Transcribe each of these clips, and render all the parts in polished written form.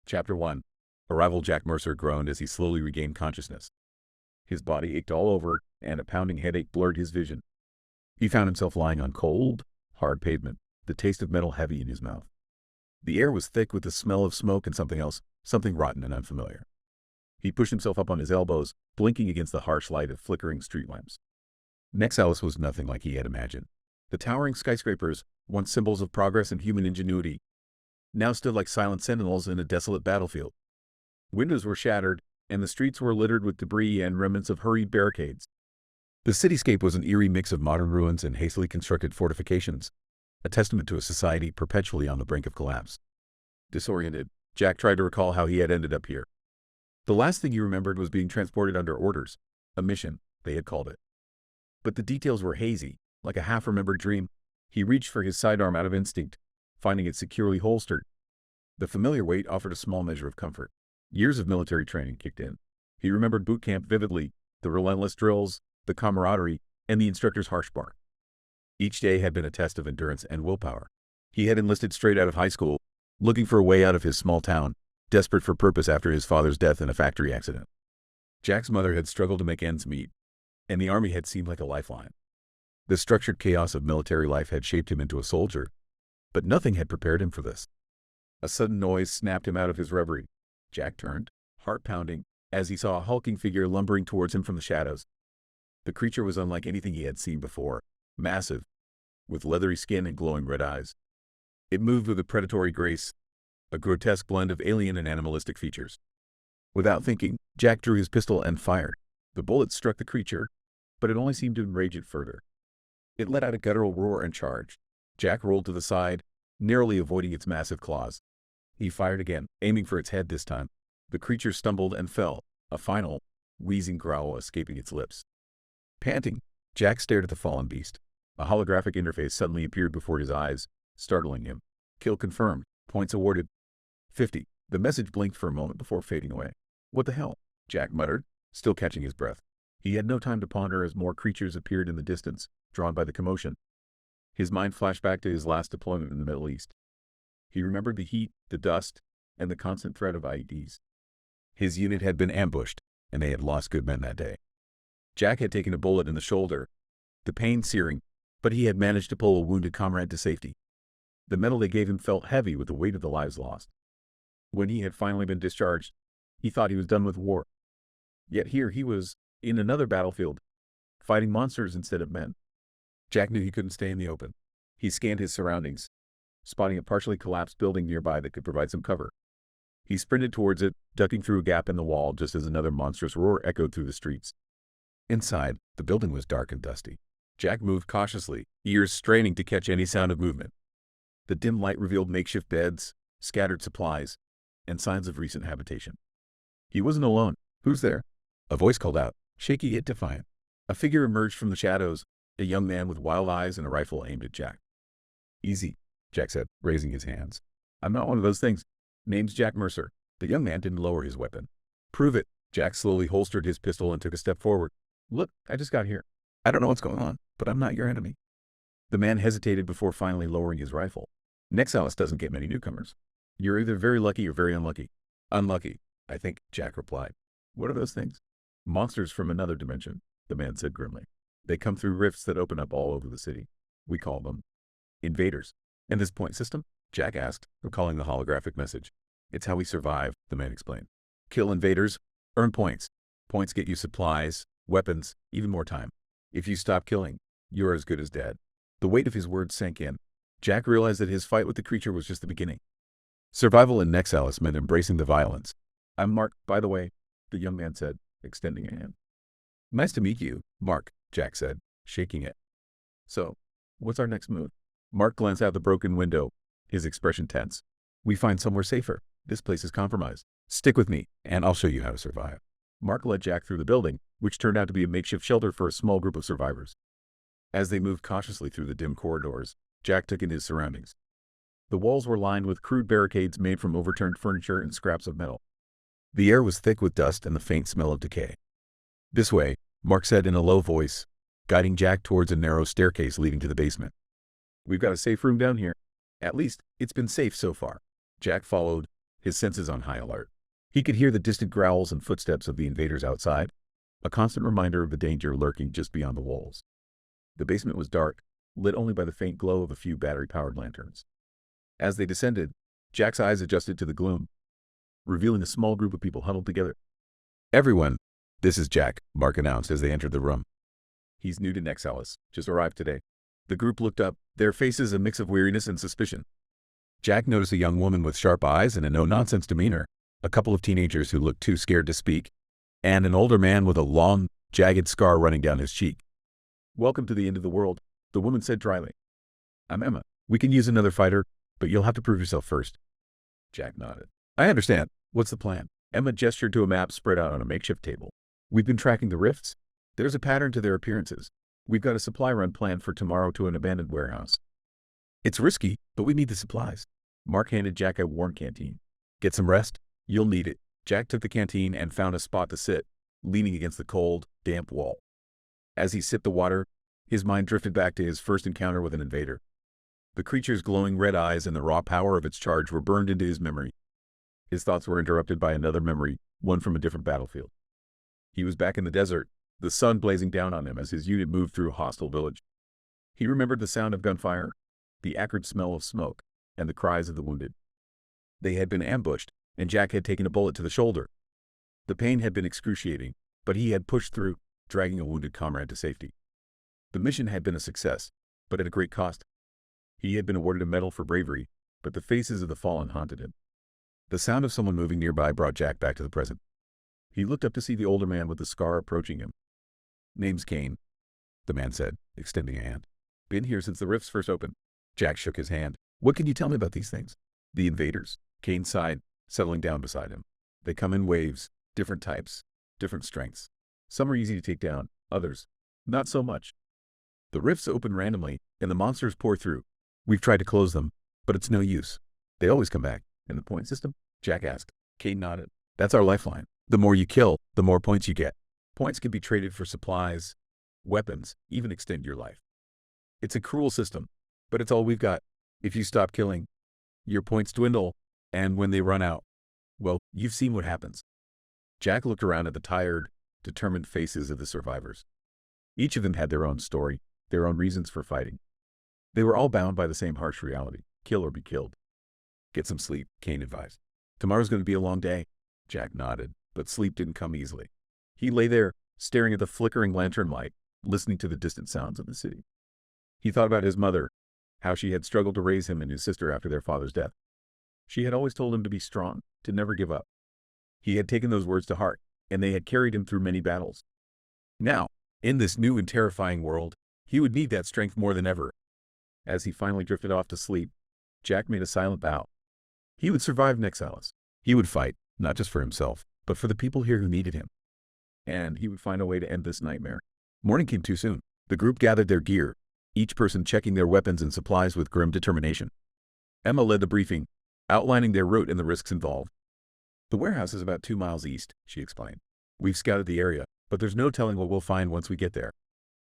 Chapter 1. Arrival. Jack Mercer groaned as he slowly regained consciousness. His body ached all over, and a pounding headache blurred his vision. He found himself lying on cold, hard pavement, the taste of metal heavy in his mouth. The air was thick with the smell of smoke and something else, something rotten and unfamiliar. He pushed himself up on his elbows, blinking against the harsh light of flickering street lamps. Nexalis was nothing like he had imagined. The towering skyscrapers, once symbols of progress and human ingenuity, now stood like silent sentinels in a desolate battlefield. Windows were shattered, and the streets were littered with debris and remnants of hurried barricades. The cityscape was an eerie mix of modern ruins and hastily constructed fortifications, a testament to a society perpetually on the brink of collapse. Disoriented, Jack tried to recall how he had ended up here. The last thing he remembered was being transported under orders, a mission, they had called it. But the details were hazy, like a half-remembered dream. He reached for his sidearm out of instinct, finding it securely holstered. The familiar weight offered a small measure of comfort. Years of military training kicked in. He remembered boot camp vividly, the relentless drills, the camaraderie, and the instructor's harsh bark. Each day had been a test of endurance and willpower. He had enlisted straight out of high school, looking for a way out of his small town, desperate for purpose after his father's death in a factory accident. Jack's mother had struggled to make ends meet, and the army had seemed like a lifeline. The structured chaos of military life had shaped him into a soldier, but nothing had prepared him for this. A sudden noise snapped him out of his reverie. Jack turned, heart pounding, as he saw a hulking figure lumbering towards him from the shadows. The creature was unlike anything he had seen before, massive, with leathery skin and glowing red eyes. It moved with a predatory grace, a grotesque blend of alien and animalistic features. Without thinking, Jack drew his pistol and fired. The bullet struck the creature, but it only seemed to enrage it further. It let out a guttural roar and charged. Jack rolled to the side, narrowly avoiding its massive claws. He fired again, aiming for its head this time. The creature stumbled and fell, a final, wheezing growl escaping its lips. Panting, Jack stared at the fallen beast. A holographic interface suddenly appeared before his eyes, startling him. Kill confirmed. Points awarded. 50. The message blinked for a moment before fading away. What the hell? Jack muttered, still catching his breath. He had no time to ponder as more creatures appeared in the distance, drawn by the commotion. His mind flashed back to his last deployment in the Middle East. He remembered the heat, the dust, and the constant threat of IEDs. His unit had been ambushed, and they had lost good men that day. Jack had taken a bullet in the shoulder, the pain searing, but he had managed to pull a wounded comrade to safety. The metal they gave him felt heavy with the weight of the lives lost. When he had finally been discharged, he thought he was done with war. Yet here he was, in another battlefield, fighting monsters instead of men. Jack knew he couldn't stay in the open. He scanned his surroundings, spotting a partially collapsed building nearby that could provide some cover. He sprinted towards it, ducking through a gap in the wall just as another monstrous roar echoed through the streets. Inside, the building was dark and dusty. Jack moved cautiously, ears straining to catch any sound of movement. The dim light revealed makeshift beds, scattered supplies, and signs of recent habitation. He wasn't alone. Who's there? A voice called out, shaky yet defiant. A figure emerged from the shadows, a young man with wild eyes and a rifle aimed at Jack. Easy, Jack said, raising his hands. I'm not one of those things. Name's Jack Mercer. The young man didn't lower his weapon. Prove it. Jack slowly holstered his pistol and took a step forward. Look, I just got here. I don't know what's going on, but I'm not your enemy. The man hesitated before finally lowering his rifle. Nexalis doesn't get many newcomers. You're either very lucky or very unlucky. Unlucky, I think, Jack replied. What are those things? Monsters from another dimension, the man said grimly. They come through rifts that open up all over the city. We call them invaders. And this point system? Jack asked, recalling the holographic message. It's how we survive, the man explained. Kill invaders, earn points. Points get you supplies, weapons, even more time. If you stop killing, you're as good as dead. The weight of his words sank in. Jack realized that his fight with the creature was just the beginning. Survival in Nexalis meant embracing the violence. I'm Mark, by the way, the young man said, extending a hand. Nice to meet you, Mark, Jack said, shaking it. So, what's our next move? Mark glanced out the broken window, his expression tense. We find somewhere safer. This place is compromised. Stick with me, and I'll show you how to survive. Mark led Jack through the building, which turned out to be a makeshift shelter for a small group of survivors. As they moved cautiously through the dim corridors, Jack took in his surroundings. The walls were lined with crude barricades made from overturned furniture and scraps of metal. The air was thick with dust and the faint smell of decay. This way, Mark said in a low voice, guiding Jack towards a narrow staircase leading to the basement. We've got a safe room down here. At least, it's been safe so far. Jack followed, his senses on high alert. He could hear the distant growls and footsteps of the invaders outside, a constant reminder of the danger lurking just beyond the walls. The basement was dark, lit only by the faint glow of a few battery-powered lanterns. As they descended, Jack's eyes adjusted to the gloom, revealing a small group of people huddled together. "Everyone, this is Jack," Mark announced as they entered the room. "He's new to Nexalis, just arrived today." The group looked up, their faces a mix of weariness and suspicion. Jack noticed a young woman with sharp eyes and a no-nonsense demeanor, a couple of teenagers who looked too scared to speak, and an older man with a long, jagged scar running down his cheek. "Welcome to the end of the world," the woman said dryly. "I'm Emma. We can use another fighter, but you'll have to prove yourself first." Jack nodded. "I understand. What's the plan?" Emma gestured to a map spread out on a makeshift table. "We've been tracking the rifts. There's a pattern to their appearances. We've got a supply run planned for tomorrow to an abandoned warehouse. It's risky, but we need the supplies." Mark handed Jack a worn canteen. "Get some rest. You'll need it." Jack took the canteen and found a spot to sit, leaning against the cold, damp wall. As he sipped the water, his mind drifted back to his first encounter with an invader. The creature's glowing red eyes and the raw power of its charge were burned into his memory. His thoughts were interrupted by another memory, one from a different battlefield. He was back in the desert, the sun blazing down on him as his unit moved through a hostile village. He remembered the sound of gunfire, the acrid smell of smoke, and the cries of the wounded. They had been ambushed, and Jack had taken a bullet to the shoulder. The pain had been excruciating, but he had pushed through, dragging a wounded comrade to safety. The mission had been a success, but at a great cost. He had been awarded a medal for bravery, but the faces of the fallen haunted him. The sound of someone moving nearby brought Jack back to the present. He looked up to see the older man with the scar approaching him. "Name's Kane," the man said, extending a hand. "Been here since the rifts first opened." Jack shook his hand. "What can you tell me about these things?" "The invaders." Kane sighed, settling down beside him. "They come in waves, different types, different strengths. Some are easy to take down, others, not so much. The rifts open randomly, and the monsters pour through. We've tried to close them, but it's no use. They always come back." "In the point system?" Jack asked. Kane nodded. "That's our lifeline. The more you kill, the more points you get. Points can be traded for supplies, weapons, even extend your life. It's a cruel system, but it's all we've got. If you stop killing, your points dwindle, and when they run out, well, you've seen what happens." Jack looked around at the tired, determined faces of the survivors. Each of them had their own story, their own reasons for fighting. They were all bound by the same harsh reality: kill or be killed. "Get some sleep," Kane advised. "Tomorrow's going to be a long day." Jack nodded, but sleep didn't come easily. He lay there, staring at the flickering lantern light, listening to the distant sounds of the city. He thought about his mother, how she had struggled to raise him and his sister after their father's death. She had always told him to be strong, to never give up. He had taken those words to heart, and they had carried him through many battles. Now, in this new and terrifying world, he would need that strength more than ever. As he finally drifted off to sleep, Jack made a silent vow. He would survive Nexalis. He would fight, not just for himself, but for the people here who needed him. And he would find a way to end this nightmare. Morning came too soon. The group gathered their gear, each person checking their weapons and supplies with grim determination. Emma led the briefing, outlining their route and the risks involved. "The warehouse is about 2 miles east," she explained. "We've scouted the area, but there's no telling what we'll find once we get there.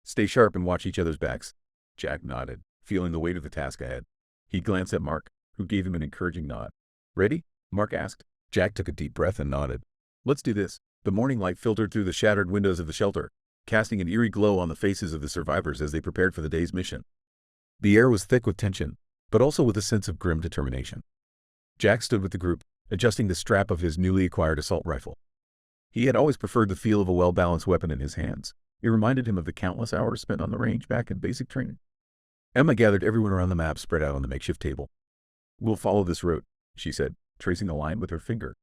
Stay sharp and watch each other's backs." Jack nodded, feeling the weight of the task ahead. He glanced at Mark, who gave him an encouraging nod. "Ready?" Mark asked. Jack took a deep breath and nodded. "Let's do this." The morning light filtered through the shattered windows of the shelter, casting an eerie glow on the faces of the survivors as they prepared for the day's mission. The air was thick with tension, but also with a sense of grim determination. Jack stood with the group, adjusting the strap of his newly acquired assault rifle. He had always preferred the feel of a well-balanced weapon in his hands. It reminded him of the countless hours spent on the range back in basic training. Emma gathered everyone around the map spread out on the makeshift table. "We'll follow this route," she said, tracing a line with her finger.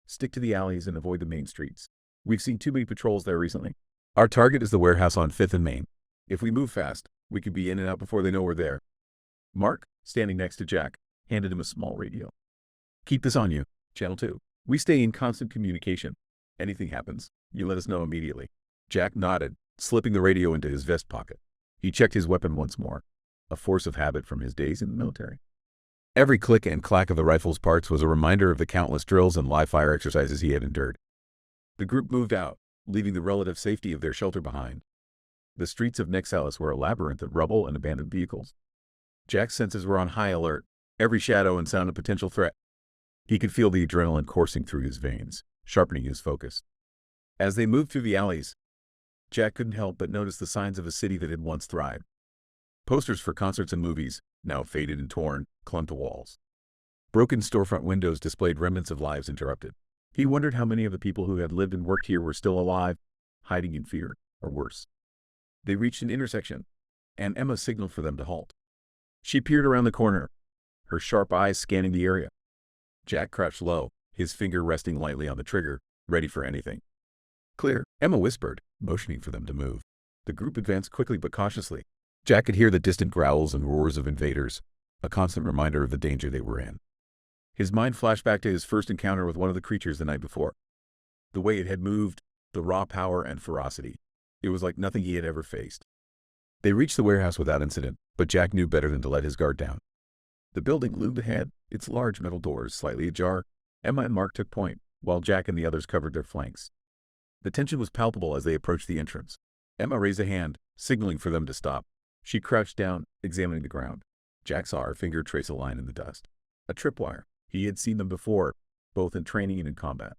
"Stick to the alleys and avoid the main streets. We've seen too many patrols there recently. Our target is the warehouse on 5th and Main. If we move fast, we could be in and out before they know we're there." Mark, standing next to Jack, handed him a small radio. "Keep this on you, Channel 2. We stay in constant communication. Anything happens, you let us know immediately." Jack nodded, slipping the radio into his vest pocket. He checked his weapon once more, a force of habit from his days in the military. Every click and clack of the rifle's parts was a reminder of the countless drills and live-fire exercises he had endured. The group moved out, leaving the relative safety of their shelter behind. The streets of Nexalis were a labyrinth of rubble and abandoned vehicles. Jack's senses were on high alert, every shadow and sound a potential threat. He could feel the adrenaline coursing through his veins, sharpening his focus. As they moved through the alleys, Jack couldn't help but notice the signs of a city that had once thrived. Posters for concerts and movies, now faded and torn, clung to walls. Broken storefront windows displayed remnants of lives interrupted. He wondered how many of the people who had lived and worked here were still alive, hiding in fear, or worse. They reached an intersection, and Emma signaled for them to halt. She peered around the corner, her sharp eyes scanning the area. Jack crouched low, his finger resting lightly on the trigger, ready for anything. "Clear," Emma whispered, motioning for them to move. The group advanced quickly but cautiously. Jack could hear the distant growls and roars of invaders, a constant reminder of the danger they were in. His mind flashed back to his first encounter with one of the creatures the night before. The way it had moved, the raw power and ferocity. It was like nothing he had ever faced. They reached the warehouse without incident, but Jack knew better than to let his guard down. The building loomed ahead, its large metal doors slightly ajar. Emma and Mark took point, while Jack and the others covered their flanks. The tension was palpable as they approached the entrance. Emma raised a hand, signaling for them to stop. She crouched down, examining the ground. Jack saw her finger trace a line in the dust. A tripwire. He had seen them before, both in training and in combat.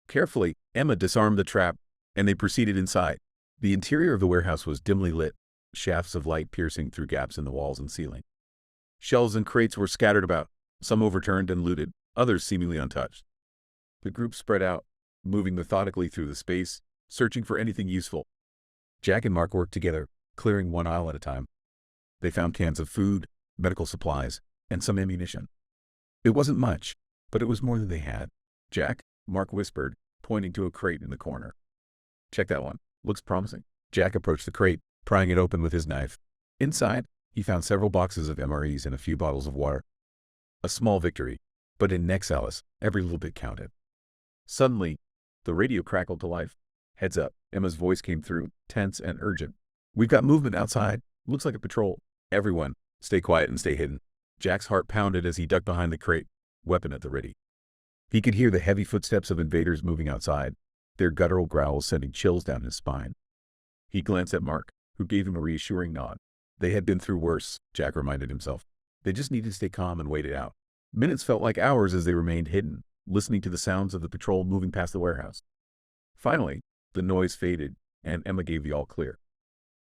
Carefully, Emma disarmed the trap, and they proceeded inside. The interior of the warehouse was dimly lit, shafts of light piercing through gaps in the walls and ceiling. Shelves and crates were scattered about, some overturned and looted, others seemingly untouched. The group spread out, moving methodically through the space, searching for anything useful. Jack and Mark worked together, clearing one aisle at a time. They found cans of food, medical supplies, and some ammunition. It wasn't much, but it was more than they had. "Jack," Mark whispered, pointing to a crate in the corner. "Check that one. Looks promising." Jack approached the crate, prying it open with his knife. Inside, he found several boxes of MREs and a few bottles of water. A small victory, but in Nexalis, every little bit counted. Suddenly, the radio crackled to life. "Heads up," Emma's voice came through, tense and urgent. "We've got movement outside. Looks like a patrol. Everyone, stay quiet and stay hidden." Jack's heart pounded as he ducked behind the crate, weapon at the ready. He could hear the heavy footsteps of invaders moving outside, their guttural growls sending chills down his spine. He glanced at Mark, who gave him a reassuring nod. They had been through worse, Jack reminded himself. They just needed to stay calm and wait it out. Minutes felt like hours as they remained hidden, listening to the sounds of the patrol moving past the warehouse. Finally, the noise faded, and Emma gave the all clear.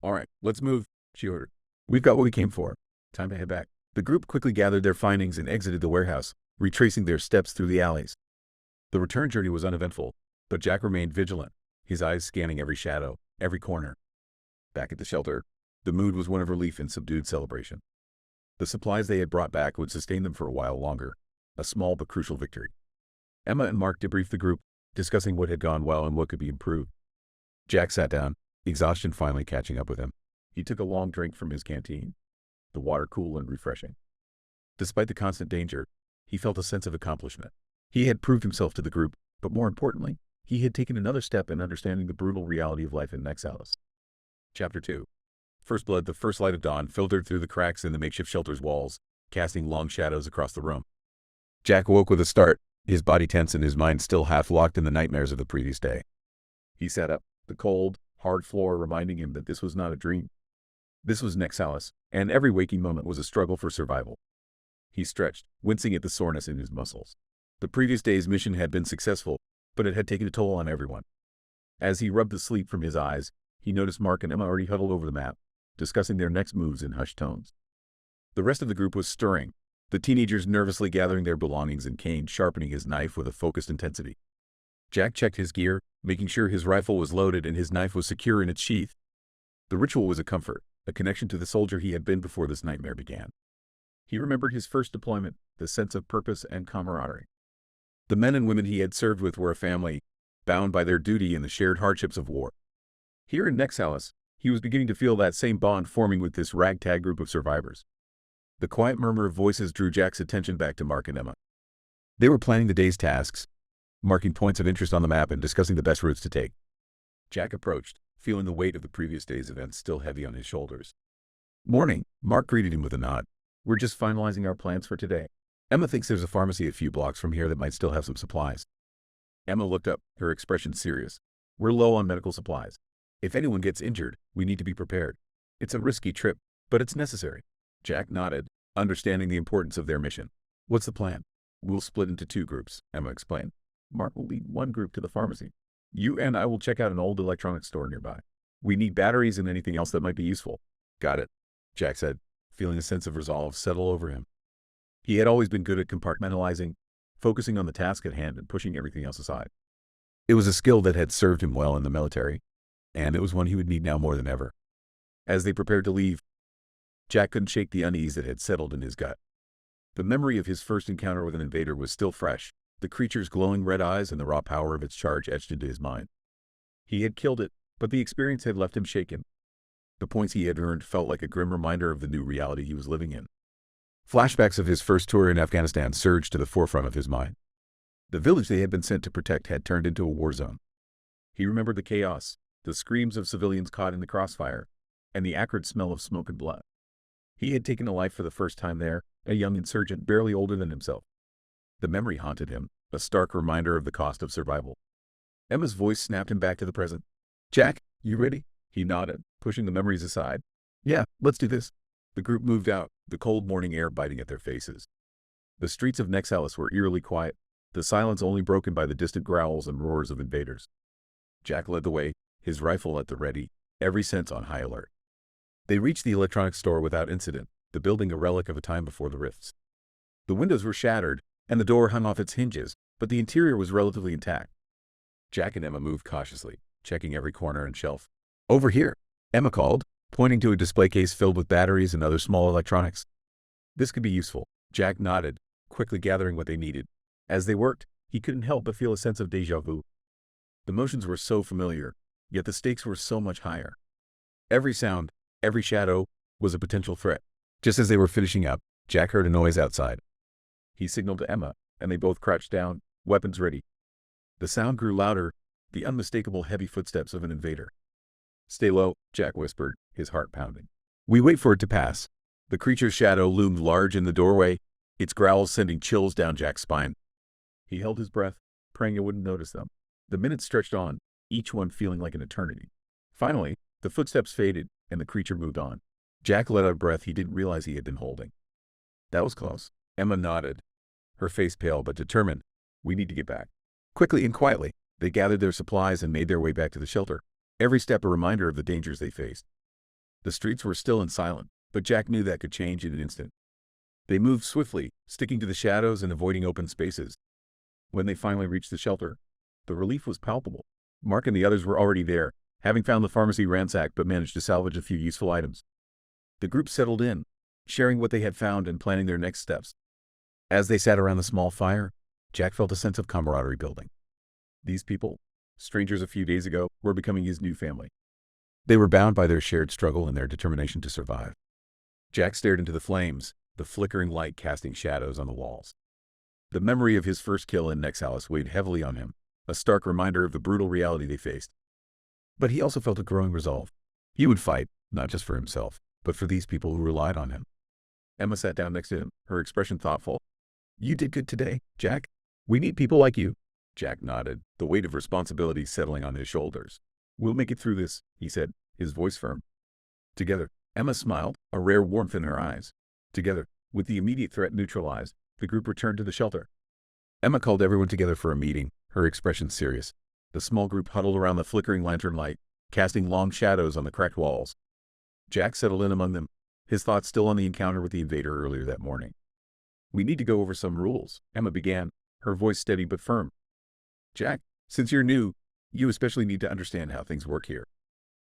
"All right, let's move," she ordered. "We've got what we came for. Time to head back." The group quickly gathered their findings and exited the warehouse, retracing their steps through the alleys. The return journey was uneventful, but Jack remained vigilant, his eyes scanning every shadow, every corner. Back at the shelter, the mood was one of relief and subdued celebration. The supplies they had brought back would sustain them for a while longer, a small but crucial victory. Emma and Mark debriefed the group, discussing what had gone well and what could be improved. Jack sat down, exhaustion finally catching up with him. He took a long drink from his canteen, the water cool and refreshing. Despite the constant danger, he felt a sense of accomplishment. He had proved himself to the group, but more importantly, he had taken another step in understanding the brutal reality of life in Nexalis. Chapter 2. First blood. The first light of dawn filtered through the cracks in the makeshift shelter's walls, casting long shadows across the room. Jack woke with a start, his body tense and his mind still half locked in the nightmares of the previous day. He sat up, the cold, hard floor reminding him that this was not a dream. This was Nexalis, and every waking moment was a struggle for survival. He stretched, wincing at the soreness in his muscles. The previous day's mission had been successful, but it had taken a toll on everyone. As he rubbed the sleep from his eyes, he noticed Mark and Emma already huddled over the map, discussing their next moves in hushed tones. The rest of the group was stirring, the teenagers nervously gathering their belongings and Kane sharpening his knife with a focused intensity. Jack checked his gear, making sure his rifle was loaded and his knife was secure in its sheath. The ritual was a comfort, a connection to the soldier he had been before this nightmare began. He remembered his first deployment, the sense of purpose and camaraderie. The men and women he had served with were a family, bound by their duty and the shared hardships of war. Here in Nexalis, he was beginning to feel that same bond forming with this ragtag group of survivors. The quiet murmur of voices drew Jack's attention back to Mark and Emma. They were planning the day's tasks, marking points of interest on the map and discussing the best routes to take. Jack approached, feeling the weight of the previous day's events still heavy on his shoulders. "Morning," Mark greeted him with a nod. "We're just finalizing our plans for today. Emma thinks there's a pharmacy a few blocks from here that might still have some supplies." Emma looked up, her expression serious. "We're low on medical supplies. If anyone gets injured, we need to be prepared. It's a risky trip, but it's necessary." Jack nodded, understanding the importance of their mission. "What's the plan?" We'll split into two groups, Emma explained. Mark will lead one group to the pharmacy. You and I will check out an old electronics store nearby. We need batteries and anything else that might be useful. Got it, Jack said, feeling a sense of resolve settle over him. He had always been good at compartmentalizing, focusing on the task at hand and pushing everything else aside. It was a skill that had served him well in the military, and it was one he would need now more than ever. As they prepared to leave, Jack couldn't shake the unease that had settled in his gut. The memory of his first encounter with an invader was still fresh, the creature's glowing red eyes and the raw power of its charge etched into his mind. He had killed it, but the experience had left him shaken. The points he had earned felt like a grim reminder of the new reality he was living in. Flashbacks of his first tour in Afghanistan surged to the forefront of his mind. The village they had been sent to protect had turned into a war zone. He remembered the chaos, the screams of civilians caught in the crossfire, and the acrid smell of smoke and blood. He had taken a life for the first time there, a young insurgent barely older than himself. The memory haunted him, a stark reminder of the cost of survival. Emma's voice snapped him back to the present. Jack, you ready? He nodded, pushing the memories aside. Yeah, let's do this. The group moved out, the cold morning air biting at their faces. The streets of Nexalis were eerily quiet, the silence only broken by the distant growls and roars of invaders. Jack led the way, his rifle at the ready, every sense on high alert. They reached the electronics store without incident, the building a relic of a time before the rifts. The windows were shattered, and the door hung off its hinges, but the interior was relatively intact. Jack and Emma moved cautiously, checking every corner and shelf. Over here, Emma called, pointing to a display case filled with batteries and other small electronics. This could be useful. Jack nodded, quickly gathering what they needed. As they worked, he couldn't help but feel a sense of déjà vu. The motions were so familiar, yet the stakes were so much higher. Every sound, every shadow, was a potential threat. Just as they were finishing up, Jack heard a noise outside. He signaled to Emma, and they both crouched down, weapons ready. The sound grew louder, the unmistakable heavy footsteps of an invader. Stay low, Jack whispered, his heart pounding. We wait for it to pass. The creature's shadow loomed large in the doorway, its growls sending chills down Jack's spine. He held his breath, praying it wouldn't notice them. The minutes stretched on, each one feeling like an eternity. Finally, the footsteps faded, and the creature moved on. Jack let out a breath he didn't realize he had been holding. That was close. Emma nodded, her face pale but determined. We need to get back. Quickly and quietly, they gathered their supplies and made their way back to the shelter, every step a reminder of the dangers they faced. The streets were still and silent, but Jack knew that could change in an instant. They moved swiftly, sticking to the shadows and avoiding open spaces. When they finally reached the shelter, the relief was palpable. Mark and the others were already there, having found the pharmacy ransacked but managed to salvage a few useful items. The group settled in, sharing what they had found and planning their next steps. As they sat around the small fire, Jack felt a sense of camaraderie building. These people, strangers a few days ago, were becoming his new family. They were bound by their shared struggle and their determination to survive. Jack stared into the flames, the flickering light casting shadows on the walls. The memory of his first kill in Nexalis weighed heavily on him, a stark reminder of the brutal reality they faced. But he also felt a growing resolve. He would fight, not just for himself, but for these people who relied on him. Emma sat down next to him, her expression thoughtful. You did good today, Jack. We need people like you. Jack nodded, the weight of responsibility settling on his shoulders. We'll make it through this, he said, his voice firm. Together, Emma smiled, a rare warmth in her eyes. Together, with the immediate threat neutralized, the group returned to the shelter. Emma called everyone together for a meeting, her expression serious. The small group huddled around the flickering lantern light, casting long shadows on the cracked walls. Jack settled in among them, his thoughts still on the encounter with the invader earlier that morning. We need to go over some rules, Emma began, her voice steady but firm. Jack, since you're new, you especially need to understand how things work here.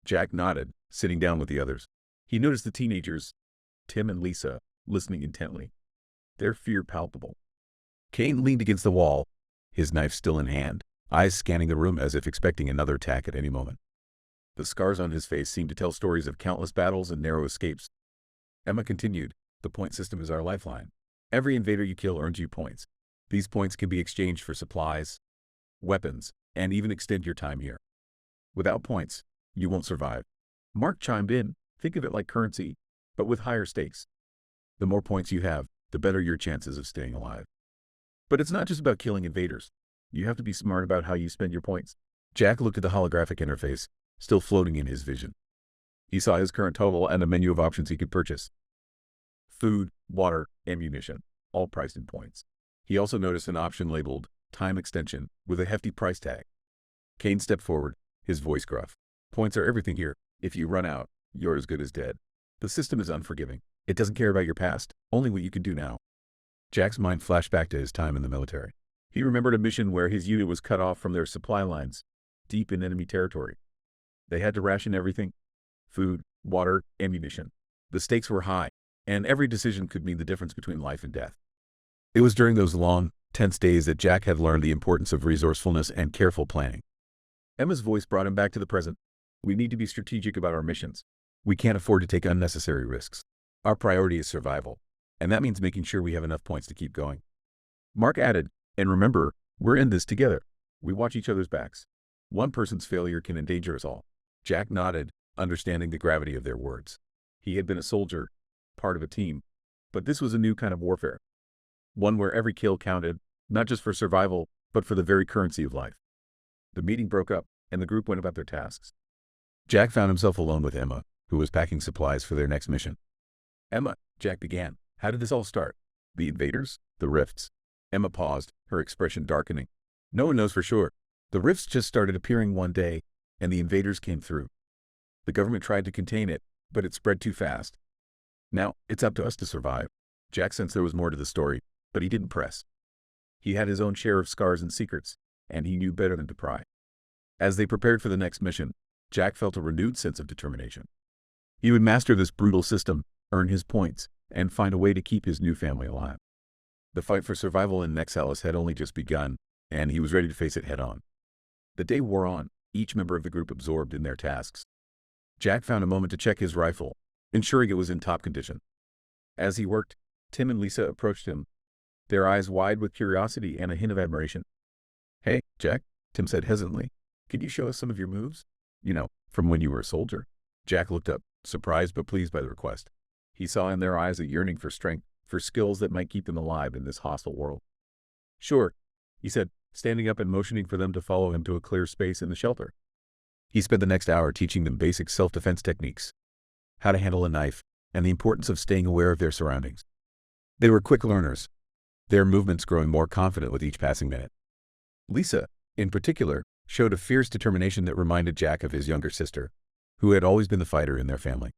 Jack nodded, sitting down with the others. He noticed the teenagers, Tim and Lisa, listening intently, their fear palpable. Kane leaned against the wall, his knife still in hand, eyes scanning the room as if expecting another attack at any moment. The scars on his face seemed to tell stories of countless battles and narrow escapes. Emma continued, the point system is our lifeline. Every invader you kill earns you points. These points can be exchanged for supplies, weapons, and even extend your time here. Without points, you won't survive. Mark chimed in, think of it like currency, but with higher stakes. The more points you have, the better your chances of staying alive. But it's not just about killing invaders. You have to be smart about how you spend your points. Jack looked at the holographic interface, still floating in his vision. He saw his current total and a menu of options he could purchase. Food, water, ammunition, all priced in points. He also noticed an option labeled time extension with a hefty price tag. Kane stepped forward, his voice gruff. Points are everything here. If you run out, you're as good as dead. The system is unforgiving. It doesn't care about your past, only what you can do now. Jack's mind flashed back to his time in the military. He remembered a mission where his unit was cut off from their supply lines, deep in enemy territory. They had to ration everything: food, water, ammunition. The stakes were high, and every decision could mean the difference between life and death. It was during those long, tense days that Jack had learned the importance of resourcefulness and careful planning. Emma's voice brought him back to the present. We need to be strategic about our missions. We can't afford to take unnecessary risks. Our priority is survival, and that means making sure we have enough points to keep going. Mark added, and remember, we're in this together. We watch each other's backs. One person's failure can endanger us all. Jack nodded, understanding the gravity of their words. He had been a soldier, part of a team, but this was a new kind of warfare. One where every kill counted, not just for survival, but for the very currency of life. The meeting broke up, and the group went about their tasks. Jack found himself alone with Emma, who was packing supplies for their next mission. Emma, Jack began. How did this all start? The invaders? The rifts? Emma paused, her expression darkening. No one knows for sure. The rifts just started appearing one day, and the invaders came through. The government tried to contain it, but it spread too fast. Now, it's up to us to survive. Jack sensed there was more to the story, but he didn't press. He had his own share of scars and secrets, and he knew better than to pry. As they prepared for the next mission, Jack felt a renewed sense of determination. He would master this brutal system, earn his points, and find a way to keep his new family alive. The fight for survival in Nexalis had only just begun, and he was ready to face it head-on. The day wore on, each member of the group absorbed in their tasks. Jack found a moment to check his rifle, ensuring it was in top condition. As he worked, Tim and Lisa approached him, their eyes wide with curiosity and a hint of admiration. Hey, Jack, Tim said hesitantly. Could you show us some of your moves? You know, from when you were a soldier. Jack looked up, surprised but pleased by the request. He saw in their eyes a yearning for strength, for skills that might keep them alive in this hostile world. Sure, he said, standing up and motioning for them to follow him to a clear space in the shelter. He spent the next hour teaching them basic self-defense techniques, how to handle a knife, and the importance of staying aware of their surroundings. They were quick learners, their movements growing more confident with each passing minute. Lisa, in particular, showed a fierce determination that reminded Jack of his younger sister, who had always been the fighter in their family.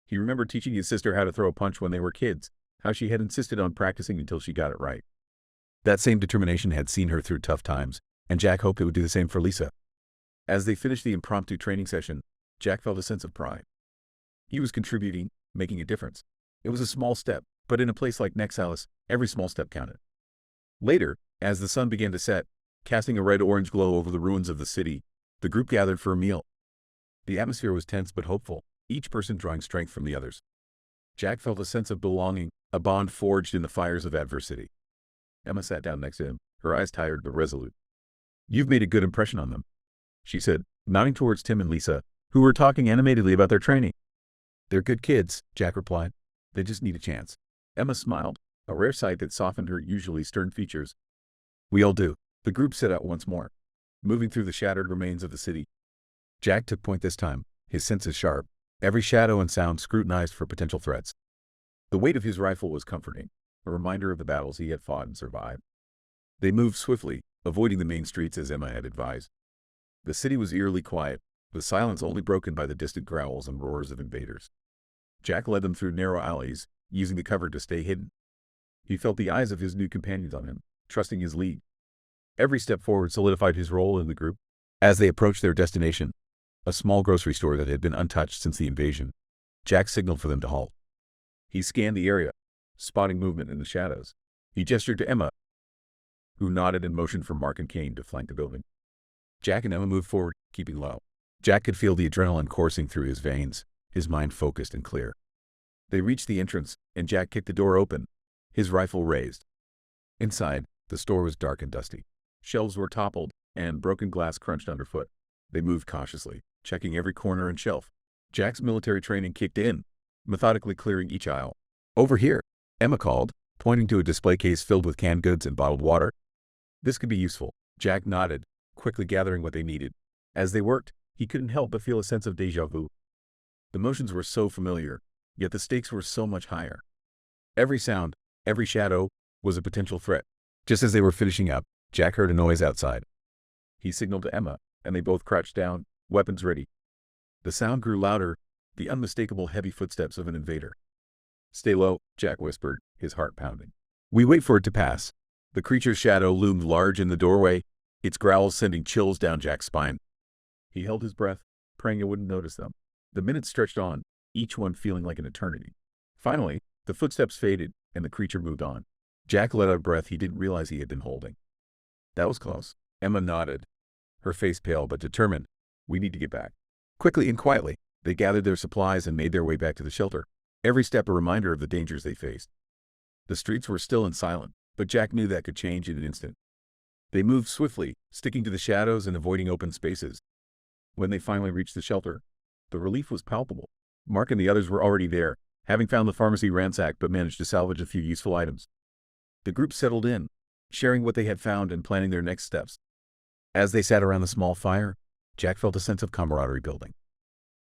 He remembered teaching his sister how to throw a punch when they were kids, how she had insisted on practicing until she got it right. That same determination had seen her through tough times, and Jack hoped it would do the same for Lisa. As they finished the impromptu training session, Jack felt a sense of pride. He was contributing, making a difference. It was a small step, but in a place like Nexalis, every small step counted. Later, as the sun began to set, casting a red-orange glow over the ruins of the city, the group gathered for a meal. The atmosphere was tense but hopeful, each person drawing strength from the others. Jack felt a sense of belonging, a bond forged in the fires of adversity. Emma sat down next to him, her eyes tired but resolute. You've made a good impression on them, she said, nodding towards Tim and Lisa, who were talking animatedly about their training. They're good kids, Jack replied. They just need a chance. Emma smiled, a rare sight that softened her usually stern features. We all do. The group set out once more, moving through the shattered remains of the city. Jack took point this time, his senses sharp, every shadow and sound scrutinized for potential threats. The weight of his rifle was comforting, a reminder of the battles he had fought and survived. They moved swiftly, avoiding the main streets as Emma had advised. The city was eerily quiet, with silence only broken by the distant growls and roars of invaders. Jack led them through narrow alleys, using the cover to stay hidden. He felt the eyes of his new companions on him, trusting his lead. Every step forward solidified his role in the group. As they approached their destination, a small grocery store that had been untouched since the invasion, Jack signaled for them to halt. He scanned the area, spotting movement in the shadows. He gestured to Emma, who nodded and motioned for Mark and Kane to flank the building. Jack and Emma moved forward, keeping low. Jack could feel the adrenaline coursing through his veins, his mind focused and clear. They reached the entrance, and Jack kicked the door open, his rifle raised. Inside, the store was dark and dusty. Shelves were toppled, and broken glass crunched underfoot. They moved cautiously, checking every corner and shelf. Jack's military training kicked in, methodically clearing each aisle. Over here, Emma called, pointing to a display case filled with canned goods and bottled water. This could be useful. Jack nodded, quickly gathering what they needed. As they worked, he couldn't help but feel a sense of déjà vu. The motions were so familiar, yet the stakes were so much higher. Every sound, every shadow, was a potential threat. Just as they were finishing up, Jack heard a noise outside. He signaled to Emma, and they both crouched down, weapons ready. The sound grew louder, the unmistakable heavy footsteps of an invader. "Stay low," Jack whispered, his heart pounding. "We wait for it to pass." The creature's shadow loomed large in the doorway, its growls sending chills down Jack's spine. He held his breath, praying it wouldn't notice them. The minutes stretched on, each one feeling like an eternity. Finally, the footsteps faded, and the creature moved on. Jack let out a breath he didn't realize he had been holding. "That was close." Emma nodded, her face pale but determined. "We need to get back." Quickly and quietly, they gathered their supplies and made their way back to the shelter, every step a reminder of the dangers they faced. The streets were still and silent, but Jack knew that could change in an instant. They moved swiftly, sticking to the shadows and avoiding open spaces. When they finally reached the shelter, the relief was palpable. Mark and the others were already there, having found the pharmacy ransacked but managed to salvage a few useful items. The group settled in, sharing what they had found and planning their next steps. As they sat around the small fire, Jack felt a sense of camaraderie building.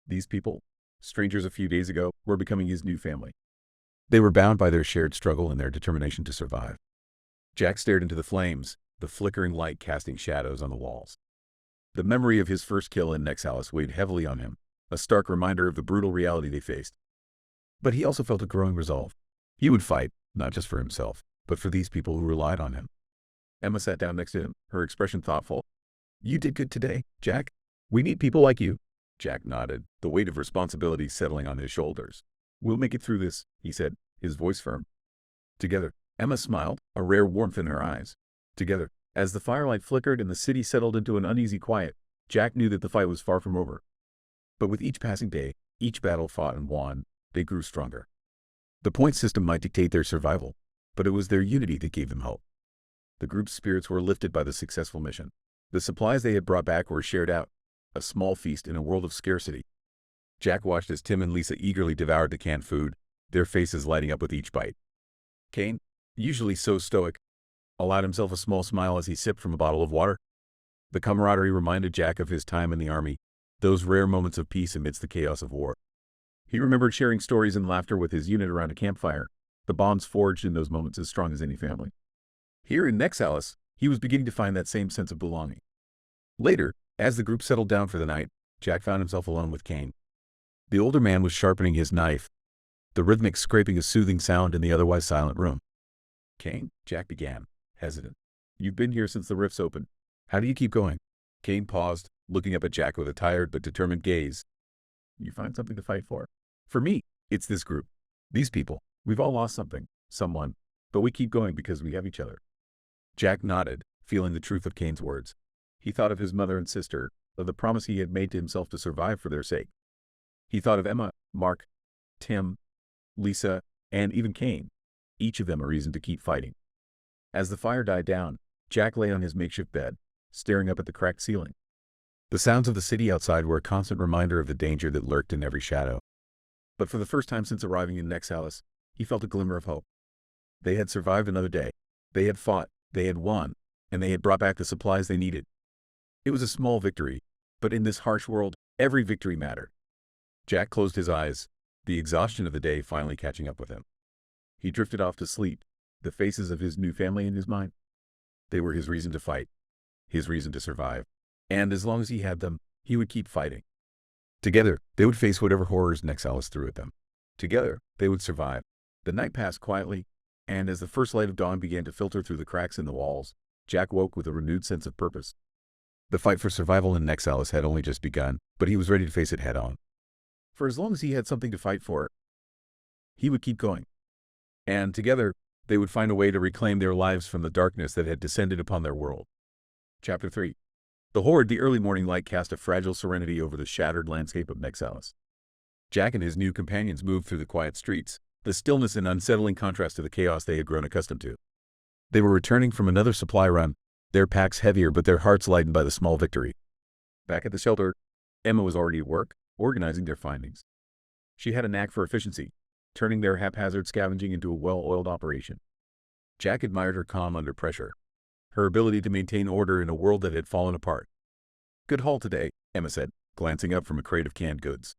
These people, strangers a few days ago, were becoming his new family. They were bound by their shared struggle and their determination to survive. Jack stared into the flames, the flickering light casting shadows on the walls. The memory of his first kill in Nexalis weighed heavily on him, a stark reminder of the brutal reality they faced. But he also felt a growing resolve. He would fight, not just for himself, but for these people who relied on him. Emma sat down next to him, her expression thoughtful. "You did good today, Jack. We need people like you." Jack nodded, the weight of responsibility settling on his shoulders. "We'll make it through this," he said, his voice firm. Together, Emma smiled, a rare warmth in her eyes. Together, as the firelight flickered and the city settled into an uneasy quiet, Jack knew that the fight was far from over. But with each passing day, each battle fought and won, they grew stronger. The point system might dictate their survival, but it was their unity that gave them hope. The group's spirits were lifted by the successful mission. The supplies they had brought back were shared out, a small feast in a world of scarcity. Jack watched as Tim and Lisa eagerly devoured the canned food, their faces lighting up with each bite. Kane, usually so stoic, allowed himself a small smile as he sipped from a bottle of water. The camaraderie reminded Jack of his time in the army, those rare moments of peace amidst the chaos of war. He remembered sharing stories and laughter with his unit around a campfire, the bonds forged in those moments as strong as any family. Here in Nexalis, he was beginning to find that same sense of belonging. Later, as the group settled down for the night, Jack found himself alone with Kane. The older man was sharpening his knife, the rhythmic scraping a soothing sound in the otherwise silent room. "Kane," Jack began, hesitant. "You've been here since the rifts opened. How do you keep going?" Kane paused, looking up at Jack with a tired but determined gaze. "You find something to fight for." "For me, it's this group. These people. We've all lost something, someone, but we keep going because we have each other." Jack nodded, feeling the truth of Kane's words. He thought of his mother and sister, of the promise he had made to himself to survive for their sake. He thought of Emma, Mark, Tim, Lisa, and even Kane, each of them a reason to keep fighting. As the fire died down, Jack lay on his makeshift bed, staring up at the cracked ceiling. The sounds of the city outside were a constant reminder of the danger that lurked in every shadow. But for the first time since arriving in Nexalis, he felt a glimmer of hope. They had survived another day. They had fought, they had won, and they had brought back the supplies they needed. It was a small victory, but in this harsh world, every victory mattered. Jack closed his eyes, the exhaustion of the day finally catching up with him. He drifted off to sleep, the faces of his new family in his mind. They were his reason to fight, his reason to survive, and as long as he had them, he would keep fighting. Together, they would face whatever horrors Nexalis threw at them. Together, they would survive. The night passed quietly, and as the first light of dawn began to filter through the cracks in the walls, Jack woke with a renewed sense of purpose. The fight for survival in Nexalis had only just begun, but he was ready to face it head-on. For as long as he had something to fight for, he would keep going. And together, they would find a way to reclaim their lives from the darkness that had descended upon their world. Chapter 3. The horde, the early morning light cast a fragile serenity over the shattered landscape of Nexalis. Jack and his new companions moved through the quiet streets, the stillness in unsettling contrast to the chaos they had grown accustomed to. They were returning from another supply run, their packs heavier but their hearts lightened by the small victory. Back at the shelter, Emma was already at work, organizing their findings. She had a knack for efficiency, turning their haphazard scavenging into a well-oiled operation. Jack admired her calm under pressure, her ability to maintain order in a world that had fallen apart. "Good haul today," Emma said, glancing up from a crate of canned goods.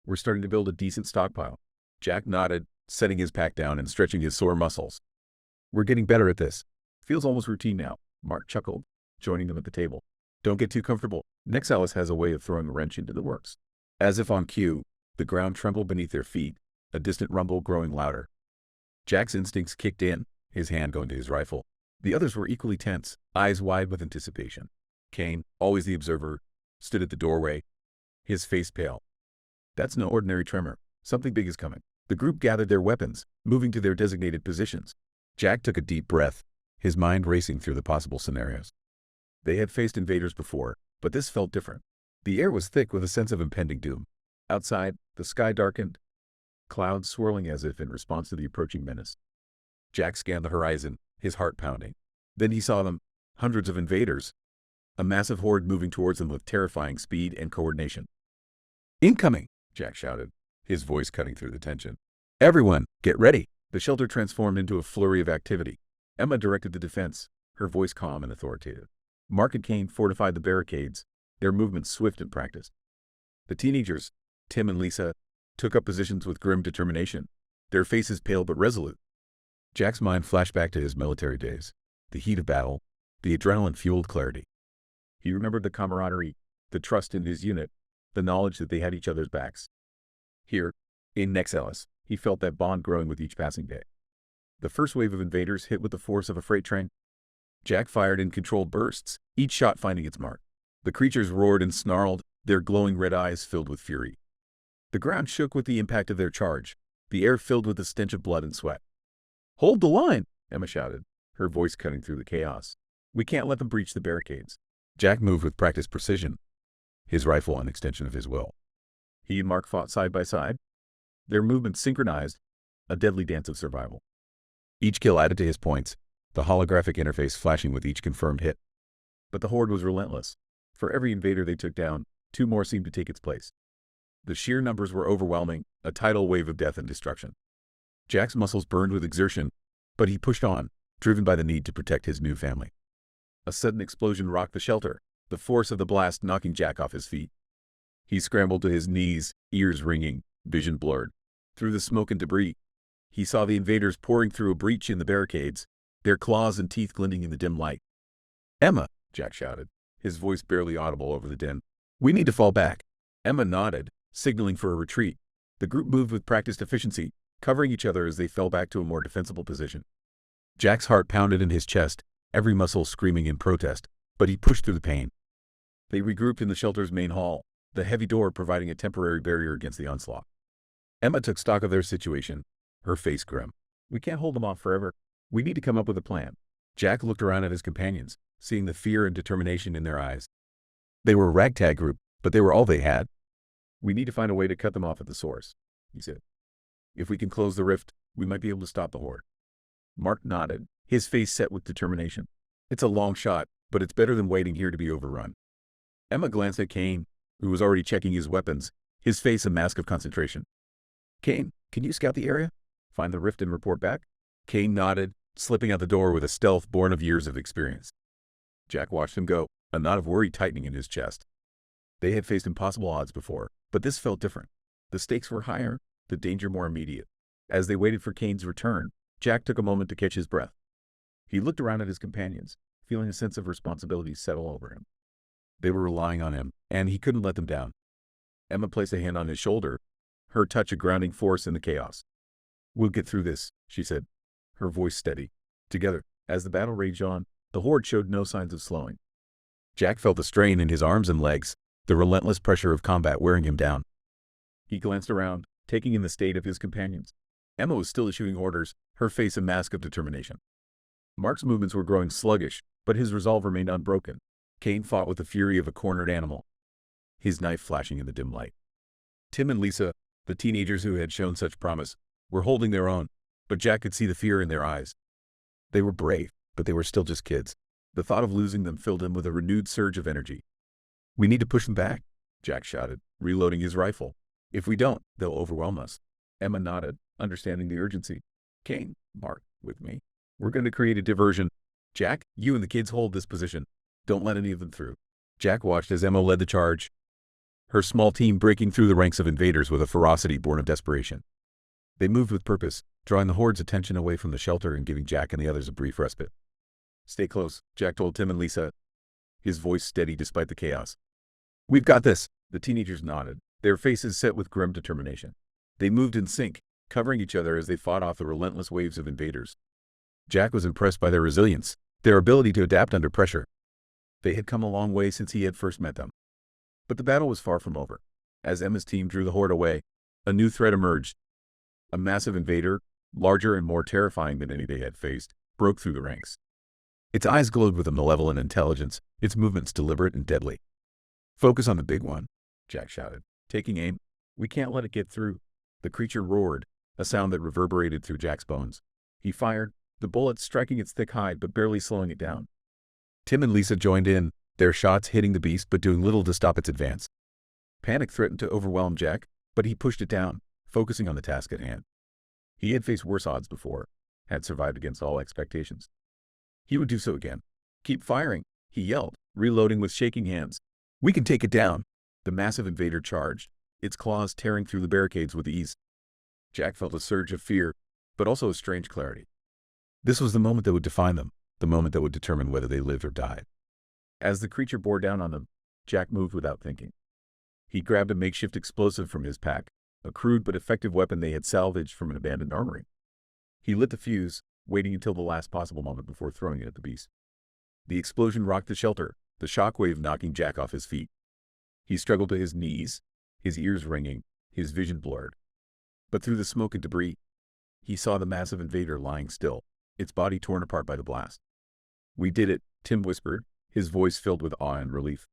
"We're starting to build a decent stockpile." Jack nodded, setting his pack down and stretching his sore muscles. "We're getting better at this. Feels almost routine now, Mark chuckled, joining them at the table. Don't get too comfortable. Nexalis has a way of throwing a wrench into the works. As if on cue, the ground trembled beneath their feet, a distant rumble growing louder. Jack's instincts kicked in, his hand going to his rifle. The others were equally tense, eyes wide with anticipation. Kane, always the observer, stood at the doorway, his face pale. That's no ordinary tremor. Something big is coming. The group gathered their weapons, moving to their designated positions. Jack took a deep breath, his mind racing through the possible scenarios. They had faced invaders before, but this felt different. The air was thick with a sense of impending doom. Outside, the sky darkened, clouds swirling as if in response to the approaching menace. Jack scanned the horizon, his heart pounding. Then he saw them, hundreds of invaders, a massive horde moving towards them with terrifying speed and coordination. "Incoming!" Jack shouted, his voice cutting through the tension. "Everyone, get ready!" The shelter transformed into a flurry of activity. Emma directed the defense, her voice calm and authoritative. Mark and Kane fortified the barricades, their movements swift and practiced. The teenagers, Tim and Lisa, took up positions with grim determination, their faces pale but resolute. Jack's mind flashed back to his military days, the heat of battle, the adrenaline-fueled clarity. He remembered the camaraderie, the trust in his unit, the knowledge that they had each other's backs. Here, in Nexalis, he felt that bond growing with each passing day. The first wave of invaders hit with the force of a freight train. Jack fired in controlled bursts, each shot finding its mark. The creatures roared and snarled, their glowing red eyes filled with fury. The ground shook with the impact of their charge, the air filled with the stench of blood and sweat. "Hold the line!" Emma shouted, her voice cutting through the chaos. "We can't let them breach the barricades." Jack moved with practiced precision, his rifle an extension of his will. He and Mark fought side by side, their movements synchronized, a deadly dance of survival. Each kill added to his points, the holographic interface flashing with each confirmed hit. But the horde was relentless. For every invader they took down, two more seemed to take its place. The sheer numbers were overwhelming, a tidal wave of death and destruction. Jack's muscles burned with exertion, but he pushed on, driven by the need to protect his new family. A sudden explosion rocked the shelter, the force of the blast knocking Jack off his feet. He scrambled to his knees, ears ringing, vision blurred. Through the smoke and debris, he saw the invaders pouring through a breach in the barricades, their claws and teeth glinting in the dim light. "Emma!" Jack shouted, his voice barely audible over the din. "We need to fall back." Emma nodded, signaling for a retreat. The group moved with practiced efficiency, covering each other as they fell back to a more defensible position. Jack's heart pounded in his chest, every muscle screaming in protest, but he pushed through the pain. They regrouped in the shelter's main hall, the heavy door providing a temporary barrier against the onslaught. Emma took stock of their situation, her face grim. "We can't hold them off forever. We need to come up with a plan." Jack looked around at his companions, seeing the fear and determination in their eyes. They were a ragtag group, but they were all they had. "We need to find a way to cut them off at the source," he said. "If we can close the rift, we might be able to stop the horde." Mark nodded, his face set with determination. "It's a long shot, but it's better than waiting here to be overrun." Emma glanced at Kane, who was already checking his weapons, his face a mask of concentration. "Kane, can you scout the area? Find the rift and report back?" Kane nodded, slipping out the door with a stealth born of years of experience. Jack watched him go, a knot of worry tightening in his chest. They had faced impossible odds before, but this felt different. The stakes were higher, the danger more immediate. As they waited for Kane's return, Jack took a moment to catch his breath. He looked around at his companions, feeling a sense of responsibility settle over him. They were relying on him, and he couldn't let them down. Emma placed a hand on his shoulder, her touch a grounding force in the chaos. "We'll get through this," she said, her voice steady. Together, as the battle raged on, the horde showed no signs of slowing. Jack felt the strain in his arms and legs, the relentless pressure of combat wearing him down. He glanced around, taking in the state of his companions. Emma was still issuing orders, her face a mask of determination. Mark's movements were growing sluggish, but his resolve remained unbroken. Kane fought with the fury of a cornered animal, his knife flashing in the dim light. Tim and Lisa, the teenagers who had shown such promise, were holding their own, but Jack could see the fear in their eyes. They were brave, but they were still just kids. The thought of losing them filled him with a renewed surge of energy. "We need to push them back," Jack shouted, reloading his rifle. "If we don't, they'll overwhelm us." Emma nodded, understanding the urgency. "Kane, Mark, with me. We're going to create a diversion. Jack, you and the kids hold this position. Don't let any of them through." Jack watched as Emma led the charge, her small team breaking through the ranks of invaders with a ferocity born of desperation. They moved with purpose, drawing the horde's attention away from the shelter and giving Jack and the others a brief respite. Stay close, Jack told Tim and Lisa, his voice steady despite the chaos. We've got this. The teenagers nodded, their faces set with grim determination. They moved in sync, covering each other as they fought off the relentless waves of invaders. Jack was impressed by their resilience, their ability to adapt under pressure. They had come a long way since he had first met them. But the battle was far from over. As Emma's team drew the horde away, a new threat emerged. A massive invader, larger and more terrifying than any they had faced, broke through the ranks. Its eyes glowed with a malevolent intelligence, its movements deliberate and deadly. Focus on the big one, Jack shouted, taking aim. We can't let it get through. The creature roared, a sound that reverberated through Jack's bones. He fired, the bullets striking its thick hide but barely slowing it down. Tim and Lisa joined in, their shots hitting the beast but doing little to stop its advance. Panic threatened to overwhelm Jack, but he pushed it down, focusing on the task at hand. He had faced worse odds before, had survived against all expectations. He would do so again. Keep firing, he yelled, reloading with shaking hands. We can take it down. The massive invader charged, its claws tearing through the barricades with ease. Jack felt a surge of fear, but also a strange clarity. This was the moment that would define them, the moment that would determine whether they lived or died. As the creature bore down on them, Jack moved without thinking. He grabbed a makeshift explosive from his pack, a crude but effective weapon they had salvaged from an abandoned armory. He lit the fuse, waiting until the last possible moment before throwing it at the beast. The explosion rocked the shelter, the shockwave knocking Jack off his feet. He struggled to his knees, his ears ringing, his vision blurred. But through the smoke and debris, he saw the massive invader lying still, its body torn apart by the blast. We did it, Tim whispered, his voice filled with awe and relief.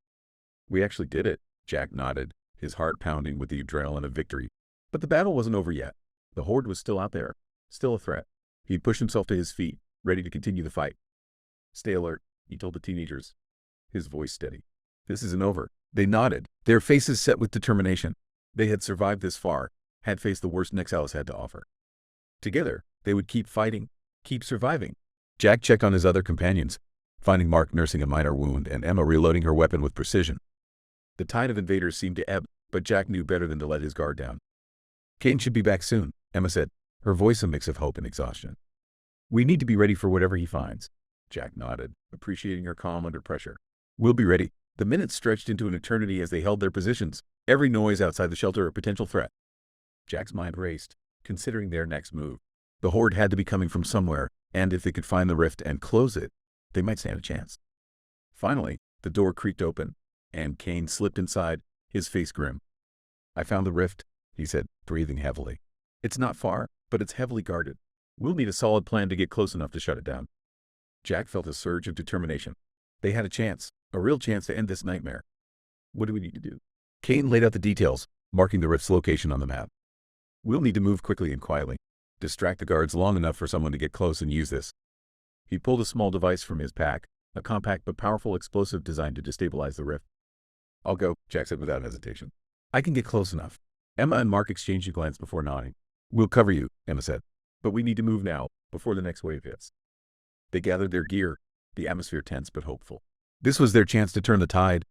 We actually did it, Jack nodded, his heart pounding with the adrenaline of victory. But the battle wasn't over yet. The horde was still out there, still a threat. He pushed himself to his feet, ready to continue the fight. Stay alert, he told the teenagers, his voice steady. This isn't over. They nodded, their faces set with determination. They had survived this far, had faced the worst Nexalis had to offer. Together, they would keep fighting, keep surviving. Jack checked on his other companions, finding Mark nursing a minor wound and Emma reloading her weapon with precision. The tide of invaders seemed to ebb, but Jack knew better than to let his guard down. Kane should be back soon, Emma said, her voice a mix of hope and exhaustion. We need to be ready for whatever he finds. Jack nodded, appreciating her calm under pressure. We'll be ready. The minutes stretched into an eternity as they held their positions, every noise outside the shelter a potential threat. Jack's mind raced, considering their next move. The horde had to be coming from somewhere, and if they could find the rift and close it, they might stand a chance. Finally, the door creaked open, and Kane slipped inside, his face grim. I found the rift, he said, breathing heavily. It's not far, but it's heavily guarded. We'll need a solid plan to get close enough to shut it down. Jack felt a surge of determination. They had a chance, a real chance to end this nightmare. What do we need to do? Kane laid out the details, marking the rift's location on the map. We'll need to move quickly and quietly. Distract the guards long enough for someone to get close and use this. He pulled a small device from his pack, a compact but powerful explosive designed to destabilize the rift. I'll go, Jack said without hesitation. I can get close enough. Emma and Mark exchanged a glance before nodding. We'll cover you, Emma said. But we need to move now, before the next wave hits. They gathered their gear, the atmosphere tense but hopeful. This was their chance to turn the tide,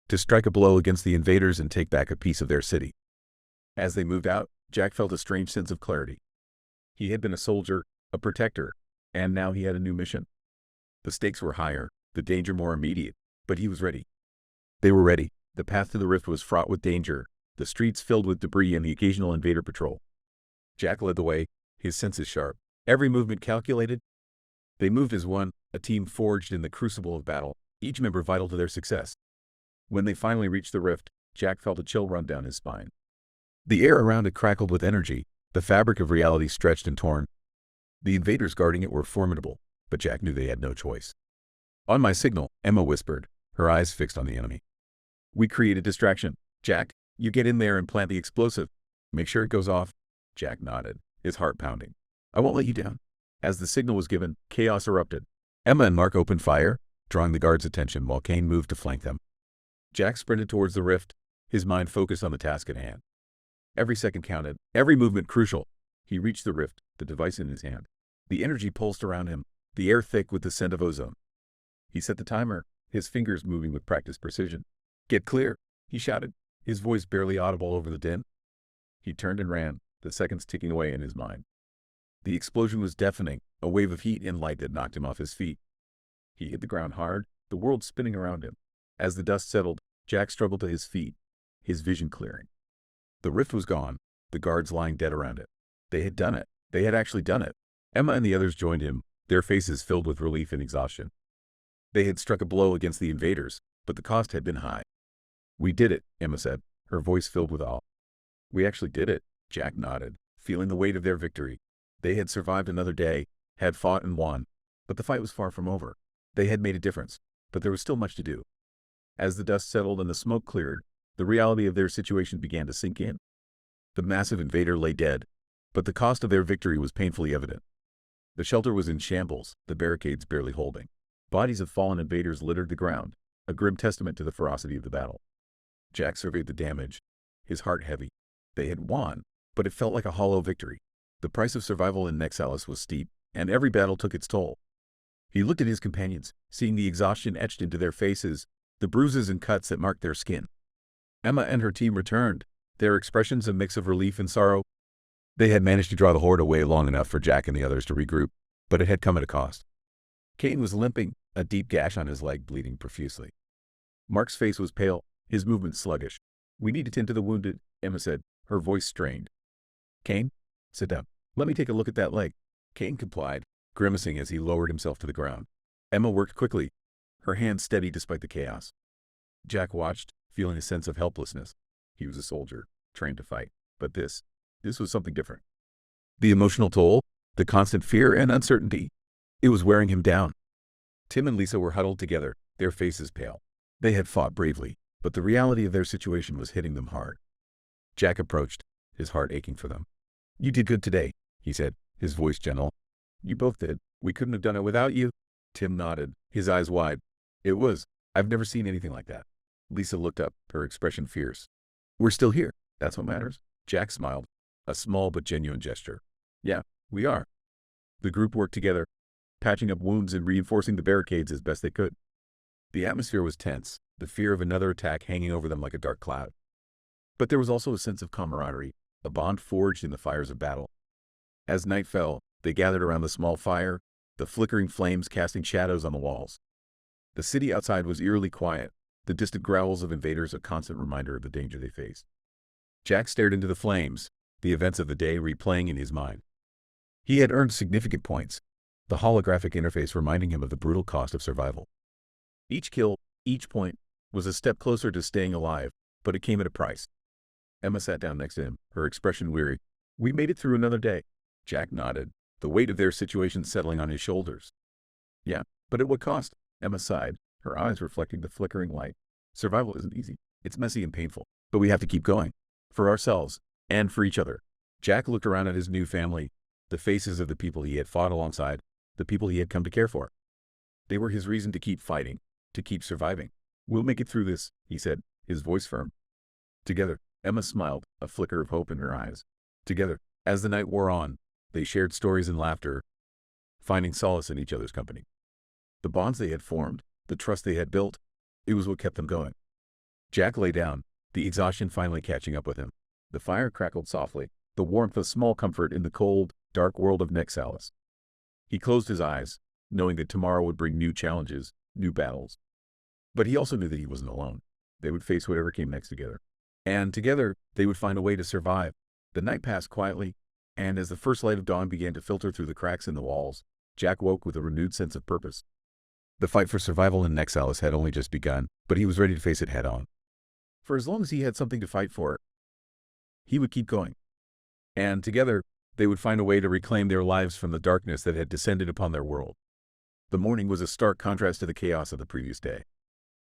to strike a blow against the invaders and take back a piece of their city. As they moved out, Jack felt a strange sense of clarity. He had been a soldier, a protector, and now he had a new mission. The stakes were higher, the danger more immediate, but he was ready. They were ready. The path to the rift was fraught with danger, the streets filled with debris and the occasional invader patrol. Jack led the way, his senses sharp, every movement calculated. They moved as one, a team forged in the crucible of battle, each member vital to their success. When they finally reached the rift, Jack felt a chill run down his spine. The air around it crackled with energy, the fabric of reality stretched and torn. The invaders guarding it were formidable, but Jack knew they had no choice. On my signal, Emma whispered, her eyes fixed on the enemy. We create a distraction. Jack, you get in there and plant the explosive. Make sure it goes off. Jack nodded, his heart pounding. I won't let you down. As the signal was given, chaos erupted. Emma and Mark opened fire, drawing the guards' attention while Kane moved to flank them. Jack sprinted towards the rift, his mind focused on the task at hand. Every second counted, every movement crucial. He reached the rift, the device in his hand. The energy pulsed around him, the air thick with the scent of ozone. He set the timer, his fingers moving with practiced precision. Get clear, he shouted, his voice barely audible over the din. He turned and ran, the seconds ticking away in his mind. The explosion was deafening, a wave of heat and light that knocked him off his feet. He hit the ground hard, the world spinning around him. As the dust settled, Jack struggled to his feet, his vision clearing. The rift was gone, the guards lying dead around it. They had done it. They had actually done it. Emma and the others joined him, their faces filled with relief and exhaustion. They had struck a blow against the invaders, but the cost had been high. "We did it," Emma said, her voice filled with awe. "We actually did it," Jack nodded, feeling the weight of their victory. They had survived another day, had fought and won, but the fight was far from over. They had made a difference, but there was still much to do. As the dust settled and the smoke cleared, the reality of their situation began to sink in. The massive invader lay dead, but the cost of their victory was painfully evident. The shelter was in shambles, the barricades barely holding. Bodies of fallen invaders littered the ground, a grim testament to the ferocity of the battle. Jack surveyed the damage, his heart heavy. They had won, but it felt like a hollow victory. The price of survival in Nexalis was steep, and every battle took its toll. He looked at his companions, seeing the exhaustion etched into their faces, the bruises and cuts that marked their skin. Emma and her team returned, their expressions a mix of relief and sorrow. They had managed to draw the horde away long enough for Jack and the others to regroup, but it had come at a cost. Kane was limping, a deep gash on his leg bleeding profusely. Mark's face was pale, his movements sluggish. "We need to tend to the wounded," Emma said, her voice strained. "Kane, sit down. Let me take a look at that leg." Kane complied, grimacing as he lowered himself to the ground. Emma worked quickly, her hands steady despite the chaos. Jack watched, feeling a sense of helplessness. He was a soldier, trained to fight, but this was something different. The emotional toll, the constant fear and uncertainty, it was wearing him down. Tim and Lisa were huddled together, their faces pale. They had fought bravely, but the reality of their situation was hitting them hard. Jack approached, his heart aching for them. "You did good today," he said, his voice gentle. "You both did. We couldn't have done it without you." Tim nodded, his eyes wide. I've never seen anything like that." Lisa looked up, her expression fierce. "We're still here. That's what matters." Jack smiled, a small but genuine gesture. "Yeah, we are." The group worked together, patching up wounds and reinforcing the barricades as best they could. The atmosphere was tense, the fear of another attack hanging over them like a dark cloud. But there was also a sense of camaraderie, a bond forged in the fires of battle. As night fell, they gathered around the small fire, the flickering flames casting shadows on the walls. The city outside was eerily quiet, the distant growls of invaders a constant reminder of the danger they faced. Jack stared into the flames, the events of the day replaying in his mind. He had earned significant points, the holographic interface reminding him of the brutal cost of survival. Each kill, each point, was a step closer to staying alive, but it came at a price. Emma sat down next to him, her expression weary. "We made it through another day." Jack nodded, the weight of their situation settling on his shoulders. "Yeah, but at what cost?" Emma sighed, her eyes reflecting the flickering light. "Survival isn't easy. It's messy and painful, but we have to keep going. For ourselves, and for each other." Jack looked around at his new family, the faces of the people he had fought alongside, the people he had come to care for. They were his reason to keep fighting, to keep surviving. "We'll make it through this," he said, his voice firm. Together, Emma smiled, a flicker of hope in her eyes. Together, as the night wore on, they shared stories and laughter, finding solace in each other's company. The bonds they had formed, the trust they had built, it was what kept them going. Jack lay down, the exhaustion finally catching up with him. The fire crackled softly, the warmth of small comfort in the cold, dark world of Nexalis. He closed his eyes, knowing that tomorrow would bring new challenges, new battles. But he also knew that he wasn't alone. They would face whatever came next together. And together, they would find a way to survive. The night passed quietly, and as the first light of dawn began to filter through the cracks in the walls, Jack woke with a renewed sense of purpose. The fight for survival in Nexalis had only just begun, but he was ready to face it head-on. For as long as he had something to fight for, he would keep going. And together, they would find a way to reclaim their lives from the darkness that had descended upon their world. The morning was a stark contrast to the chaos of the previous day.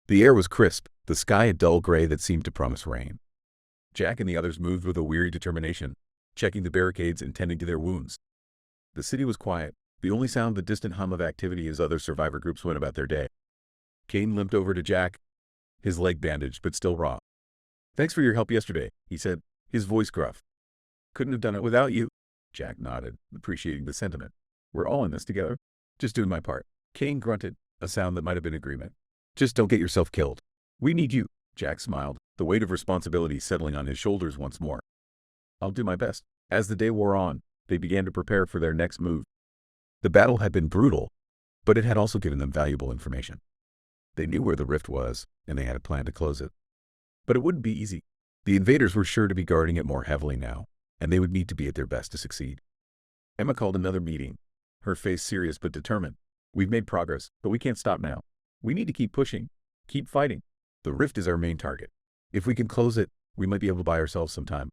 The air was crisp, the sky a dull gray that seemed to promise rain. Jack and the others moved with a weary determination, checking the barricades and tending to their wounds. The city was quiet, the only sound the distant hum of activity as other survivor groups went about their day. Kane limped over to Jack, his leg bandaged but still raw. "Thanks for your help yesterday," he said, his voice gruff. "Couldn't have done it without you." Jack nodded, appreciating the sentiment. "We're all in this together. Just doing my part." Kane grunted, a sound that might have been agreement. "Just don't get yourself killed. We need you." Jack smiled, the weight of responsibility settling on his shoulders once more. "I'll do my best." As the day wore on, they began to prepare for their next move. The battle had been brutal, but it had also given them valuable information. They knew where the rift was, and they had a plan to close it. But it wouldn't be easy. The invaders were sure to be guarding it more heavily now, and they would need to be at their best to succeed. Emma called another meeting, her face serious but determined. We've made progress, but we can't stop now. We need to keep pushing, keep fighting. The rift is our main target. If we can close it, we might be able to buy ourselves some time.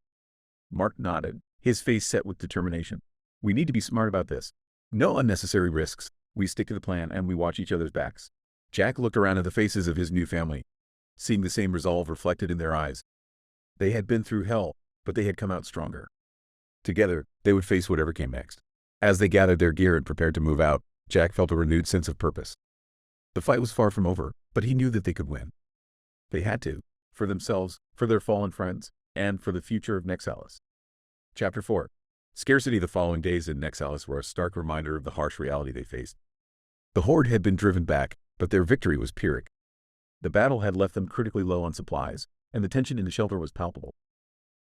Mark nodded, his face set with determination. We need to be smart about this. No unnecessary risks. We stick to the plan and we watch each other's backs. Jack looked around at the faces of his new family, seeing the same resolve reflected in their eyes. They had been through hell, but they had come out stronger. Together, they would face whatever came next. As they gathered their gear and prepared to move out, Jack felt a renewed sense of purpose. The fight was far from over, but he knew that they could win. They had to, for themselves, for their fallen friends, and for the future of Nexalis. Chapter 4. Scarcity. The following days in Nexalis were a stark reminder of the harsh reality they faced. The Horde had been driven back, but their victory was Pyrrhic. The battle had left them critically low on supplies, and the tension in the shelter was palpable.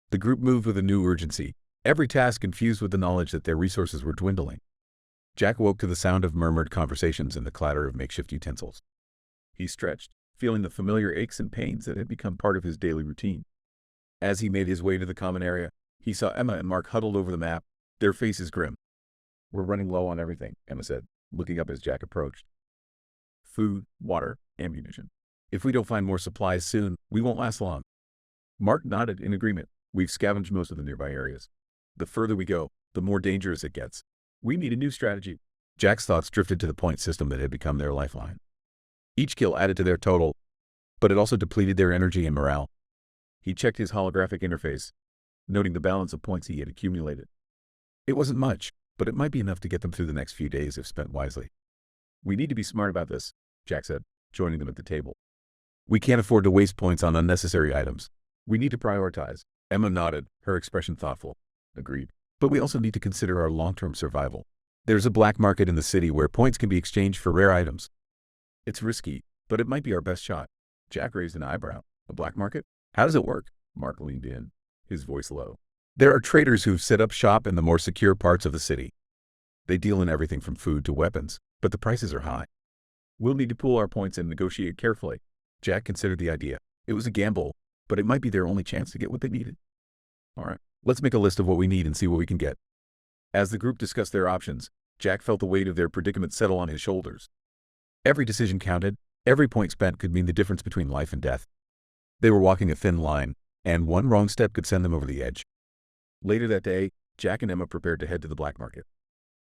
The group moved with a new urgency, every task infused with the knowledge that their resources were dwindling. Jack woke to the sound of murmured conversations and the clatter of makeshift utensils. He stretched, feeling the familiar aches and pains that had become part of his daily routine. As he made his way to the common area, he saw Emma and Mark huddled over the map, their faces grim. We're running low on everything, Emma said, looking up as Jack approached. Food, water, ammunition. If we don't find more supplies soon, we won't last long. Mark nodded in agreement. We've scavenged most of the nearby areas. The further we go, the more dangerous it gets. We need a new strategy. Jack's thoughts drifted to the point system that had become their lifeline. Each kill added to their total, but it also depleted their energy and morale. He checked his holographic interface, noting the balance of points he had accumulated. It wasn't much, but it might be enough to get them through the next few days if spent wisely. We need to be smart about this, Jack said, joining them at the table. We can't afford to waste points on unnecessary items. We need to prioritize. Emma nodded, her expression thoughtful. Agreed. But we also need to consider our long-term survival. There's a black market in the city where points can be exchanged for rare items. It's risky, but it might be our best shot. Jack raised an eyebrow. A black market? How does it work? Mark leaned in, his voice low. There are traders who've set up shop in the more secure parts of the city. They deal in everything from food to weapons, but the prices are high. We'll need to pool our points and negotiate carefully. Jack considered the idea. It was a gamble, but it might be their only chance to get what they needed. All right, let's make a list of what we need and see what we can get. As the group discussed their options, Jack felt the weight of their predicament settle on his shoulders. Every decision counted. Every point spent could mean the difference between life and death. They were walking a thin line, and one wrong step could send them over the edge. Later that day, Jack and Emma prepared to head to the black market.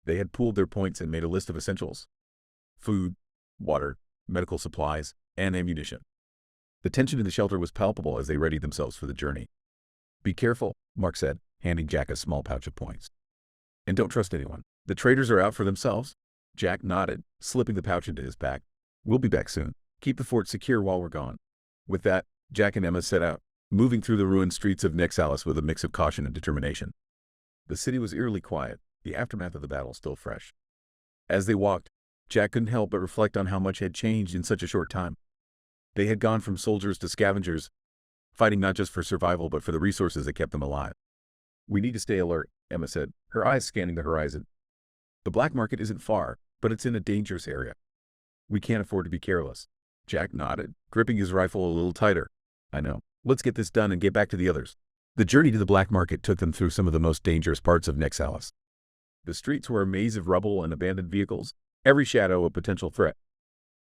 They had pooled their points and made a list of essentials: food, water, medical supplies, and ammunition. The tension in the shelter was palpable as they readied themselves for the journey. Be careful, Mark said, handing Jack a small pouch of points. And don't trust anyone. The traders are out for themselves. Jack nodded, slipping the pouch into his pack. We'll be back soon. Keep the fort secure while we're gone. With that, Jack and Emma set out, moving through the ruined streets of Nexalis with a mix of caution and determination. The city was eerily quiet, the aftermath of the battle still fresh. As they walked, Jack couldn't help but reflect on how much had changed in such a short time. They had gone from soldiers to scavengers, fighting not just for survival but for the resources that kept them alive. We need to stay alert, Emma said, her eyes scanning the horizon. The black market isn't far, but it's in a dangerous area. We can't afford to be careless. Jack nodded, gripping his rifle a little tighter. I know. Let's get this done and get back to the others. The journey to the black market took them through some of the most dangerous parts of Nexalis. The streets were a maze of rubble and abandoned vehicles, every shadow a potential threat.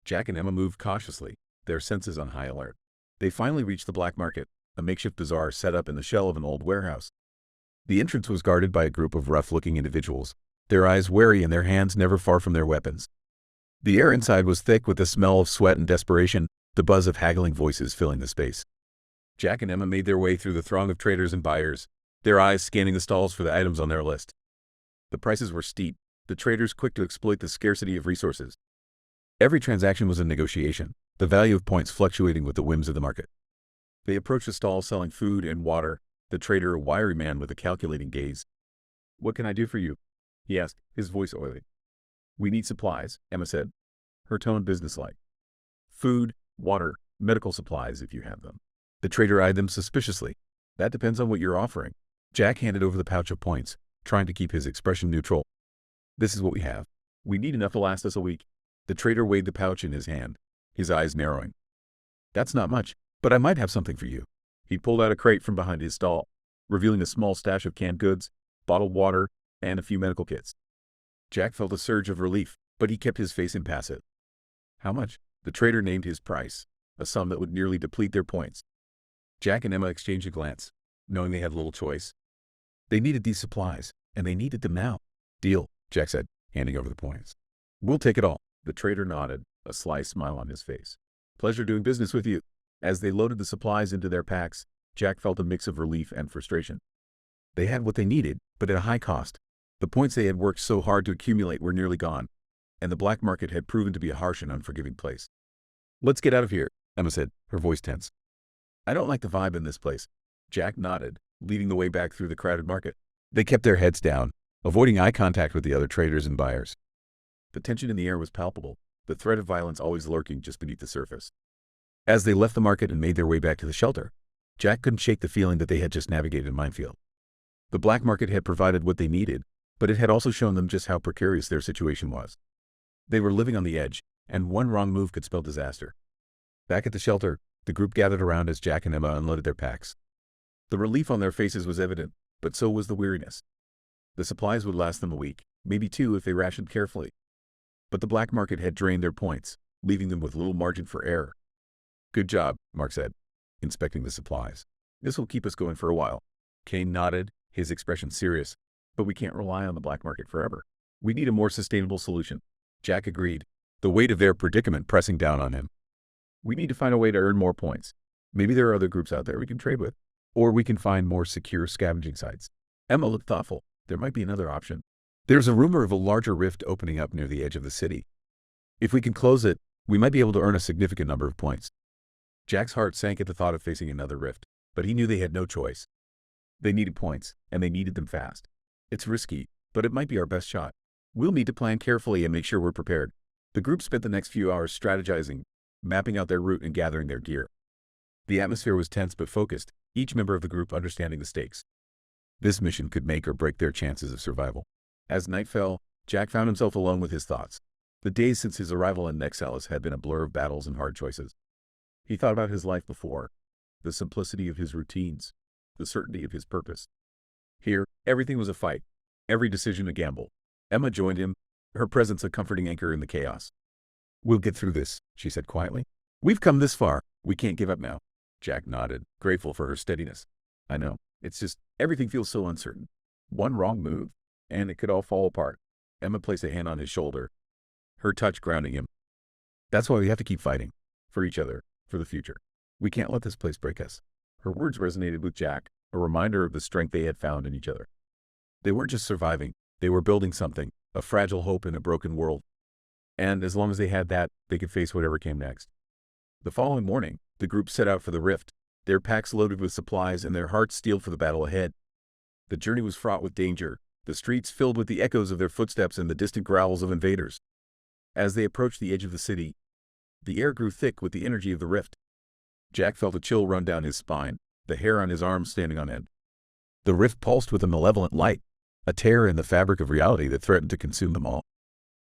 Jack and Emma moved cautiously, their senses on high alert. They finally reached the black market, a makeshift bazaar set up in the shell of an old warehouse. The entrance was guarded by a group of rough-looking individuals, their eyes wary and their hands never far from their weapons. The air inside was thick with the smell of sweat and desperation, the buzz of haggling voices filling the space. Jack and Emma made their way through the throng of traders and buyers, their eyes scanning the stalls for the items on their list. The prices were steep, the traders quick to exploit the scarcity of resources. Every transaction was a negotiation, the value of points fluctuating with the whims of the market. They approached a stall selling food and water, the trader a wiry man with a calculating gaze. What can I do for you? He asked, his voice oily. We need supplies, Emma said, her tone businesslike. Food, water, medical supplies if you have them. The trader eyed them suspiciously. That depends on what you're offering. Jack handed over the pouch of points, trying to keep his expression neutral. This is what we have. We need enough to last us a week. The trader weighed the pouch in his hand, his eyes narrowing. "That's not much, but I might have something for you." He pulled out a crate from behind his stall, revealing a small stash of canned goods, bottled water, and a few medical kits. Jack felt a surge of relief, but he kept his face impassive. "How much?" The trader named his price, a sum that would nearly deplete their points. Jack and Emma exchanged a glance, knowing they had little choice. They needed these supplies, and they needed them now. "Deal," Jack said, handing over the points. "We'll take it all." The trader nodded, a sly smile on his face. "Pleasure doing business with you." As they loaded the supplies into their packs, Jack felt a mix of relief and frustration. They had what they needed, but at a high cost. The points they had worked so hard to accumulate were nearly gone, and the black market had proven to be a harsh and unforgiving place. "Let's get out of here," Emma said, her voice tense. "I don't like the vibe in this place." Jack nodded, leading the way back through the crowded market. They kept their heads down, avoiding eye contact with the other traders and buyers. The tension in the air was palpable, the threat of violence always lurking just beneath the surface. As they left the market and made their way back to the shelter, Jack couldn't shake the feeling that they had just navigated a minefield. The black market had provided what they needed, but it had also shown them just how precarious their situation was. They were living on the edge, and one wrong move could spell disaster. Back at the shelter, the group gathered around as Jack and Emma unloaded their packs. The relief on their faces was evident, but so was the weariness. The supplies would last them a week, maybe two if they rationed carefully. But the black market had drained their points, leaving them with little margin for error. "Good job," Mark said, inspecting the supplies. "This will keep us going for a while." Kane nodded, his expression serious. "But we can't rely on the black market forever. We need a more sustainable solution." Jack agreed, the weight of their predicament pressing down on him. "We need to find a way to earn more points. Maybe there are other groups out there we can trade with. Or we can find more secure scavenging sites." Emma looked thoughtful. "There might be another option. There's a rumor of a larger rift opening up near the edge of the city. If we can close it, we might be able to earn a significant number of points." Jack's heart sank at the thought of facing another rift, but he knew they had no choice. They needed points, and they needed them fast. "It's risky, but it might be our best shot. We'll need to plan carefully and make sure we're prepared." The group spent the next few hours strategizing, mapping out their route and gathering their gear. The atmosphere was tense but focused, each member of the group understanding the stakes. This mission could make or break their chances of survival. As night fell, Jack found himself alone with his thoughts. The days since his arrival in Nexalis had been a blur of battles and hard choices. He thought about his life before, the simplicity of his routines, the certainty of his purpose. Here, everything was a fight, every decision a gamble. Emma joined him, her presence a comforting anchor in the chaos. "We'll get through this," she said quietly. "We've come this far. We can't give up now." Jack nodded, grateful for her steadiness. "I know. It's just, everything feels so uncertain. One wrong move, and it could all fall apart." Emma placed a hand on his shoulder, her touch grounding him. "That's why we have to keep fighting. For each other, for the future. We can't let this place break us." Her words resonated with Jack, a reminder of the strength they had found in each other. They weren't just surviving, they were building something, a fragile hope in a broken world. And as long as they had that, they could face whatever came next. The following morning, the group set out for the rift, their packs loaded with supplies and their hearts steeled for the battle ahead. The journey was fraught with danger, the streets filled with the echoes of their footsteps and the distant growls of invaders. As they approached the edge of the city, the air grew thick with the energy of the rift. Jack felt a chill run down his spine, the hair on his arms standing on end. The rift pulsed with a malevolent light, a tear in the fabric of reality that threatened to consume them all.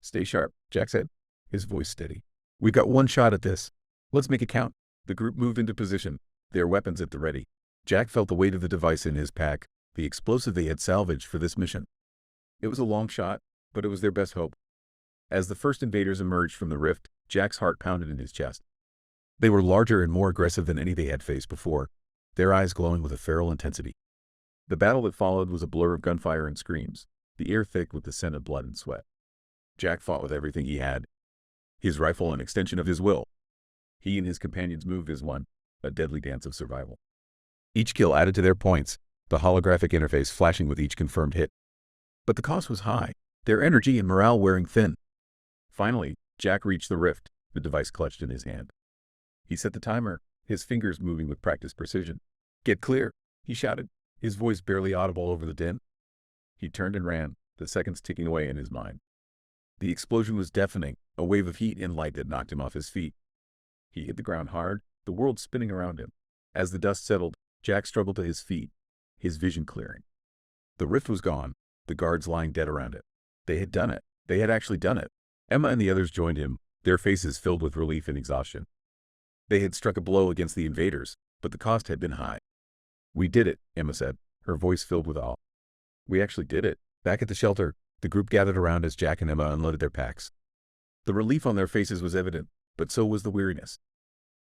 "Stay sharp," Jack said, his voice steady. "We've got one shot at this. Let's make it count." The group moved into position, their weapons at the ready. Jack felt the weight of the device in his pack, the explosive they had salvaged for this mission. It was a long shot, but it was their best hope. As the first invaders emerged from the rift, Jack's heart pounded in his chest. They were larger and more aggressive than any they had faced before, their eyes glowing with a feral intensity. The battle that followed was a blur of gunfire and screams, the air thick with the scent of blood and sweat. Jack fought with everything he had, his rifle an extension of his will. He and his companions moved as one, a deadly dance of survival. Each kill added to their points, the holographic interface flashing with each confirmed hit. But the cost was high, their energy and morale wearing thin. Finally, Jack reached the rift, the device clutched in his hand. He set the timer, his fingers moving with practiced precision. "Get clear," he shouted, his voice barely audible over the din. He turned and ran, the seconds ticking away in his mind. The explosion was deafening, a wave of heat and light that knocked him off his feet. He hit the ground hard, the world spinning around him. As the dust settled, Jack struggled to his feet, his vision clearing. The rift was gone, the guards lying dead around it. They had done it. They had actually done it. Emma and the others joined him, their faces filled with relief and exhaustion. They had struck a blow against the invaders, but the cost had been high. "We did it," Emma said, her voice filled with awe. "We actually did it." Back at the shelter, the group gathered around as Jack and Emma unloaded their packs. The relief on their faces was evident, but so was the weariness.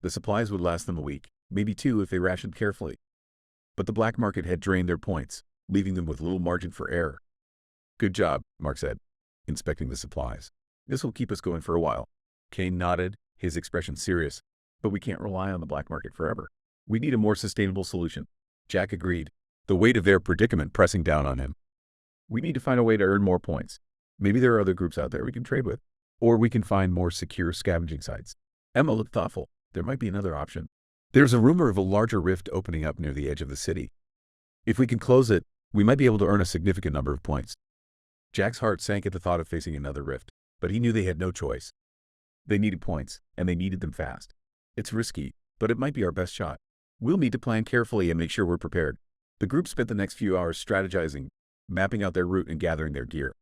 The supplies would last them a week, maybe two if they rationed carefully. But the black market had drained their points, leaving them with little margin for error. "Good job," Mark said, inspecting the supplies. "This will keep us going for a while." Kane nodded, his expression serious. "But we can't rely on the black market forever. We need a more sustainable solution." Jack agreed, the weight of their predicament pressing down on him. "We need to find a way to earn more points. Maybe there are other groups out there we can trade with. Or we can find more secure scavenging sites." Emma looked thoughtful. There might be another option. "There's a rumor of a larger rift opening up near the edge of the city. If we can close it, we might be able to earn a significant number of points." Jack's heart sank at the thought of facing another rift, but he knew they had no choice. They needed points, and they needed them fast. "It's risky, but it might be our best shot. We'll need to plan carefully and make sure we're prepared." The group spent the next few hours strategizing, mapping out their route and gathering their gear.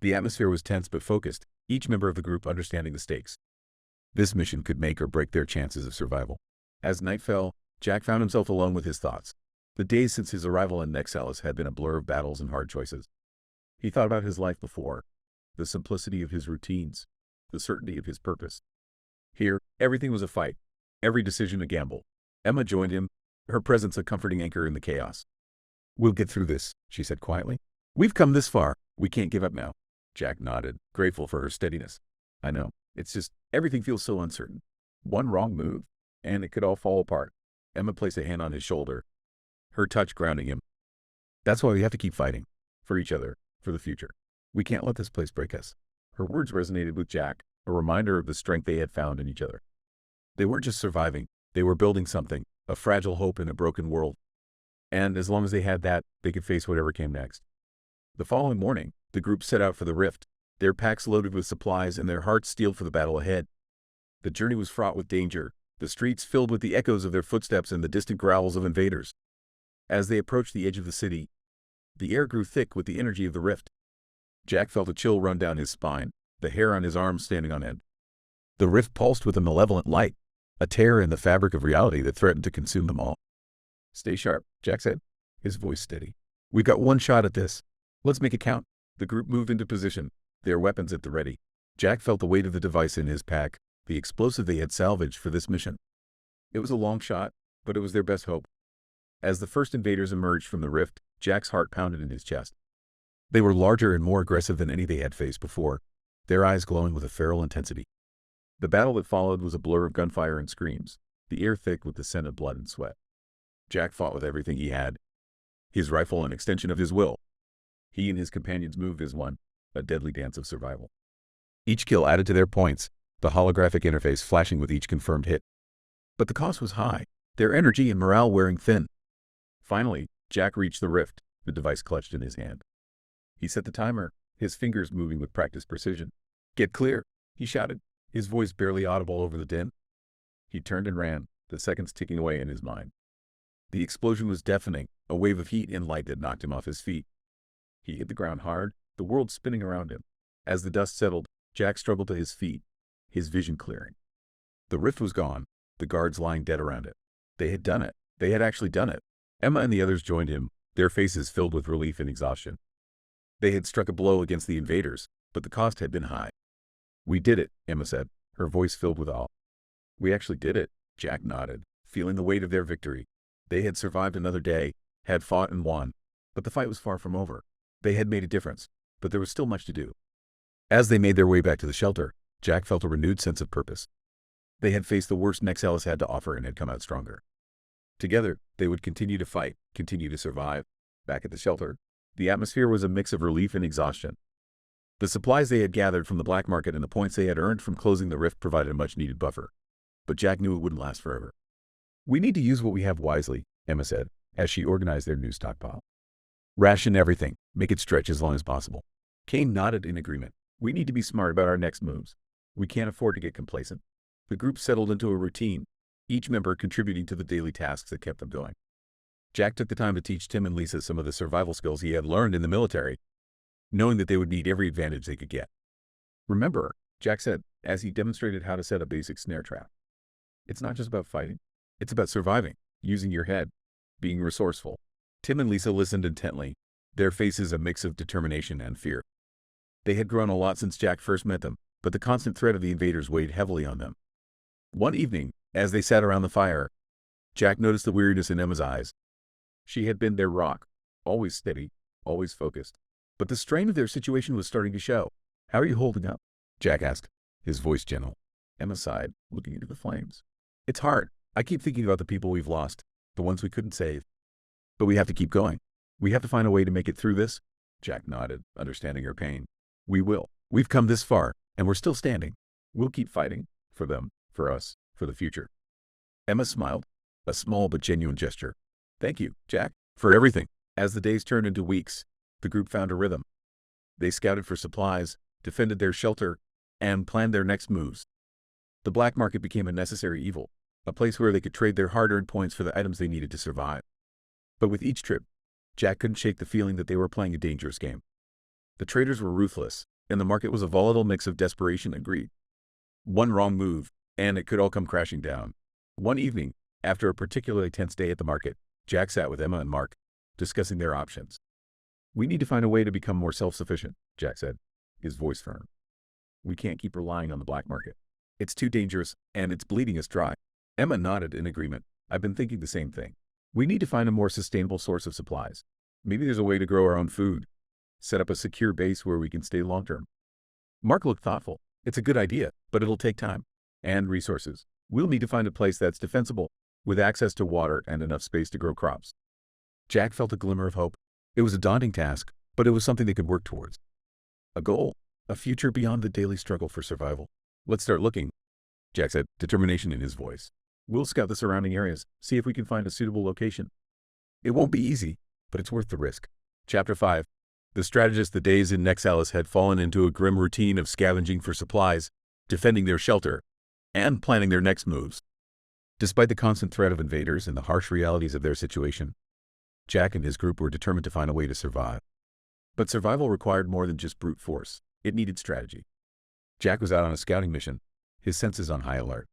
The atmosphere was tense but focused, each member of the group understanding the stakes. This mission could make or break their chances of survival. As night fell, Jack found himself alone with his thoughts. The days since his arrival in Nexalis had been a blur of battles and hard choices. He thought about his life before, the simplicity of his routines, the certainty of his purpose. Here, everything was a fight, every decision a gamble. Emma joined him, her presence a comforting anchor in the chaos. "We'll get through this," she said quietly. "We've come this far. We can't give up now." Jack nodded, grateful for her steadiness. "I know. It's just, everything feels so uncertain. One wrong move, and it could all fall apart." Emma placed a hand on his shoulder, her touch grounding him. "That's why we have to keep fighting. For each other, for the future. We can't let this place break us." Her words resonated with Jack, a reminder of the strength they had found in each other. They weren't just surviving, they were building something, a fragile hope in a broken world. And as long as they had that, they could face whatever came next. The following morning, the group set out for the rift, their packs loaded with supplies and their hearts steeled for the battle ahead. The journey was fraught with danger, the streets filled with the echoes of their footsteps and the distant growls of invaders. As they approached the edge of the city, the air grew thick with the energy of the rift. Jack felt a chill run down his spine, the hair on his arms standing on end. The rift pulsed with a malevolent light, a tear in the fabric of reality that threatened to consume them all. "Stay sharp," Jack said, his voice steady. "We've got one shot at this. Let's make it count." The group moved into position, their weapons at the ready. Jack felt the weight of the device in his pack, the explosive they had salvaged for this mission. It was a long shot, but it was their best hope. As the first invaders emerged from the rift, Jack's heart pounded in his chest. They were larger and more aggressive than any they had faced before, their eyes glowing with a feral intensity. The battle that followed was a blur of gunfire and screams, the air thick with the scent of blood and sweat. Jack fought with everything he had, his rifle an extension of his will. He and his companions moved as one, a deadly dance of survival. Each kill added to their points, the holographic interface flashing with each confirmed hit. But the cost was high, their energy and morale wearing thin. Finally, Jack reached the rift, the device clutched in his hand. He set the timer, his fingers moving with practiced precision. "Get clear," he shouted, his voice barely audible over the din. He turned and ran, the seconds ticking away in his mind. The explosion was deafening, a wave of heat and light that knocked him off his feet. He hit the ground hard, the world spinning around him. As the dust settled, Jack struggled to his feet, his vision clearing. The rift was gone, the guards lying dead around it. They had done it. They had actually done it. Emma and the others joined him, their faces filled with relief and exhaustion. They had struck a blow against the invaders, but the cost had been high. "We did it," Emma said, her voice filled with awe. "We actually did it," Jack nodded, feeling the weight of their victory. They had survived another day, had fought and won, but the fight was far from over. They had made a difference, but there was still much to do. As they made their way back to the shelter, Jack felt a renewed sense of purpose. They had faced the worst Nexalis had to offer and had come out stronger. Together, they would continue to fight, continue to survive. Back at the shelter, the atmosphere was a mix of relief and exhaustion. The supplies they had gathered from the black market and the points they had earned from closing the rift provided a much-needed buffer. But Jack knew it wouldn't last forever. "We need to use what we have wisely," Emma said, as she organized their new stockpile. "Ration everything, make it stretch as long as possible." Kane nodded in agreement. "We need to be smart about our next moves. We can't afford to get complacent." The group settled into a routine, each member contributing to the daily tasks that kept them going. Jack took the time to teach Tim and Lisa some of the survival skills he had learned in the military, knowing that they would need every advantage they could get. "Remember," Jack said, as he demonstrated how to set a basic snare trap. It's not just about fighting. It's about surviving, using your head, being resourceful. Tim and Lisa listened intently, their faces a mix of determination and fear. They had grown a lot since Jack first met them, but the constant threat of the invaders weighed heavily on them. One evening, as they sat around the fire, Jack noticed the weariness in Emma's eyes. She had been their rock, always steady, always focused. But the strain of their situation was starting to show. "How are you holding up?" Jack asked, his voice gentle. Emma sighed, looking into the flames. "It's hard. I keep thinking about the people we've lost, the ones we couldn't save. But we have to keep going. We have to find a way to make it through this." Jack nodded, understanding her pain. "We will. We've come this far, and we're still standing. We'll keep fighting. For them, for us, for the future." Emma smiled, a small but genuine gesture. "Thank you, Jack, for everything." As the days turned into weeks, the group found a rhythm. They scouted for supplies, defended their shelter, and planned their next moves. The black market became a necessary evil, a place where they could trade their hard-earned points for the items they needed to survive. But with each trip, Jack couldn't shake the feeling that they were playing a dangerous game. The traders were ruthless, and the market was a volatile mix of desperation and greed. One wrong move, and it could all come crashing down. One evening, after a particularly tense day at the market, Jack sat with Emma and Mark, discussing their options. "We need to find a way to become more self-sufficient," Jack said, his voice firm. "We can't keep relying on the black market. It's too dangerous, and it's bleeding us dry." Emma nodded in agreement. "I've been thinking the same thing. We need to find a more sustainable source of supplies. Maybe there's a way to grow our own food, set up a secure base where we can stay long-term." Mark looked thoughtful. "It's a good idea, but it'll take time and resources. We'll need to find a place that's defensible, with access to water and enough space to grow crops." Jack felt a glimmer of hope. It was a daunting task, but it was something they could work towards. A goal, a future beyond the daily struggle for survival. "Let's start looking," Jack said, determination in his voice. "We'll scout the surrounding areas, see if we can find a suitable location. It won't be easy, but it's worth the risk." Chapter 5. The strategist. The days in Nexalis had fallen into a grim routine of scavenging for supplies, defending their shelter, and planning their next moves. Despite the constant threat of invaders and the harsh realities of their situation, Jack and his group were determined to find a way to survive. But survival required more than just brute force. It needed strategy. Jack was out on a scouting mission, his senses on high alert.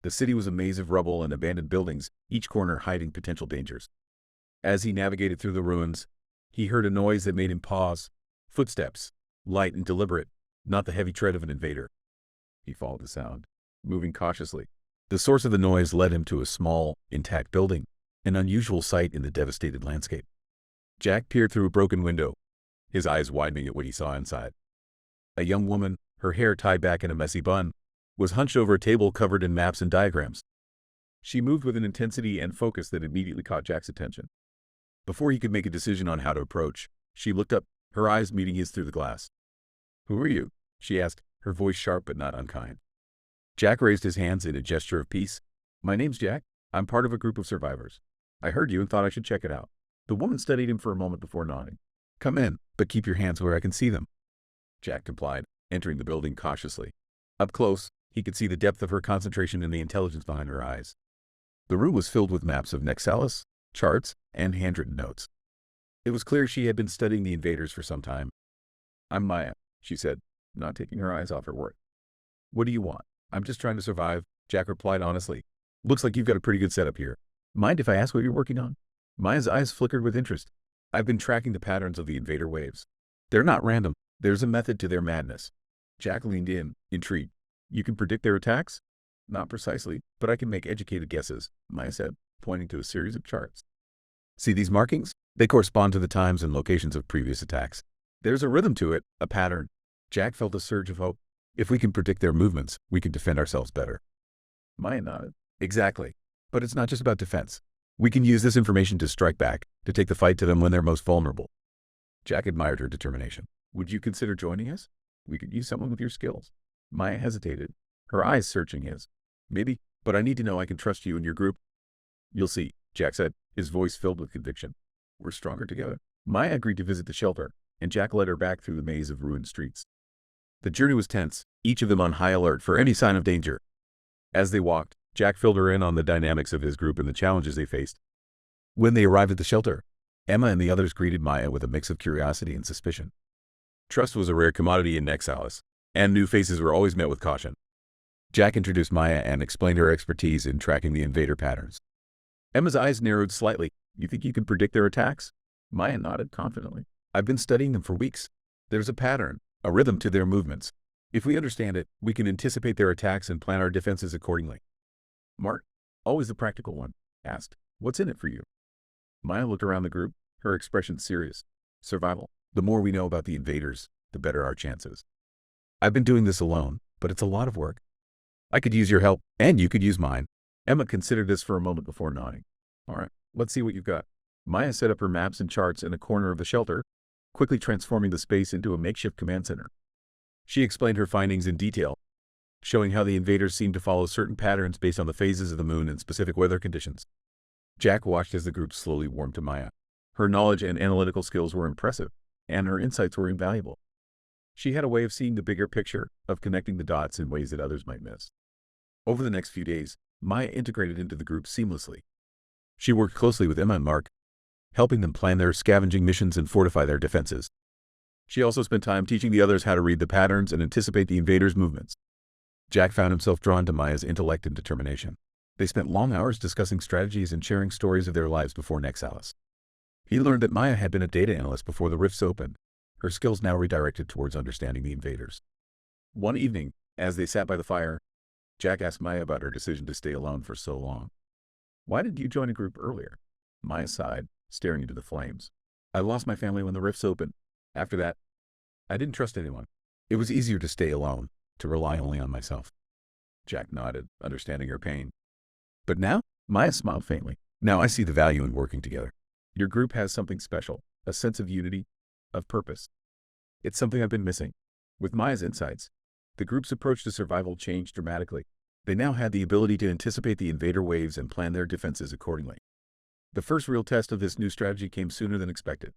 The city was a maze of rubble and abandoned buildings, each corner hiding potential dangers. As he navigated through the ruins, he heard a noise that made him pause. Footsteps, light and deliberate, not the heavy tread of an invader. He followed the sound, moving cautiously. The source of the noise led him to a small, intact building, an unusual sight in the devastated landscape. Jack peered through a broken window, his eyes widening at what he saw inside. A young woman, her hair tied back in a messy bun, was hunched over a table covered in maps and diagrams. She moved with an intensity and focus that immediately caught Jack's attention. Before he could make a decision on how to approach, she looked up, her eyes meeting his through the glass. "Who are you?" she asked, her voice sharp but not unkind. Jack raised his hands in a gesture of peace. "My name's Jack. I'm part of a group of survivors. I heard you and thought I should check it out." The woman studied him for a moment before nodding. "Come in, but keep your hands where I can see them." Jack complied, entering the building cautiously. Up close, he could see the depth of her concentration and the intelligence behind her eyes. The room was filled with maps of Nexalis, charts, and handwritten notes. It was clear she had been studying the invaders for some time. "I'm Maya," she said, not taking her eyes off her work. "What do you want?" "I'm just trying to survive," Jack replied honestly. "Looks like you've got a pretty good setup here. Mind if I ask what you're working on?" Maya's eyes flickered with interest. "I've been tracking the patterns of the invader waves. They're not random. There's a method to their madness." Jack leaned in, intrigued. "You can predict their attacks?" "Not precisely, but I can make educated guesses," Maya said, pointing to a series of charts. "See these markings? They correspond to the times and locations of previous attacks. There's a rhythm to it, a pattern." Jack felt a surge of hope. "If we can predict their movements, we can defend ourselves better." Maya nodded. "Exactly. But it's not just about defense. We can use this information to strike back, to take the fight to them when they're most vulnerable." Jack admired her determination. "Would you consider joining us? We could use someone with your skills." Maya hesitated, her eyes searching his. "Maybe, but I need to know I can trust you and your group." "You'll see," Jack said, his voice filled with conviction. "We're stronger together." Maya agreed to visit the shelter, and Jack led her back through the maze of ruined streets. The journey was tense, each of them on high alert for any sign of danger. As they walked, Jack filled her in on the dynamics of his group and the challenges they faced. When they arrived at the shelter, Emma and the others greeted Maya with a mix of curiosity and suspicion. Trust was a rare commodity in Nexalis, and new faces were always met with caution. Jack introduced Maya and explained her expertise in tracking the invader patterns. Emma's eyes narrowed slightly. You think you can predict their attacks? Maya nodded confidently. I've been studying them for weeks. There's a pattern, a rhythm to their movements. If we understand it, we can anticipate their attacks and plan our defenses accordingly. Mark, always the practical one, asked, what's in it for you? Maya looked around the group, her expression serious. Survival. The more we know about the invaders, the better our chances. I've been doing this alone, but it's a lot of work. I could use your help, and you could use mine. Emma considered this for a moment before nodding. All right, let's see what you've got. Maya set up her maps and charts in a corner of the shelter, quickly transforming the space into a makeshift command center. She explained her findings in detail, showing how the invaders seemed to follow certain patterns based on the phases of the moon and specific weather conditions. Jack watched as the group slowly warmed to Maya. Her knowledge and analytical skills were impressive, and her insights were invaluable. She had a way of seeing the bigger picture, of connecting the dots in ways that others might miss. Over the next few days, Maya integrated into the group seamlessly. She worked closely with Emma and Mark, helping them plan their scavenging missions and fortify their defenses. She also spent time teaching the others how to read the patterns and anticipate the invaders' movements. Jack found himself drawn to Maya's intellect and determination. They spent long hours discussing strategies and sharing stories of their lives before Nexalis. He learned that Maya had been a data analyst before the rifts opened, her skills now redirected towards understanding the invaders. One evening, as they sat by the fire, Jack asked Maya about her decision to stay alone for so long. Why did you join a group earlier? Maya sighed, staring into the flames. I lost my family when the rifts opened. After that, I didn't trust anyone. It was easier to stay alone, to rely only on myself. Jack nodded, understanding her pain. But now? Maya smiled faintly. Now I see the value in working together. Your group has something special, a sense of unity, of purpose. It's something I've been missing. With Maya's insights, the group's approach to survival changed dramatically. They now had the ability to anticipate the invader waves and plan their defenses accordingly. The first real test of this new strategy came sooner than expected.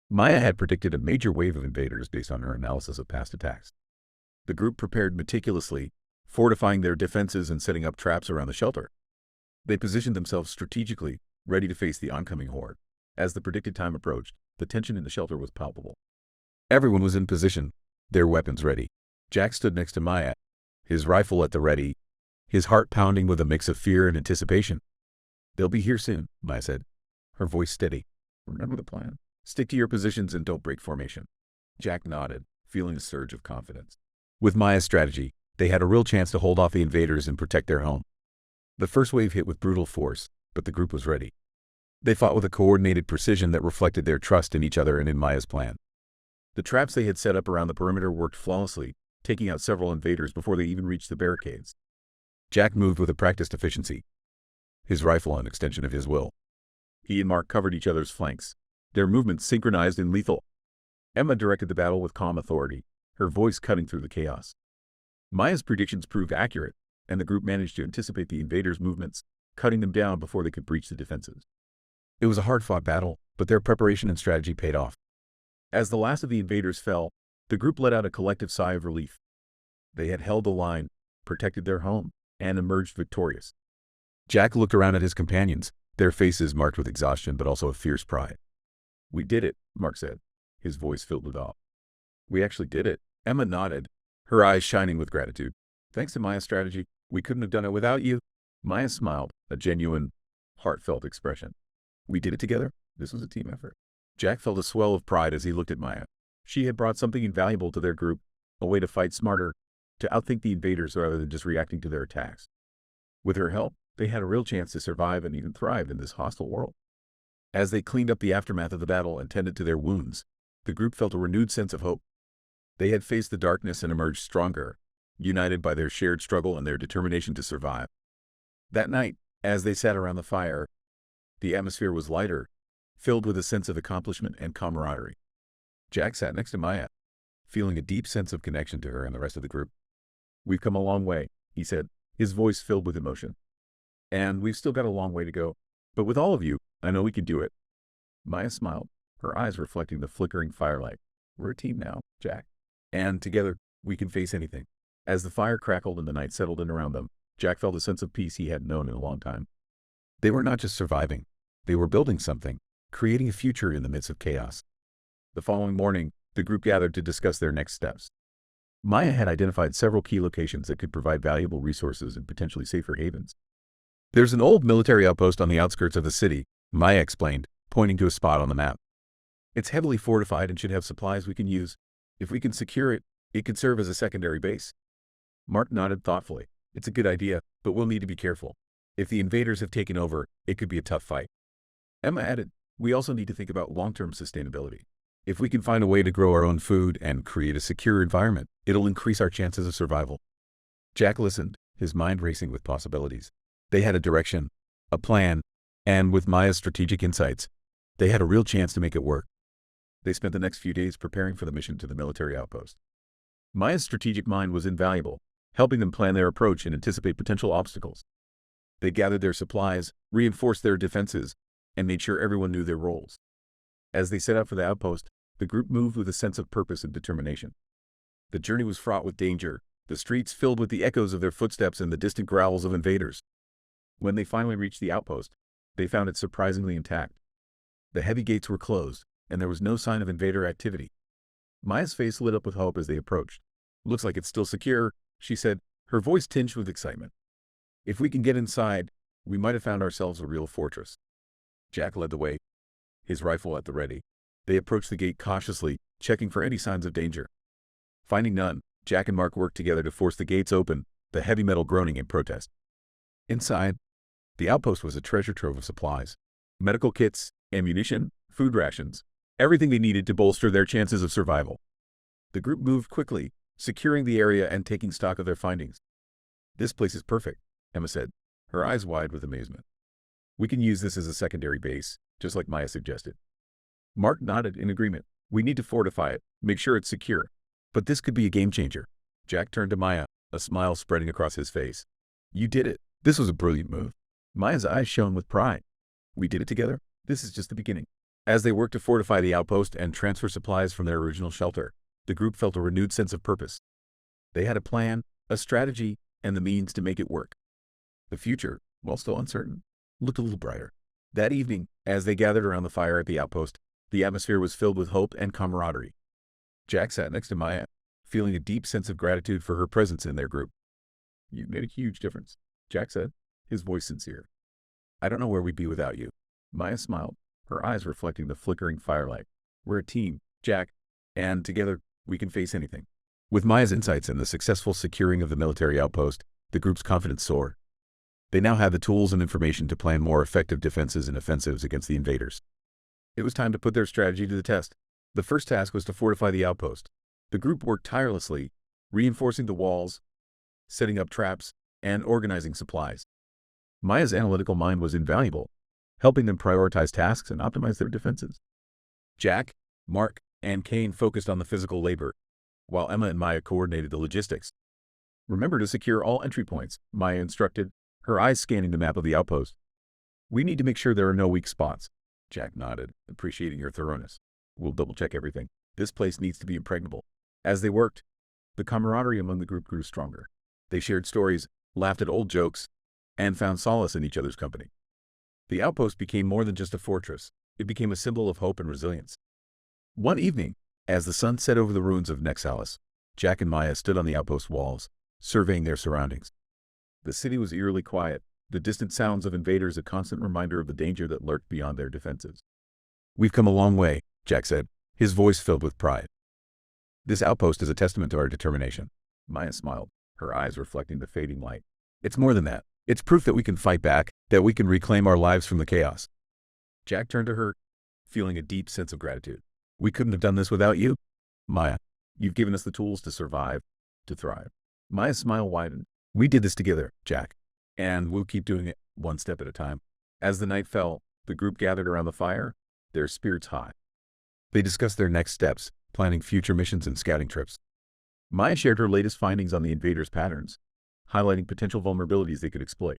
Maya had predicted a major wave of invaders based on her analysis of past attacks. The group prepared meticulously, fortifying their defenses and setting up traps around the shelter. They positioned themselves strategically, ready to face the oncoming horde. As the predicted time approached, the tension in the shelter was palpable. Everyone was in position, their weapons ready. Jack stood next to Maya, his rifle at the ready, his heart pounding with a mix of fear and anticipation. They'll be here soon, Maya said, her voice steady. Remember the plan. Stick to your positions and don't break formation. Jack nodded, feeling a surge of confidence. With Maya's strategy, they had a real chance to hold off the invaders and protect their home. The first wave hit with brutal force, but the group was ready. They fought with a coordinated precision that reflected their trust in each other and in Maya's plan. The traps they had set up around the perimeter worked flawlessly, taking out several invaders before they even reached the barricades. Jack moved with a practiced efficiency, his rifle an extension of his will. He and Mark covered each other's flanks, their movements synchronized and lethal. Emma directed the battle with calm authority, her voice cutting through the chaos. Maya's predictions proved accurate, and the group managed to anticipate the invaders' movements, cutting them down before they could breach the defenses. It was a hard-fought battle, but their preparation and strategy paid off. As the last of the invaders fell, the group let out a collective sigh of relief. They had held the line, protected their home, and emerged victorious. Jack looked around at his companions, their faces marked with exhaustion but also a fierce pride. We did it, Mark said, his voice filled with awe. We actually did it. Emma nodded, her eyes shining with gratitude. Thanks to Maya's strategy, we couldn't have done it without you. Maya smiled, a genuine, heartfelt expression. We did it together. This was a team effort. Jack felt a swell of pride as he looked at Maya. She had brought something invaluable to their group, a way to fight smarter, to outthink the invaders rather than just reacting to their attacks. With her help, they had a real chance to survive and even thrive in this hostile world. As they cleaned up the aftermath of the battle and tended to their wounds, the group felt a renewed sense of hope. They had faced the darkness and emerged stronger, united by their shared struggle and their determination to survive. That night, as they sat around the fire, the atmosphere was lighter, filled with a sense of accomplishment and camaraderie. Jack sat next to Maya, feeling a deep sense of connection to her and the rest of the group. We've come a long way, he said, his voice filled with emotion. And we've still got a long way to go. But with all of you, I know we can do it. Maya smiled, her eyes reflecting the flickering firelight. We're a team now, Jack. And together, we can face anything. As the fire crackled and the night settled in around them, Jack felt a sense of peace he hadn't known in a long time. They were not just surviving. They were building something, creating a future in the midst of chaos. The following morning, the group gathered to discuss their next steps. Maya had identified several key locations that could provide valuable resources and potentially safer havens. There's an old military outpost on the outskirts of the city, Maya explained, pointing to a spot on the map. It's heavily fortified and should have supplies we can use. If we can secure it, it could serve as a secondary base. Mark nodded thoughtfully. It's a good idea, but we'll need to be careful. If the invaders have taken over, it could be a tough fight. Emma added, we also need to think about long-term sustainability. If we can find a way to grow our own food and create a secure environment, it'll increase our chances of survival. Jack listened, his mind racing with possibilities. They had a direction, a plan, and with Maya's strategic insights, they had a real chance to make it work. They spent the next few days preparing for the mission to the military outpost. Maya's strategic mind was invaluable, helping them plan their approach and anticipate potential obstacles. They gathered their supplies, reinforced their defenses, and made sure everyone knew their roles. As they set out for the outpost, the group moved with a sense of purpose and determination. The journey was fraught with danger, the streets filled with the echoes of their footsteps and the distant growls of invaders. When they finally reached the outpost, they found it surprisingly intact. The heavy gates were closed, and there was no sign of invader activity. Maya's face lit up with hope as they approached. Looks like it's still secure, she said, her voice tinged with excitement. If we can get inside, we might have found ourselves a real fortress. Jack led the way, his rifle at the ready. They approached the gate cautiously, checking for any signs of danger. Finding none, Jack and Mark worked together to force the gates open, the heavy metal groaning in protest. Inside, the outpost was a treasure trove of supplies. Medical kits, ammunition, food rations, everything they needed to bolster their chances of survival. The group moved quickly, securing the area and taking stock of their findings. This place is perfect, Emma said, her eyes wide with amazement. We can use this as a secondary base, just like Maya suggested. Mark nodded in agreement. We need to fortify it, make sure it's secure. But this could be a game changer. Jack turned to Maya, a smile spreading across his face. You did it. This was a brilliant move. Maya's eyes shone with pride. We did it together. This is just the beginning. As they worked to fortify the outpost and transfer supplies from their original shelter, the group felt a renewed sense of purpose. They had a plan, a strategy, and the means to make it work. The future, while still uncertain, looked a little brighter. That evening, as they gathered around the fire at the outpost, the atmosphere was filled with hope and camaraderie. Jack sat next to Maya, feeling a deep sense of gratitude for her presence in their group. You made a huge difference, Jack said, his voice sincere. I don't know where we'd be without you. Maya smiled, her eyes reflecting the flickering firelight. We're a team, Jack, and together we can face anything. With Maya's insights and the successful securing of the military outpost, the group's confidence soared. They now had the tools and information to plan more effective defenses and offensives against the invaders. It was time to put their strategy to the test. The first task was to fortify the outpost. The group worked tirelessly, reinforcing the walls, setting up traps, and organizing supplies. Maya's analytical mind was invaluable, helping them prioritize tasks and optimize their defenses. Jack, Mark, and Kane focused on the physical labor, while Emma and Maya coordinated the logistics. Remember to secure all entry points, Maya instructed, her eyes scanning the map of the outpost. We need to make sure there are no weak spots. Jack nodded, appreciating your thoroughness. We'll double-check everything. This place needs to be impregnable. As they worked, the camaraderie among the group grew stronger. They shared stories, laughed at old jokes, and found solace in each other's company. The outpost became more than just a fortress. It became a symbol of hope and resilience. One evening, as the sun set over the ruins of Nexalis, Jack and Maya stood on the outpost walls, surveying their surroundings. The city was eerily quiet, the distant sounds of invaders a constant reminder of the danger that lurked beyond their defenses. We've come a long way, Jack said, his voice filled with pride. This outpost is a testament to our determination. Maya smiled, her eyes reflecting the fading light. It's more than that. It's proof that we can fight back, that we can reclaim our lives from the chaos. Jack turned to her, feeling a deep sense of gratitude. We couldn't have done this without you. Maya, you've given us the tools to survive, to thrive. Maya's smile widened. We did this together, Jack, and we'll keep doing it one step at a time. As the night fell, the group gathered around the fire, their spirits high. They discussed their next steps, planning future missions and scouting trips. Maya shared her latest findings on the invaders' patterns, highlighting potential vulnerabilities they could exploit.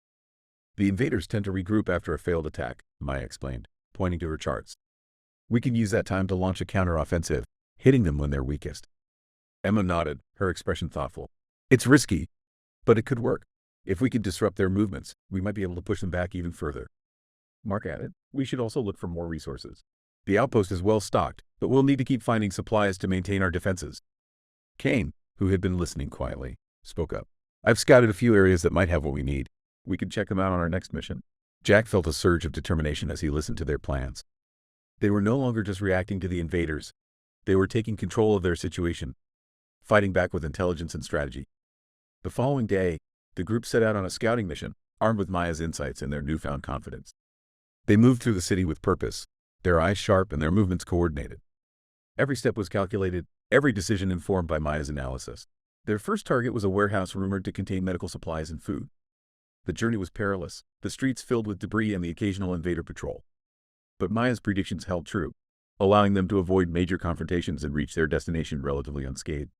The invaders tend to regroup after a failed attack, Maya explained, pointing to her charts. We can use that time to launch a counter-offensive, hitting them when they're weakest. Emma nodded, her expression thoughtful. It's risky, but it could work. If we could disrupt their movements, we might be able to push them back even further. Mark added, we should also look for more resources. The outpost is well stocked, but we'll need to keep finding supplies to maintain our defenses. Kane, who had been listening quietly, spoke up. I've scouted a few areas that might have what we need. We can check them out on our next mission. Jack felt a surge of determination as he listened to their plans. They were no longer just reacting to the invaders. They were taking control of their situation, fighting back with intelligence and strategy. The following day, the group set out on a scouting mission, armed with Maya's insights and their newfound confidence. They moved through the city with purpose, their eyes sharp and their movements coordinated. Every step was calculated, every decision informed by Maya's analysis. Their first target was a warehouse rumored to contain medical supplies and food. The journey was perilous, the streets filled with debris and the occasional invader patrol. But Maya's predictions held true, allowing them to avoid major confrontations and reach their destination relatively unscathed.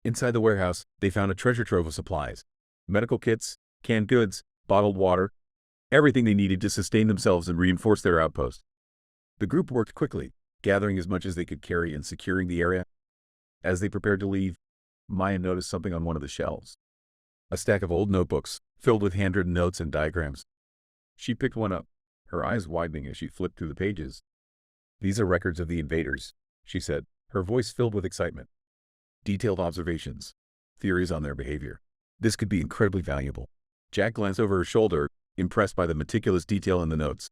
Inside the warehouse, they found a treasure trove of supplies, medical kits, canned goods, bottled water, everything they needed to sustain themselves and reinforce their outpost. The group worked quickly, gathering as much as they could carry and securing the area. As they prepared to leave, Maya noticed something on one of the shelves. A stack of old notebooks, filled with handwritten notes and diagrams. She picked one up, her eyes widening as she flipped through the pages. These are records of the invaders, she said, her voice filled with excitement. Detailed observations, theories on their behavior. This could be incredibly valuable. Jack glanced over her shoulder, impressed by the meticulous detail in the notes.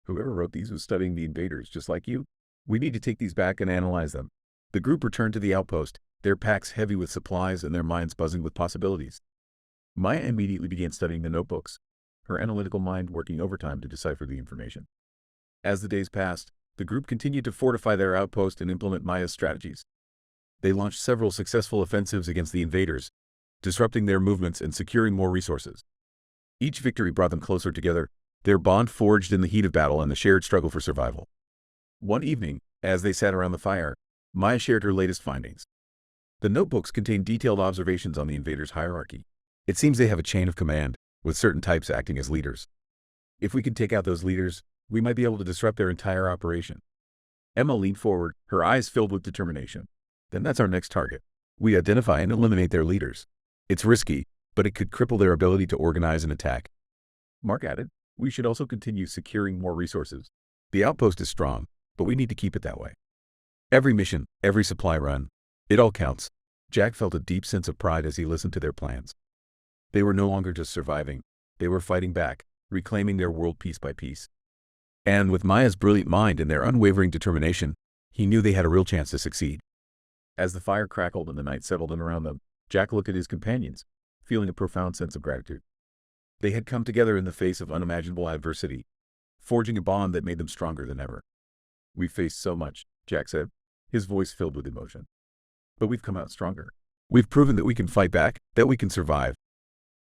Whoever wrote these was studying the invaders, just like you. We need to take these back and analyze them. The group returned to the outpost, their packs heavy with supplies and their minds buzzing with possibilities. Maya immediately began studying the notebooks, her analytical mind working overtime to decipher the information. As the days passed, the group continued to fortify their outpost and implement Maya's strategies. They launched several successful offensives against the invaders, disrupting their movements and securing more resources. Each victory brought them closer together, their bond forged in the heat of battle and the shared struggle for survival. One evening, as they sat around the fire, Maya shared her latest findings. The notebooks contained detailed observations on the invaders' hierarchy. It seems they have a chain of command, with certain types acting as leaders. If we can take out those leaders, we might be able to disrupt their entire operation. Emma leaned forward, her eyes filled with determination. Then that's our next target. We identify and eliminate their leaders. It's risky, but it could cripple their ability to organize and attack. Mark added, we should also continue securing more resources. The outpost is strong, but we need to keep it that way. Every mission, every supply run, it all counts. Jack felt a deep sense of pride as he listened to their plans. They were no longer just surviving, they were fighting back, reclaiming their world piece by piece. And with Maya's brilliant mind and their unwavering determination, he knew they had a real chance to succeed. As the fire crackled and the night settled in around them, Jack looked at his companions, feeling a profound sense of gratitude. They had come together in the face of unimaginable adversity, forging a bond that made them stronger than ever. We've faced so much, Jack said, his voice filled with emotion. But we've come out stronger. We've proven that we can fight back, that we can survive.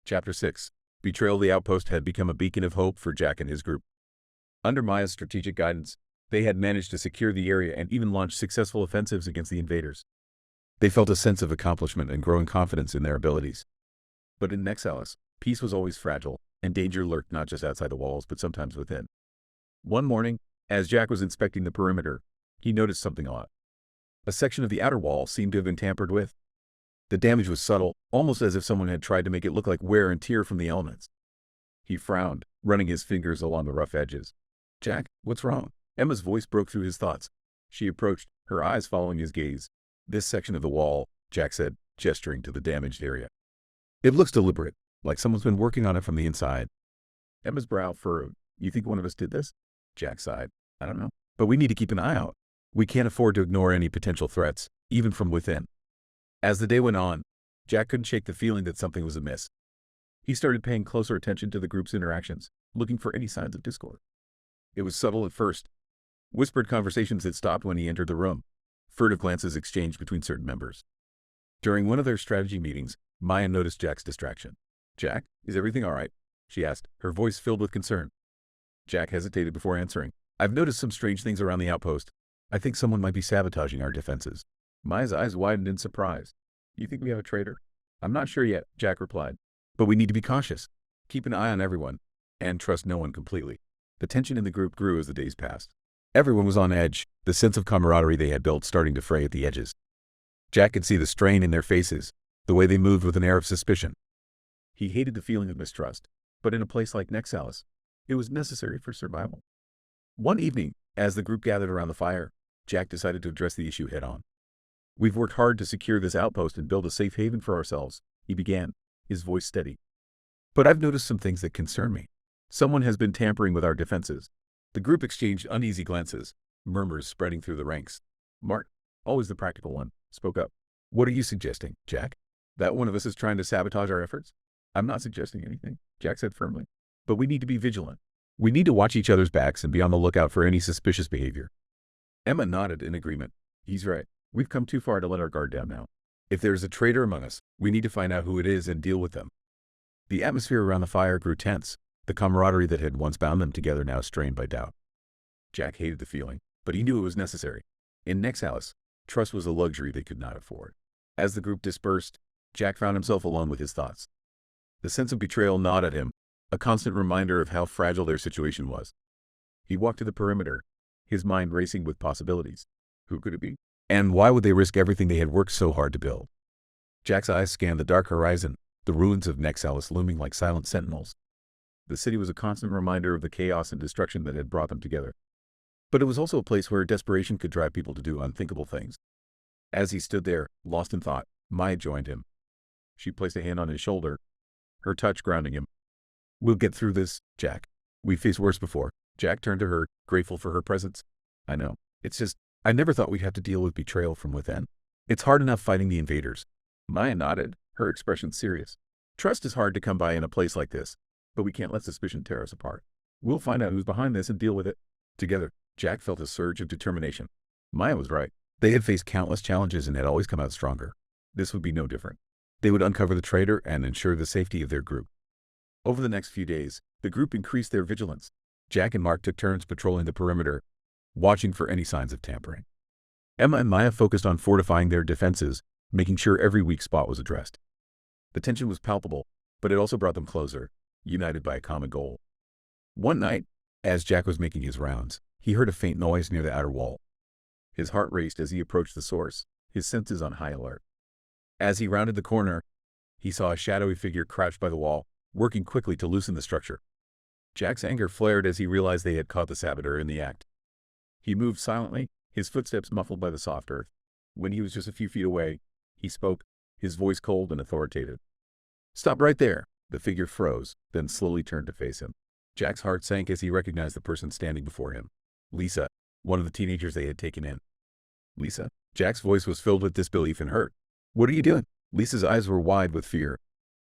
Chapter 6. Betrayal. The outpost had become a beacon of hope for Jack and his group. Under Maya's strategic guidance, they had managed to secure the area and even launch successful offensives against the invaders. They felt a sense of accomplishment and growing confidence in their abilities. But in Nexalis, peace was always fragile, and danger lurked not just outside the walls but sometimes within. One morning, as Jack was inspecting the perimeter, he noticed something odd. A section of the outer wall seemed to have been tampered with. The damage was subtle, almost as if someone had tried to make it look like wear and tear from the elements. He frowned, running his fingers along the rough edges. Jack, what's wrong? Emma's voice broke through his thoughts. She approached, her eyes following his gaze. This section of the wall, Jack said, gesturing to the damaged area. It looks deliberate, like someone's been working on it from the inside. Emma's brow furrowed. You think one of us did this? Jack sighed. I don't know. But we need to keep an eye out. We can't afford to ignore any potential threats, even from within. As the day went on, Jack couldn't shake the feeling that something was amiss. He started paying closer attention to the group's interactions, looking for any signs of discord. It was subtle at first. Whispered conversations had stopped when he entered the room, furtive glances exchanged between certain members. During one of their strategy meetings, Maya noticed Jack's distraction. Jack, is everything all right? She asked, her voice filled with concern. Jack hesitated before answering. I've noticed some strange things around the outpost. I think someone might be sabotaging our defenses. Maya's eyes widened in surprise. You think we have a traitor? I'm not sure yet, Jack replied. But we need to be cautious. Keep an eye on everyone, and trust no one completely. The tension in the group grew as the days passed. Everyone was on edge, the sense of camaraderie they had built starting to fray at the edges. Jack could see the strain in their faces, the way they moved with an air of suspicion. He hated the feeling of mistrust, but in a place like Nexalis, it was necessary for survival. One evening, as the group gathered around the fire, Jack decided to address the issue head-on. We've worked hard to secure this outpost and build a safe haven for ourselves, he began, his voice steady. But I've noticed some things that concern me. Someone has been tampering with our defenses. The group exchanged uneasy glances, murmurs spreading through the ranks. Mark, always the practical one, spoke up. What are you suggesting, Jack? That one of us is trying to sabotage our efforts? I'm not suggesting anything, Jack said firmly. But we need to be vigilant. We need to watch each other's backs and be on the lookout for any suspicious behavior. Emma nodded in agreement. He's right. We've come too far to let our guard down now. If there's a traitor among us, we need to find out who it is and deal with them. The atmosphere around the fire grew tense, the camaraderie that had once bound them together now strained by doubt. Jack hated the feeling, but he knew it was necessary. In Nexalis, trust was a luxury they could not afford. As the group dispersed, Jack found himself alone with his thoughts. The sense of betrayal gnawed at him, a constant reminder of how fragile their situation was. He walked to the perimeter, his mind racing with possibilities. Who could it be? And why would they risk everything they had worked so hard to build? Jack's eyes scanned the dark horizon, the ruins of Nexalis looming like silent sentinels. The city was a constant reminder of the chaos and destruction that had brought them together. But it was also a place where desperation could drive people to do unthinkable things. As he stood there, lost in thought, Maya joined him. She placed a hand on his shoulder, her touch grounding him. We'll get through this, Jack. We've faced worse before. Jack turned to her, grateful for her presence. I know. It's just, I never thought we'd have to deal with betrayal from within. It's hard enough fighting the invaders. Maya nodded, her expression serious. Trust is hard to come by in a place like this, but we can't let suspicion tear us apart. We'll find out who's behind this and deal with it. Together, Jack felt a surge of determination. Maya was right. They had faced countless challenges and had always come out stronger. This would be no different. They would uncover the traitor and ensure the safety of their group. Over the next few days, the group increased their vigilance. Jack and Mark took turns patrolling the perimeter, watching for any signs of tampering. Emma and Maya focused on fortifying their defenses, making sure every weak spot was addressed. The tension was palpable, but it also brought them closer, united by a common goal. One night, as Jack was making his rounds, he heard a faint noise near the outer wall. His heart raced as he approached the source, his senses on high alert. As he rounded the corner, he saw a shadowy figure crouched by the wall, working quickly to loosen the structure. Jack's anger flared as he realized they had caught the saboteur in the act. He moved silently, his footsteps muffled by the soft earth. When he was just a few feet away, he spoke, his voice cold and authoritative. Stop right there. The figure froze, then slowly turned to face him. Jack's heart sank as he recognized the person standing before him. Lisa, one of the teenagers they had taken in. Lisa? Jack's voice was filled with disbelief and hurt. What are you doing? Lisa's eyes were wide with fear,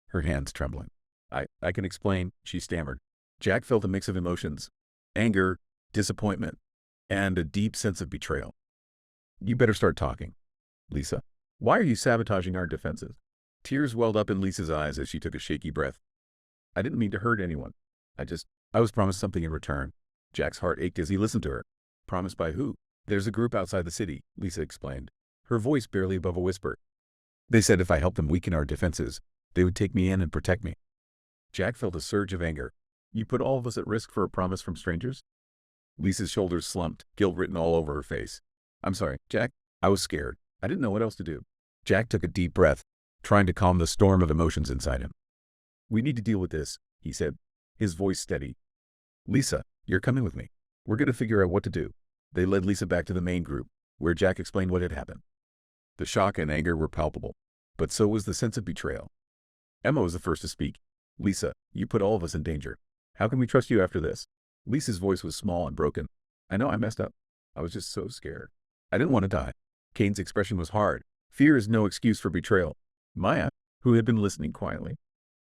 her hands trembling. I can explain, she stammered. Jack felt a mix of emotions, anger, disappointment, and a deep sense of betrayal. You better start talking. Lisa, why are you sabotaging our defenses? Tears welled up in Lisa's eyes as she took a shaky breath. I didn't mean to hurt anyone. I was promised something in return. Jack's heart ached as he listened to her. Promised by who? There's a group outside the city, Lisa explained, her voice barely above a whisper. They said if I helped them weaken our defenses, they would take me in and protect me. Jack felt a surge of anger. You put all of us at risk for a promise from strangers? Lisa's shoulders slumped, guilt written all over her face. I'm sorry, Jack. I was scared. I didn't know what else to do. Jack took a deep breath, trying to calm the storm of emotions inside him. We need to deal with this, he said, his voice steady. Lisa, you're coming with me. We're going to figure out what to do. They led Lisa back to the main group, where Jack explained what had happened. The shock and anger were palpable, but so was the sense of betrayal. Emma was the first to speak. Lisa, you put all of us in danger. How can we trust you after this? Lisa's voice was small and broken. I know I messed up. I was just so scared. I didn't want to die. Kane's expression was hard. Fear is no excuse for betrayal. Maya, who had been listening quietly,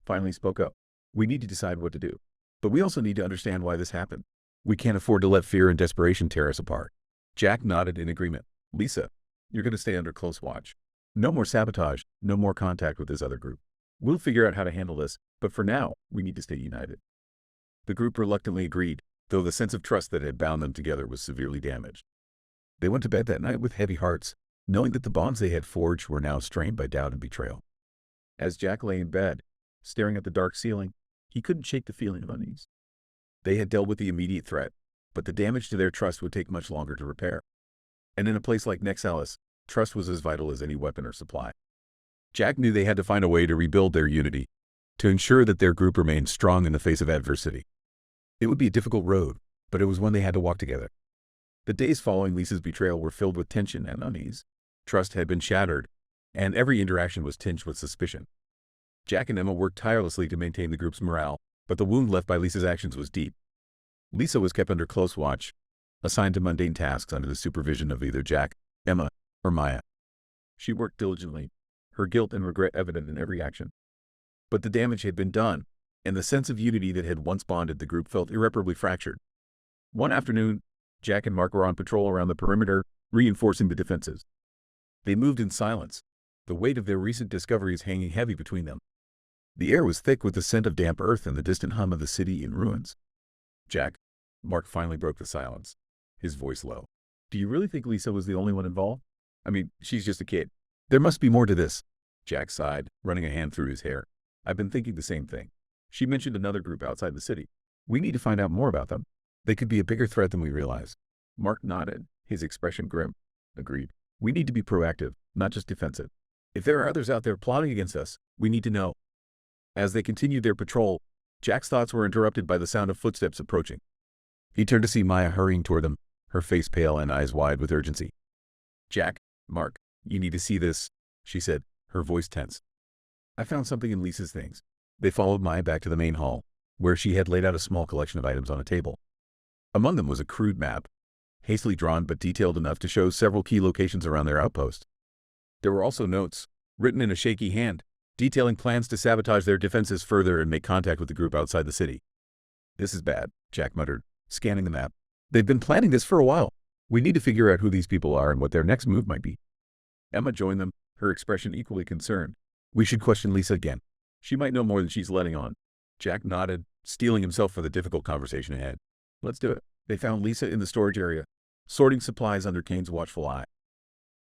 finally spoke up. We need to decide what to do. But we also need to understand why this happened. We can't afford to let fear and desperation tear us apart. Jack nodded in agreement. Lisa, you're going to stay under close watch. No more sabotage, no more contact with this other group. We'll figure out how to handle this, but for now, we need to stay united. The group reluctantly agreed, though the sense of trust that had bound them together was severely damaged. They went to bed that night with heavy hearts, knowing that the bonds they had forged were now strained by doubt and betrayal. As Jack lay in bed, staring at the dark ceiling, he couldn't shake the feeling of unease. They had dealt with the immediate threat, but the damage to their trust would take much longer to repair. And in a place like Nexalis, trust was as vital as any weapon or supply. Jack knew they had to find a way to rebuild their unity, to ensure that their group remained strong in the face of adversity. It would be a difficult road, but it was one they had to walk together. The days following Lisa's betrayal were filled with tension and unease. Trust had been shattered, and every interaction was tinged with suspicion. Jack and Emma worked tirelessly to maintain the group's morale, but the wound left by Lisa's actions was deep. Lisa was kept under close watch, assigned to mundane tasks under the supervision of either Jack, Emma, or Maya. She worked diligently, her guilt and regret evident in every action. But the damage had been done, and the sense of unity that had once bonded the group felt irreparably fractured. One afternoon, Jack and Mark were on patrol around the perimeter, reinforcing the defenses. They moved in silence, the weight of their recent discoveries hanging heavy between them. The air was thick with the scent of damp earth and the distant hum of the city in ruins. Jack, Mark finally broke the silence, his voice low. Do you really think Lisa was the only one involved? I mean, she's just a kid. There must be more to this. Jack sighed, running a hand through his hair. I've been thinking the same thing. She mentioned another group outside the city. We need to find out more about them. They could be a bigger threat than we realize. Mark nodded, his expression grim. Agreed. We need to be proactive, not just defensive. If there are others out there plotting against us, we need to know. As they continued their patrol, Jack's thoughts were interrupted by the sound of footsteps approaching. He turned to see Maya hurrying toward them, her face pale and eyes wide with urgency. Jack, Mark, you need to see this, she said, her voice tense. I found something in Lisa's things. They followed Maya back to the main hall, where she had laid out a small collection of items on a table. Among them was a crude map, hastily drawn but detailed enough to show several key locations around their outpost. There were also notes, written in a shaky hand, detailing plans to sabotage their defenses further and make contact with the group outside the city. This is bad, Jack muttered, scanning the map. They've been planning this for a while. We need to figure out who these people are and what their next move might be. Emma joined them, her expression equally concerned. We should question Lisa again. She might know more than she's letting on. Jack nodded, steeling himself for the difficult conversation ahead. Let's do it. They found Lisa in the storage area, sorting supplies under Kane's watchful eye.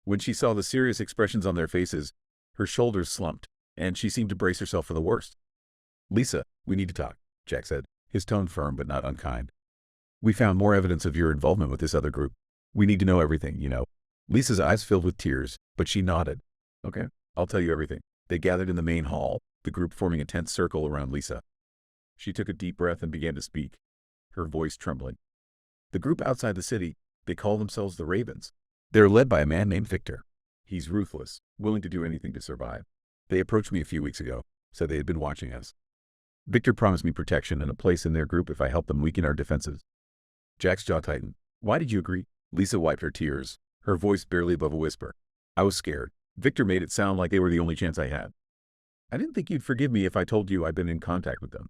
When she saw the serious expressions on their faces, her shoulders slumped, and she seemed to brace herself for the worst. Lisa, we need to talk, Jack said, his tone firm but not unkind. We found more evidence of your involvement with this other group. We need to know everything, you know. Lisa's eyes filled with tears, but she nodded. Okay, I'll tell you everything. They gathered in the main hall, the group forming a tense circle around Lisa. She took a deep breath and began to speak, her voice trembling. The group outside the city, they call themselves the Ravens. They're led by a man named Victor. He's ruthless, willing to do anything to survive. They approached me a few weeks ago, said they had been watching us. Victor promised me protection and a place in their group if I helped them weaken our defenses. Jack's jaw tightened. Why did you agree? Lisa wiped her tears, her voice barely above a whisper. I was scared. Victor made it sound like they were the only chance I had. I didn't think you'd forgive me if I told you I'd been in contact with them.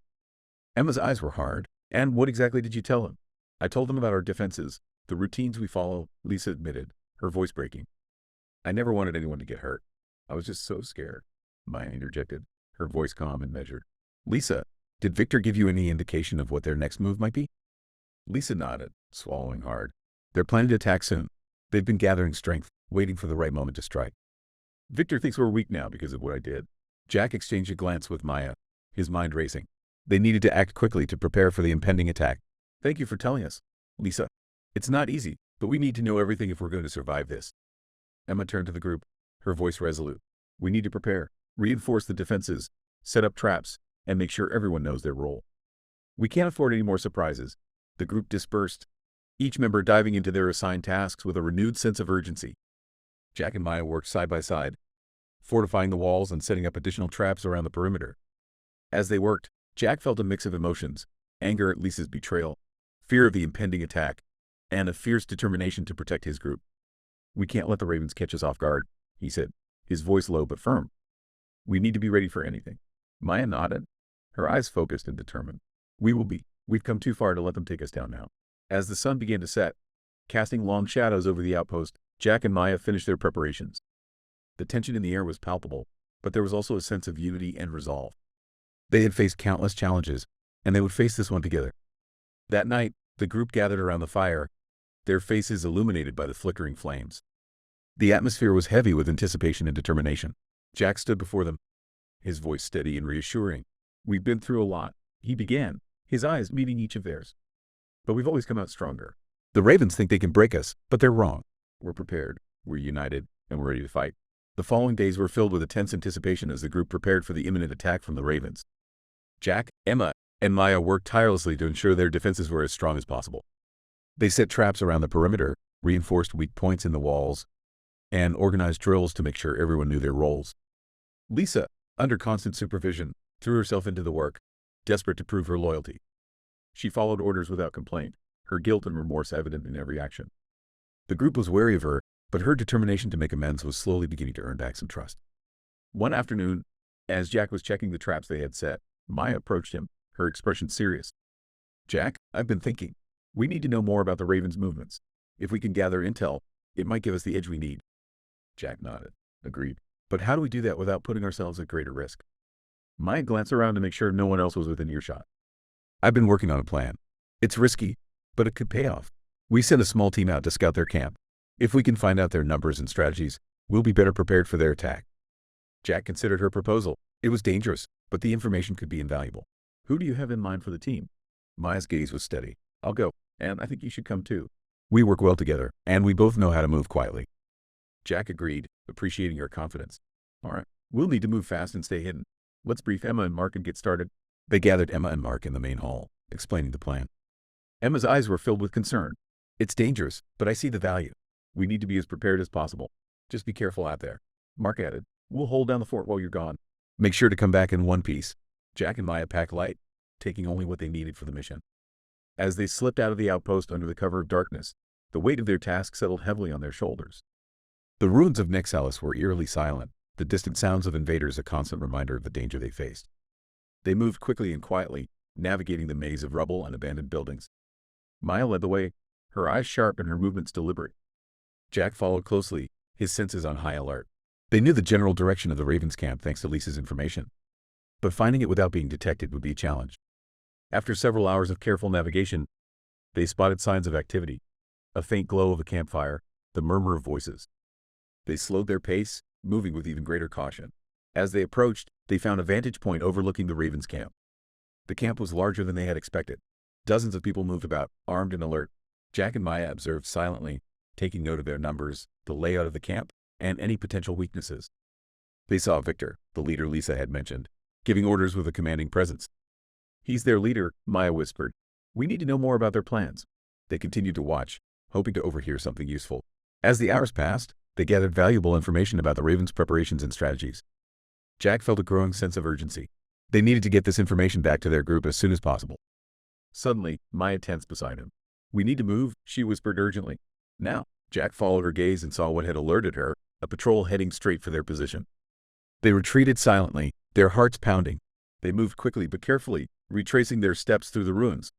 Emma's eyes were hard. And what exactly did you tell them? I told them about our defenses, the routines we follow, Lisa admitted, her voice breaking. I never wanted anyone to get hurt. I was just so scared. Maya interjected, her voice calm and measured. Lisa, did Victor give you any indication of what their next move might be? Lisa nodded, swallowing hard. They're planning to attack soon. They've been gathering strength, waiting for the right moment to strike. Victor thinks we're weak now because of what I did. Jack exchanged a glance with Maya, his mind racing. They needed to act quickly to prepare for the impending attack. Thank you for telling us, Lisa. It's not easy, but we need to know everything if we're going to survive this. Emma turned to the group, her voice resolute. We need to prepare, reinforce the defenses, set up traps, and make sure everyone knows their role. We can't afford any more surprises. The group dispersed, each member diving into their assigned tasks with a renewed sense of urgency. Jack and Maya worked side by side, fortifying the walls and setting up additional traps around the perimeter. As they worked, Jack felt a mix of emotions, anger at Lisa's betrayal, fear of the impending attack, and a fierce determination to protect his group. We can't let the Ravens catch us off guard, he said, his voice low but firm. We need to be ready for anything. Maya nodded, her eyes focused and determined. We will be. We've come too far to let them take us down now. As the sun began to set, casting long shadows over the outpost, Jack and Maya finished their preparations. The tension in the air was palpable, but there was also a sense of unity and resolve. They had faced countless challenges, and they would face this one together. That night, the group gathered around the fire, their faces illuminated by the flickering flames. The atmosphere was heavy with anticipation and determination. Jack stood before them, his voice steady and reassuring. We've been through a lot, he began, his eyes meeting each of theirs. But we've always come out stronger. The Ravens think they can break us, but they're wrong. We're prepared, we're united, and we're ready to fight. The following days were filled with a tense anticipation as the group prepared for the imminent attack from the Ravens. Jack, Emma, and Maya worked tirelessly to ensure their defenses were as strong as possible. They set traps around the perimeter, reinforced weak points in the walls, and organized drills to make sure everyone knew their roles. Lisa, under constant supervision, threw herself into the work, desperate to prove her loyalty. She followed orders without complaint, her guilt and remorse evident in every action. The group was wary of her, but her determination to make amends was slowly beginning to earn back some trust. One afternoon, as Jack was checking the traps they had set, Maya approached him, her expression serious. "Jack, I've been thinking. We need to know more about the Raven's movements. If we can gather intel, it might give us the edge we need." Jack nodded. "Agreed. But how do we do that without putting ourselves at greater risk?" Maya glanced around to make sure no one else was within earshot. "I've been working on a plan. It's risky, but it could pay off. We send a small team out to scout their camp. If we can find out their numbers and strategies, we'll be better prepared for their attack." Jack considered her proposal. It was dangerous, but the information could be invaluable. "Who do you have in mind for the team?" Maya's gaze was steady. "I'll go, and I think you should come too. We work well together, and we both know how to move quietly." Jack agreed, appreciating her confidence. "All right, we'll need to move fast and stay hidden. Let's brief Emma and Mark and get started." They gathered Emma and Mark in the main hall, explaining the plan. Emma's eyes were filled with concern. "It's dangerous, but I see the value. We need to be as prepared as possible. Just be careful out there." Mark added, "We'll hold down the fort while you're gone. Make sure to come back in one piece." Jack and Maya packed light, taking only what they needed for the mission. As they slipped out of the outpost under the cover of darkness, the weight of their task settled heavily on their shoulders. The ruins of Nexalis were eerily silent, the distant sounds of invaders a constant reminder of the danger they faced. They moved quickly and quietly, navigating the maze of rubble and abandoned buildings. Maya led the way, her eyes sharp and her movements deliberate. Jack followed closely, his senses on high alert. They knew the general direction of the Ravens' camp thanks to Lisa's information, but finding it without being detected would be a challenge. After several hours of careful navigation, they spotted signs of activity, a faint glow of a campfire, the murmur of voices. They slowed their pace, moving with even greater caution. As they approached, they found a vantage point overlooking the Ravens' camp. The camp was larger than they had expected. Dozens of people moved about, armed and alert. Jack and Maya observed silently, taking note of their numbers, the layout of the camp, and any potential weaknesses. They saw Victor, the leader Lisa had mentioned, giving orders with a commanding presence. "He's their leader," Maya whispered. "We need to know more about their plans." They continued to watch, hoping to overhear something useful. As the hours passed, they gathered valuable information about the Ravens' preparations and strategies. Jack felt a growing sense of urgency. They needed to get this information back to their group as soon as possible. Suddenly, Maya tensed beside him. "We need to move," she whispered urgently. "Now." Jack followed her gaze and saw what had alerted her, a patrol heading straight for their position. They retreated silently, their hearts pounding. They moved quickly but carefully, retracing their steps through the ruins.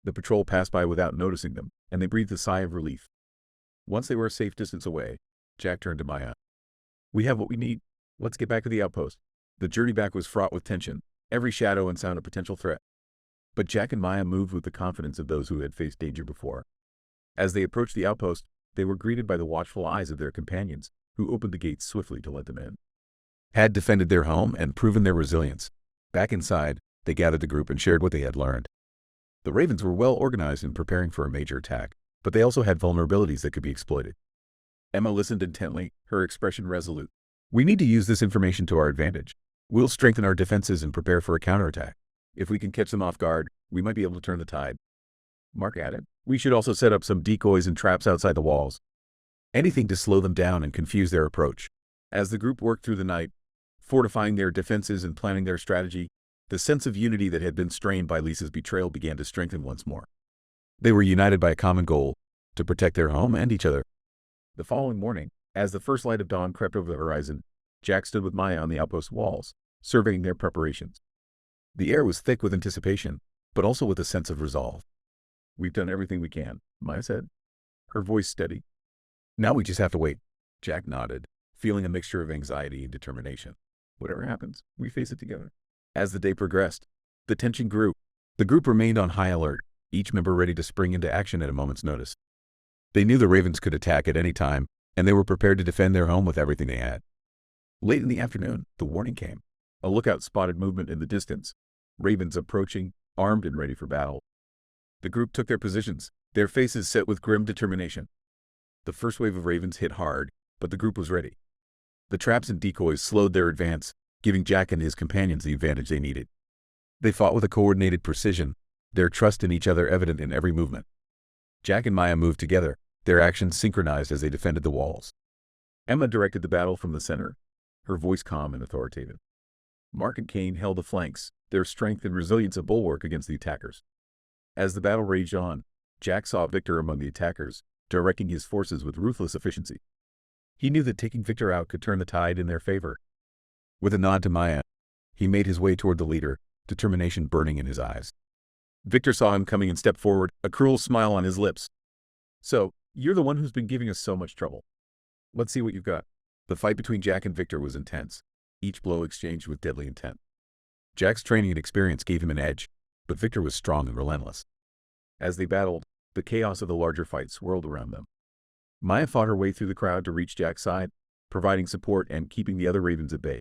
The patrol passed by without noticing them, and they breathed a sigh of relief. Once they were a safe distance away, Jack turned to Maya. "We have what we need. Let's get back to the outpost." The journey back was fraught with tension, every shadow and sound a potential threat. But Jack and Maya moved with the confidence of those who had faced danger before. As they approached the outpost, they were greeted by the watchful eyes of their companions, who opened the gates swiftly to let them in. Had defended their home and proven their resilience. Back inside, they gathered the group and shared what they had learned. The Ravens were well organized in preparing for a major attack, but they also had vulnerabilities that could be exploited. Emma listened intently, her expression resolute. "We need to use this information to our advantage. We'll strengthen our defenses and prepare for a counterattack. If we can catch them off guard, we might be able to turn the tide." Mark added, "We should also set up some decoys and traps outside the walls. Anything to slow them down and confuse their approach." As the group worked through the night, fortifying their defenses and planning their strategy, the sense of unity that had been strained by Lisa's betrayal began to strengthen once more. They were united by a common goal, to protect their home and each other. The following morning, as the first light of dawn crept over the horizon, Jack stood with Maya on the outpost walls, surveying their preparations. The air was thick with anticipation, but also with a sense of resolve. "We've done everything we can," Maya said, her voice steady. "Now we just have to wait." Jack nodded, feeling a mixture of anxiety and determination. "Whatever happens, we face it together." As the day progressed, the tension grew. The group remained on high alert, each member ready to spring into action at a moment's notice. They knew the Ravens could attack at any time, and they were prepared to defend their home with everything they had. Late in the afternoon, the warning came. A lookout spotted movement in the distance. Ravens approaching, armed and ready for battle. The group took their positions, their faces set with grim determination. The first wave of Ravens hit hard, but the group was ready. The traps and decoys slowed their advance, giving Jack and his companions the advantage they needed. They fought with a coordinated precision, their trust in each other evident in every movement. Jack and Maya moved together, their actions synchronized as they defended the walls. Emma directed the battle from the center, her voice calm and authoritative. Mark and Kane held the flanks, their strength and resilience a bulwark against the attackers. As the battle raged on, Jack saw Victor among the attackers, directing his forces with ruthless efficiency. He knew that taking Victor out could turn the tide in their favor. With a nod to Maya, he made his way toward the leader, determination burning in his eyes. Victor saw him coming and stepped forward, a cruel smile on his lips. "So, you're the one who's been giving us so much trouble. Let's see what you've got." The fight between Jack and Victor was intense, each blow exchanged with deadly intent. Jack's training and experience gave him an edge, but Victor was strong and relentless. As they battled, the chaos of the larger fight swirled around them. Maya fought her way through the crowd to reach Jack's side, providing support and keeping the other ravens at bay.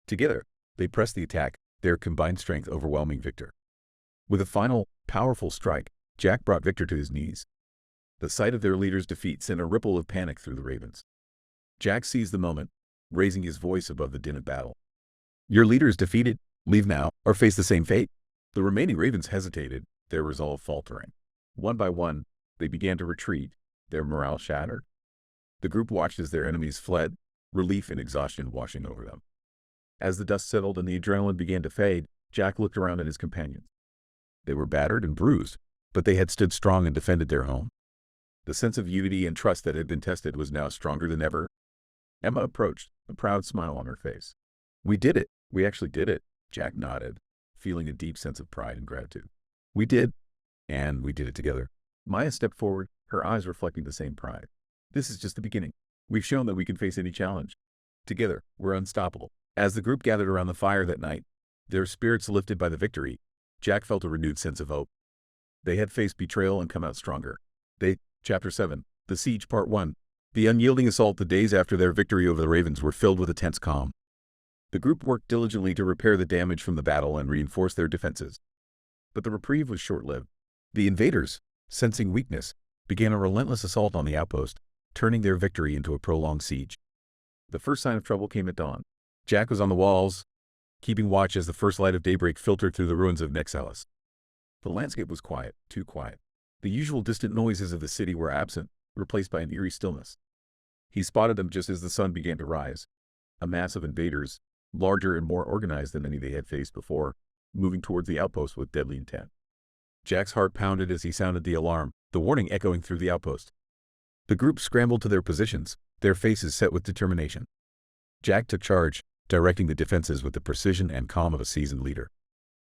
Together, they pressed the attack, their combined strength overwhelming Victor. With a final, powerful strike, Jack brought Victor to his knees. The sight of their leader's defeat sent a ripple of panic through the ravens. Jack seized the moment, raising his voice above the din of battle. "Your leader is defeated. Leave now, or face the same fate." The remaining ravens hesitated, their resolve faltering. One by one, they began to retreat, their morale shattered. The group watched as their enemies fled, relief and exhaustion washing over them. As the dust settled and the adrenaline began to fade, Jack looked around at his companions. They were battered and bruised, but they had stood strong and defended their home. The sense of unity and trust that had been tested was now stronger than ever. Emma approached, a proud smile on her face. "We did it. We actually did it," Jack nodded, feeling a deep sense of pride and gratitude. "We did, and we did it together." Maya stepped forward, her eyes reflecting the same pride. "This is just the beginning. We've shown that we can face any challenge. Together, we're unstoppable." As the group gathered around the fire that night, their spirits lifted by the victory, Jack felt a renewed sense of hope. They had faced betrayal and come out stronger. Chapter 7, The Siege Part 1. The unyielding assault. The days after their victory over the ravens were filled with a tense calm. The group worked diligently to repair the damage from the battle and reinforce their defenses. But the reprieve was short-lived. The invaders, sensing weakness, began a relentless assault on the outpost, turning their victory into a prolonged siege. The first sign of trouble came at dawn. Jack was on the walls, keeping watch as the first light of daybreak filtered through the ruins of Nexalis. The landscape was quiet, too quiet. The usual distant noises of the city were absent, replaced by an eerie stillness. He spotted them just as the sun began to rise. A mass of invaders, larger and more organized than any they had faced before, moving towards the outpost with deadly intent. Jack's heart pounded as he sounded the alarm, the warning echoing through the outpost. The group scrambled to their positions, their faces set with determination. Jack took charge, directing the defenses with the precision and calm of a seasoned leader.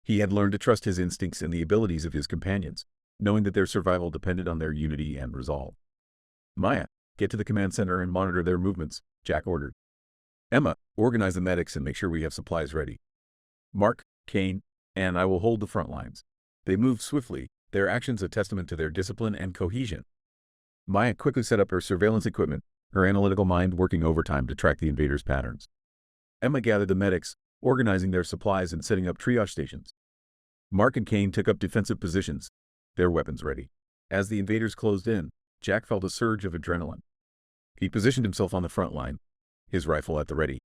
He had learned to trust his instincts and the abilities of his companions, knowing that their survival depended on their unity and resolve. "Maya, get to the command center and monitor their movements," Jack ordered. "Emma, organize the medics and make sure we have supplies ready. Mark, Kane, and I will hold the front lines." They moved swiftly, their actions a testament to their discipline and cohesion. Maya quickly set up her surveillance equipment, her analytical mind working overtime to track the invaders' patterns. Emma gathered the medics, organizing their supplies and setting up triage stations. Mark and Kane took up defensive positions, their weapons ready. As the invaders closed in, Jack felt a surge of adrenaline. He positioned himself on the front line, his rifle at the ready.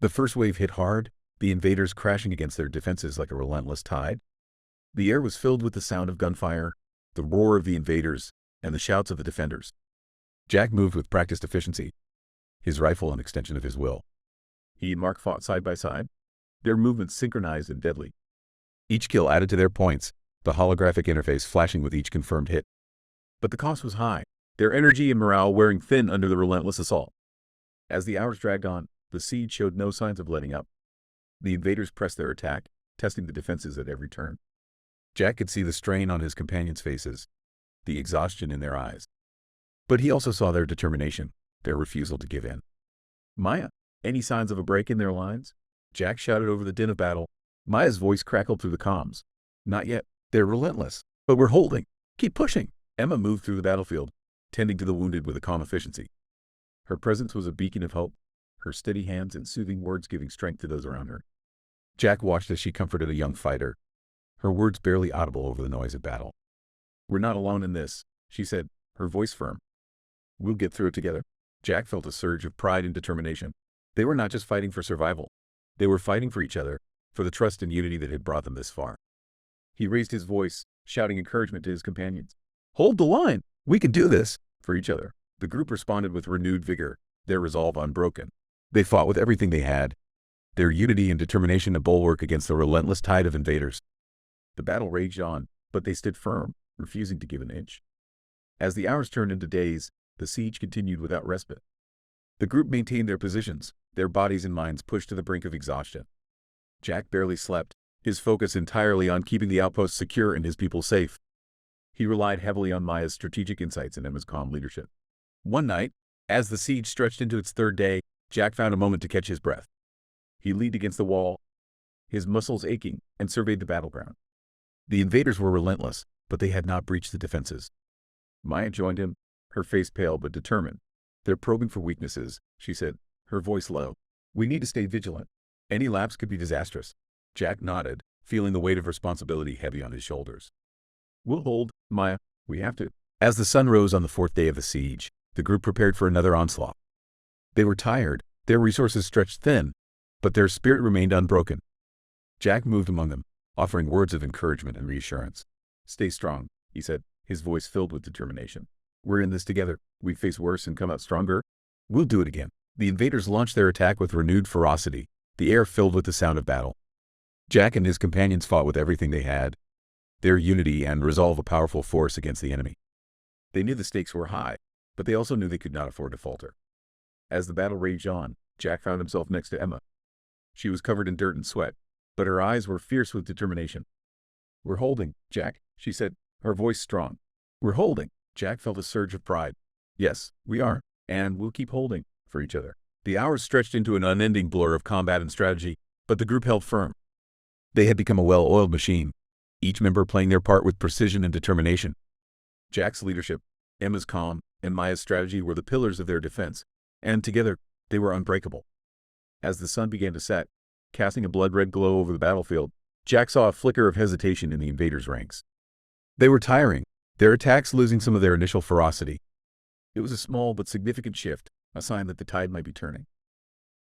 The first wave hit hard, the invaders crashing against their defenses like a relentless tide. The air was filled with the sound of gunfire, the roar of the invaders, and the shouts of the defenders. Jack moved with practiced efficiency, his rifle an extension of his will. He and Mark fought side by side, their movements synchronized and deadly. Each kill added to their points, the holographic interface flashing with each confirmed hit. But the cost was high, their energy and morale wearing thin under the relentless assault. As the hours dragged on, the siege showed no signs of letting up. The invaders pressed their attack, testing the defenses at every turn. Jack could see the strain on his companions' faces, the exhaustion in their eyes. But he also saw their determination, their refusal to give in. "Maya, any signs of a break in their lines?" Jack shouted over the din of battle. Maya's voice crackled through the comms. "Not yet. They're relentless. But we're holding. Keep pushing." Emma moved through the battlefield, tending to the wounded with a calm efficiency. Her presence was a beacon of hope, her steady hands and soothing words giving strength to those around her. Jack watched as she comforted a young fighter, her words barely audible over the noise of battle. "We're not alone in this," she said, her voice firm. "We'll get through it together." Jack felt a surge of pride and determination. They were not just fighting for survival. They were fighting for each other, for the trust and unity that had brought them this far. He raised his voice, shouting encouragement to his companions. "Hold the line! We can do this!" For each other, the group responded with renewed vigor, their resolve unbroken. They fought with everything they had, their unity and determination a bulwark against the relentless tide of invaders. The battle raged on, but they stood firm, refusing to give an inch. As the hours turned into days, the siege continued without respite. The group maintained their positions, their bodies and minds pushed to the brink of exhaustion. Jack barely slept, his focus entirely on keeping the outpost secure and his people safe. He relied heavily on Maya's strategic insights and Emma's calm leadership. One night, as the siege stretched into its third day, Jack found a moment to catch his breath. He leaned against the wall, his muscles aching, and surveyed the battleground. The invaders were relentless, but they had not breached the defenses. Maya joined him, her face pale but determined. "They're probing for weaknesses," she said, her voice low. "We need to stay vigilant. Any lapse could be disastrous." Jack nodded, feeling the weight of responsibility heavy on his shoulders. "We'll hold, Maya. We have to." As the sun rose on the fourth day of the siege, the group prepared for another onslaught. They were tired, their resources stretched thin, but their spirit remained unbroken. Jack moved among them, offering words of encouragement and reassurance. "Stay strong," he said, his voice filled with determination. "We're in this together. We face worse and come out stronger. We'll do it again." The invaders launched their attack with renewed ferocity, the air filled with the sound of battle. Jack and his companions fought with everything they had, their unity and resolve a powerful force against the enemy. They knew the stakes were high, but they also knew they could not afford to falter. As the battle raged on, Jack found himself next to Emma. She was covered in dirt and sweat, but her eyes were fierce with determination. "We're holding, Jack," she said, her voice strong. "We're holding." Jack felt a surge of pride. "Yes, we are, and we'll keep holding for each other." The hours stretched into an unending blur of combat and strategy, but the group held firm. They had become a well-oiled machine, each member playing their part with precision and determination. Jack's leadership, Emma's calm, and Maya's strategy were the pillars of their defense, and together, they were unbreakable. As the sun began to set, casting a blood-red glow over the battlefield, Jack saw a flicker of hesitation in the invaders' ranks. They were tiring, their attacks losing some of their initial ferocity. It was a small but significant shift, a sign that the tide might be turning.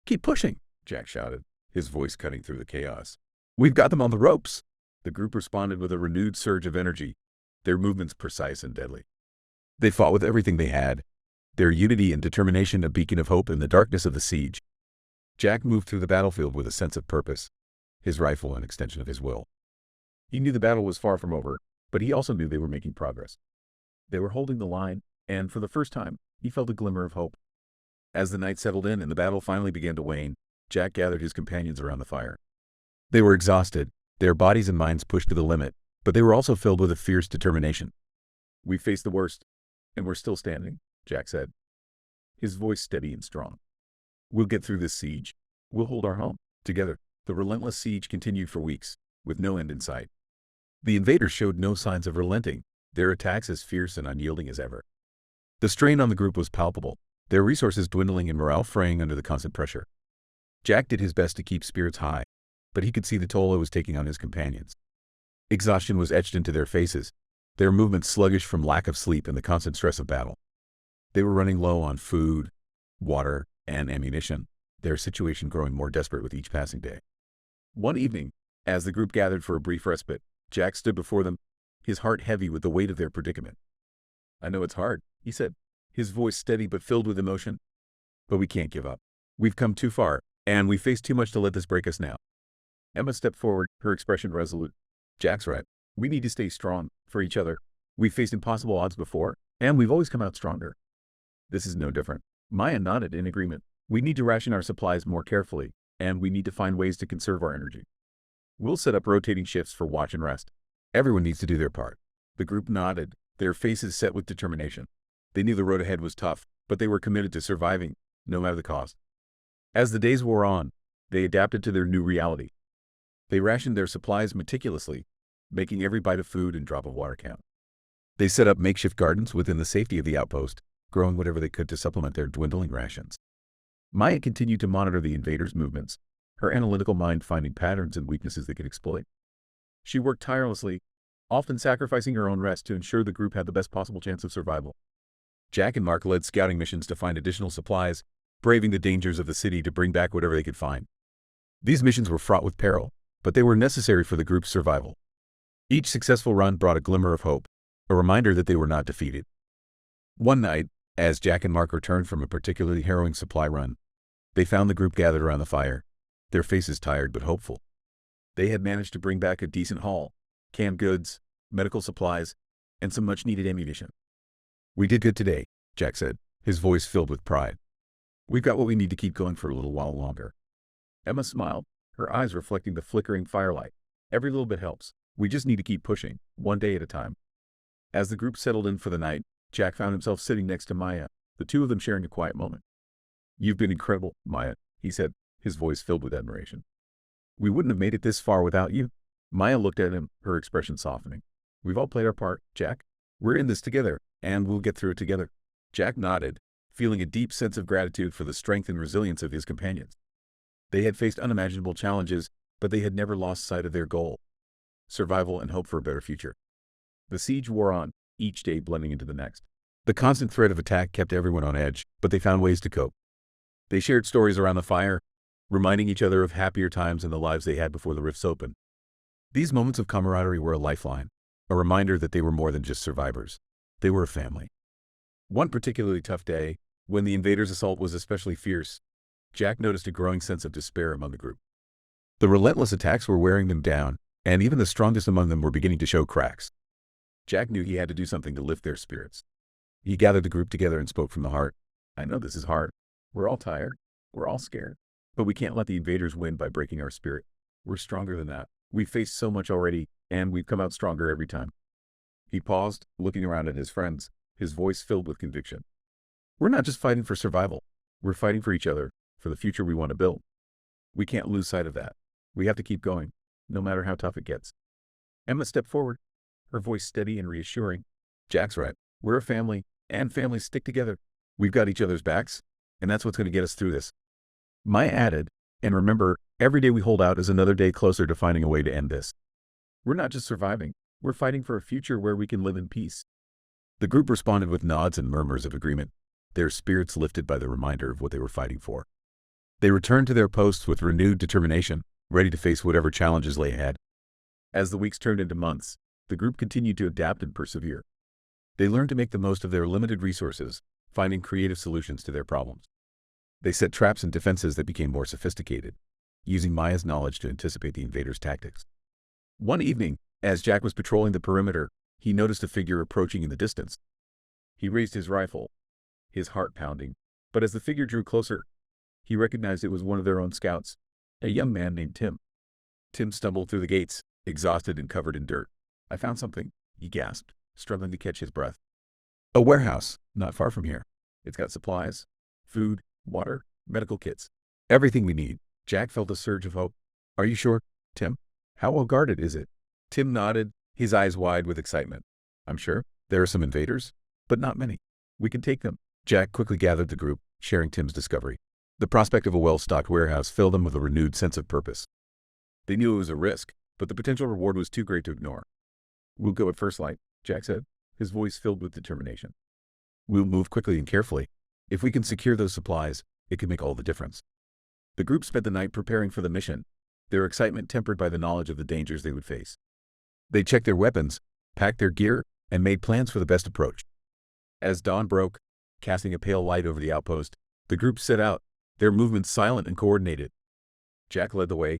"Keep pushing," Jack shouted, his voice cutting through the chaos. "We've got them on the ropes." The group responded with a renewed surge of energy, their movements precise and deadly. They fought with everything they had, their unity and determination a beacon of hope in the darkness of the siege. Jack moved through the battlefield with a sense of purpose, his rifle an extension of his will. He knew the battle was far from over, but he also knew they were making progress. They were holding the line, and for the first time, he felt a glimmer of hope. As the night settled in and the battle finally began to wane, Jack gathered his companions around the fire. They were exhausted, their bodies and minds pushed to the limit, but they were also filled with a fierce determination. "We faced the worst, and we're still standing," Jack said, his voice steady and strong. "We'll get through this siege. We'll hold our home, together." The relentless siege continued for weeks, with no end in sight. The invaders showed no signs of relenting, their attacks as fierce and unyielding as ever. The strain on the group was palpable, their resources dwindling and morale fraying under the constant pressure. Jack did his best to keep spirits high, but he could see the toll it was taking on his companions. Exhaustion was etched into their faces, their movements sluggish from lack of sleep and the constant stress of battle. They were running low on food, water, and ammunition, their situation growing more desperate with each passing day. One evening, as the group gathered for a brief respite, Jack stood before them, his heart heavy with the weight of their predicament. "I know it's hard," he said, his voice steady but filled with emotion. "But we can't give up. We've come too far, and we face too much to let this break us now." Emma stepped forward, her expression resolute. "Jack's right. We need to stay strong for each other. We've faced impossible odds before, and we've always come out stronger. This is no different." Maya nodded in agreement. "We need to ration our supplies more carefully, and we need to find ways to conserve our energy. We'll set up rotating shifts for watch and rest. Everyone needs to do their part." The group nodded, their faces set with determination. They knew the road ahead was tough, but they were committed to surviving, no matter the cost. As the days wore on, they adapted to their new reality. They rationed their supplies meticulously, making every bite of food and drop of water count. They set up makeshift gardens within the safety of the outpost, growing whatever they could to supplement their dwindling rations. Maya continued to monitor the invaders' movements, her analytical mind finding patterns and weaknesses they could exploit. She worked tirelessly, often sacrificing her own rest to ensure the group had the best possible chance of survival. Jack and Mark led scouting missions to find additional supplies, braving the dangers of the city to bring back whatever they could find. These missions were fraught with peril, but they were necessary for the group's survival. Each successful run brought a glimmer of hope, a reminder that they were not defeated. One night, As Jack and Mark returned from a particularly harrowing supply run, they found the group gathered around the fire, their faces tired but hopeful. They had managed to bring back a decent haul, canned goods, medical supplies, and some much-needed ammunition. "We did good today," Jack said, his voice filled with pride. "We've got what we need to keep going for a little while longer." Emma smiled, her eyes reflecting the flickering firelight. "Every little bit helps. We just need to keep pushing, one day at a time." As the group settled in for the night, Jack found himself sitting next to Maya, the two of them sharing a quiet moment. "You've been incredible, Maya," he said, his voice filled with admiration. "We wouldn't have made it this far without you." Maya looked at him, her expression softening. "We've all played our part, Jack. We're in this together, and we'll get through it together." Jack nodded, feeling a deep sense of gratitude for the strength and resilience of his companions. They had faced unimaginable challenges, but they had never lost sight of their goal: survival and hope for a better future. The siege wore on, each day blending into the next. The constant threat of attack kept everyone on edge, but they found ways to cope. They shared stories around the fire, reminding each other of happier times and the lives they had before the rifts opened. These moments of camaraderie were a lifeline, a reminder that they were more than just survivors. They were a family. One particularly tough day, when the invaders' assault was especially fierce, Jack noticed a growing sense of despair among the group. The relentless attacks were wearing them down, and even the strongest among them were beginning to show cracks. Jack knew he had to do something to lift their spirits. He gathered the group together and spoke from the heart. "I know this is hard. We're all tired. We're all scared. But we can't let the invaders win by breaking our spirit. We're stronger than that. We've faced so much already, and we've come out stronger every time." He paused, looking around at his friends, his voice filled with conviction. "We're not just fighting for survival. We're fighting for each other, for the future we want to build. We can't lose sight of that. We have to keep going, no matter how tough it gets." Emma stepped forward, her voice steady and reassuring. "Jack's right. We're a family, and families stick together. We've got each other's backs, and that's what's going to get us through this." Maya added, "And remember, every day we hold out is another day closer to finding a way to end this. We're not just surviving, we're fighting for a future where we can live in peace." The group responded with nods and murmurs of agreement, their spirits lifted by the reminder of what they were fighting for. They returned to their posts with renewed determination, ready to face whatever challenges lay ahead. As the weeks turned into months, the group continued to adapt and persevere. They learned to make the most of their limited resources, finding creative solutions to their problems. They set traps and defenses that became more sophisticated, using Maya's knowledge to anticipate the invaders' tactics. One evening, as Jack was patrolling the perimeter, he noticed a figure approaching in the distance. He raised his rifle, his heart pounding, but as the figure drew closer, he recognized it was one of their own scouts, a young man named Tim. Tim stumbled through the gates, exhausted and covered in dirt. "I found something," he gasped, struggling to catch his breath. "A warehouse, not far from here. It's got supplies, food, water, medical kits. Everything we need." Jack felt a surge of hope. "Are you sure, Tim? How well guarded is it?" Tim nodded, his eyes wide with excitement. "I'm sure. There are some invaders, but not many. We can take them." Jack quickly gathered the group, sharing Tim's discovery. The prospect of a well-stocked warehouse filled them with a renewed sense of purpose. They knew it was a risk, but the potential reward was too great to ignore. "We'll go at first light," Jack said, his voice filled with determination. "We'll move quickly and carefully. If we can secure those supplies, it can make all the difference." The group spent the night preparing for the mission, their excitement tempered by the knowledge of the dangers they would face. They checked their weapons, packed their gear, and made plans for the best approach. As dawn broke, casting a pale light over the outpost, the group set out, their movements silent and coordinated. Jack led the way,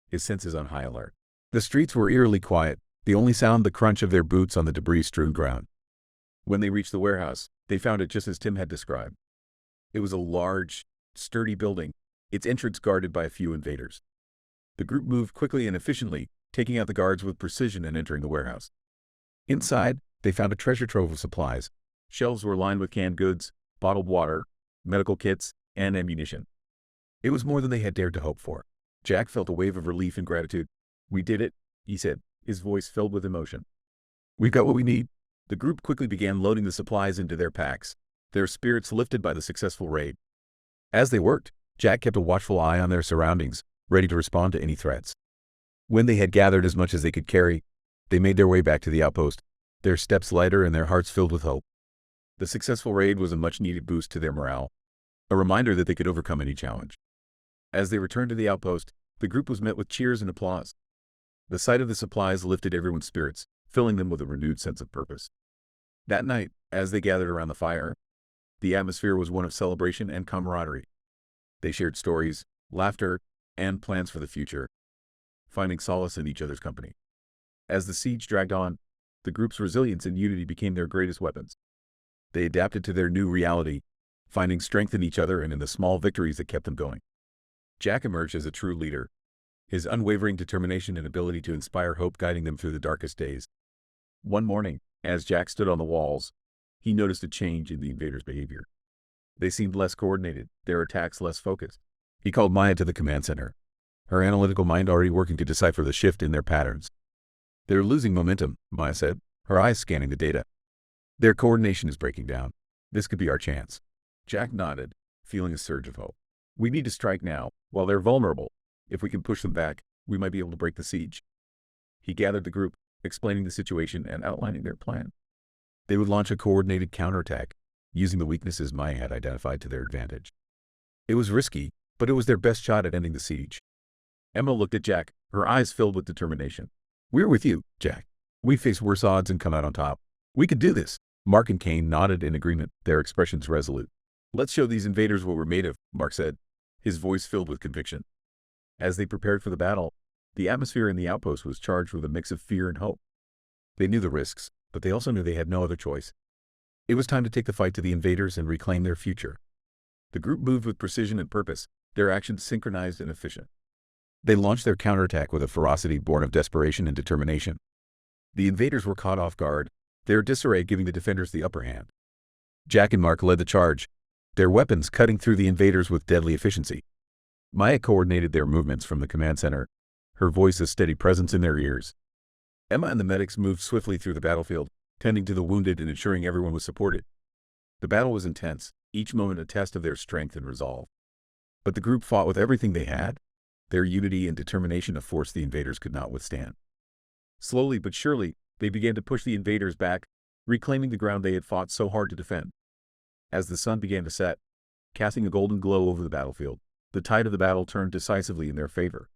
his senses on high alert. The streets were eerily quiet, the only sound the crunch of their boots on the debris-strewn ground. When they reached the warehouse, they found it just as Tim had described. It was a large, sturdy building, its entrance guarded by a few invaders. The group moved quickly and efficiently, taking out the guards with precision and entering the warehouse. Inside, they found a treasure trove of supplies. Shelves were lined with canned goods, bottled water, medical kits, and ammunition. It was more than they had dared to hope for. Jack felt a wave of relief and gratitude. "We did it," he said, his voice filled with emotion. "We've got what we need." The group quickly began loading the supplies into their packs, their spirits lifted by the successful raid. As they worked, Jack kept a watchful eye on their surroundings, ready to respond to any threats. When they had gathered as much as they could carry, they made their way back to the outpost, their steps lighter and their hearts filled with hope. The successful raid was a much-needed boost to their morale, a reminder that they could overcome any challenge. As they returned to the outpost, the group was met with cheers and applause. The sight of the supplies lifted everyone's spirits, filling them with a renewed sense of purpose. That night, as they gathered around the fire, The atmosphere was one of celebration and camaraderie. They shared stories, laughter, and plans for the future, finding solace in each other's company. As the siege dragged on, the group's resilience and unity became their greatest weapons. They adapted to their new reality, finding strength in each other and in the small victories that kept them going. Jack emerged as a true leader, his unwavering determination and ability to inspire hope guiding them through the darkest days. One morning, as Jack stood on the walls, he noticed a change in the invaders' behavior. They seemed less coordinated, their attacks less focused. He called Maya to the command center, her analytical mind already working to decipher the shift in their patterns. "They're losing momentum," Maya said, her eyes scanning the data. "Their coordination is breaking down. This could be our chance." Jack nodded, feeling a surge of hope. "We need to strike now, while they're vulnerable. If we can push them back, we might be able to break the siege." He gathered the group, explaining the situation and outlining their plan. They would launch a coordinated counterattack, using the weaknesses Maya had identified to their advantage. It was risky, but it was their best shot at ending the siege. Emma looked at Jack, her eyes filled with determination. "We're with you, Jack. We face worse odds and come out on top. We can do this." Mark and Kane nodded in agreement, their expressions resolute. "Let's show these invaders what we're made of," Mark said, his voice filled with conviction. As they prepared for the battle, the atmosphere in the outpost was charged with a mix of fear and hope. They knew the risks, but they also knew they had no other choice. It was time to take the fight to the invaders and reclaim their future. The group moved with precision and purpose, their actions synchronized and efficient. They launched their counterattack with a ferocity born of desperation and determination. The invaders were caught off guard, their disarray giving the defenders the upper hand. Jack and Mark led the charge, their weapons cutting through the invaders with deadly efficiency. Maya coordinated their movements from the command center, her voice a steady presence in their ears. Emma and the medics moved swiftly through the battlefield, tending to the wounded and ensuring everyone was supported. The battle was intense, each moment a test of their strength and resolve. But the group fought with everything they had, their unity and determination a force the invaders could not withstand. Slowly but surely, they began to push the invaders back, reclaiming the ground they had fought so hard to defend. As the sun began to set, casting a golden glow over the battlefield, the tide of the battle turned decisively in their favor.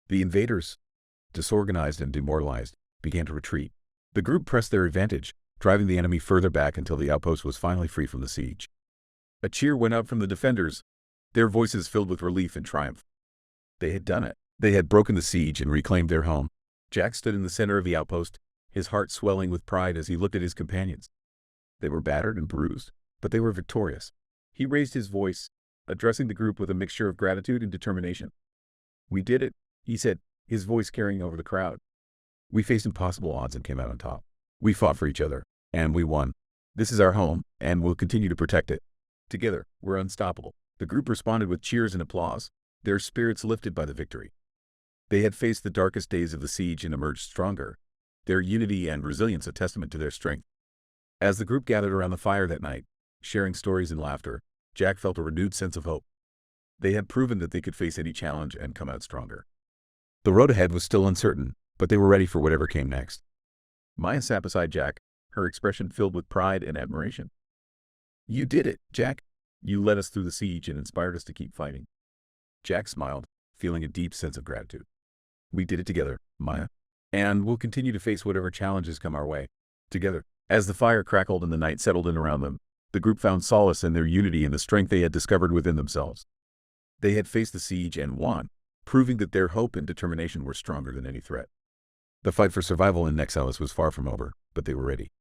The invaders, disorganized and demoralized, began to retreat. The group pressed their advantage, driving the enemy further back until the outpost was finally free from the siege. A cheer went up from the defenders, their voices filled with relief and triumph. They had done it. They had broken the siege and reclaimed their home. Jack stood in the center of the outpost, his heart swelling with pride as he looked at his companions. They were battered and bruised, but they were victorious. He raised his voice, addressing the group with a mixture of gratitude and determination. "We did it," he said, his voice carrying over the crowd. "We faced impossible odds and came out on top. We fought for each other, and we won. This is our home, and we'll continue to protect it. Together, we're unstoppable." The group responded with cheers and applause, their spirits lifted by the victory. They had faced the darkest days of the siege and emerged stronger, their unity and resilience a testament to their strength. As the group gathered around the fire that night, sharing stories and laughter, Jack felt a renewed sense of hope. They had proven that they could face any challenge and come out stronger. The road ahead was still uncertain, but they were ready for whatever came next. Maya sat beside Jack, her expression filled with pride and admiration. "You did it, Jack. You led us through the siege and inspired us to keep fighting." Jack smiled, feeling a deep sense of gratitude. "We did it together, Maya, and we'll continue to face whatever challenges come our way, together." As the fire crackled and the night settled in around them, the group found solace in their unity and the strength they had discovered within themselves. They had faced the siege and won, proving that their hope and determination were stronger than any threat. The fight for survival in Nexalis was far from over, but they were ready.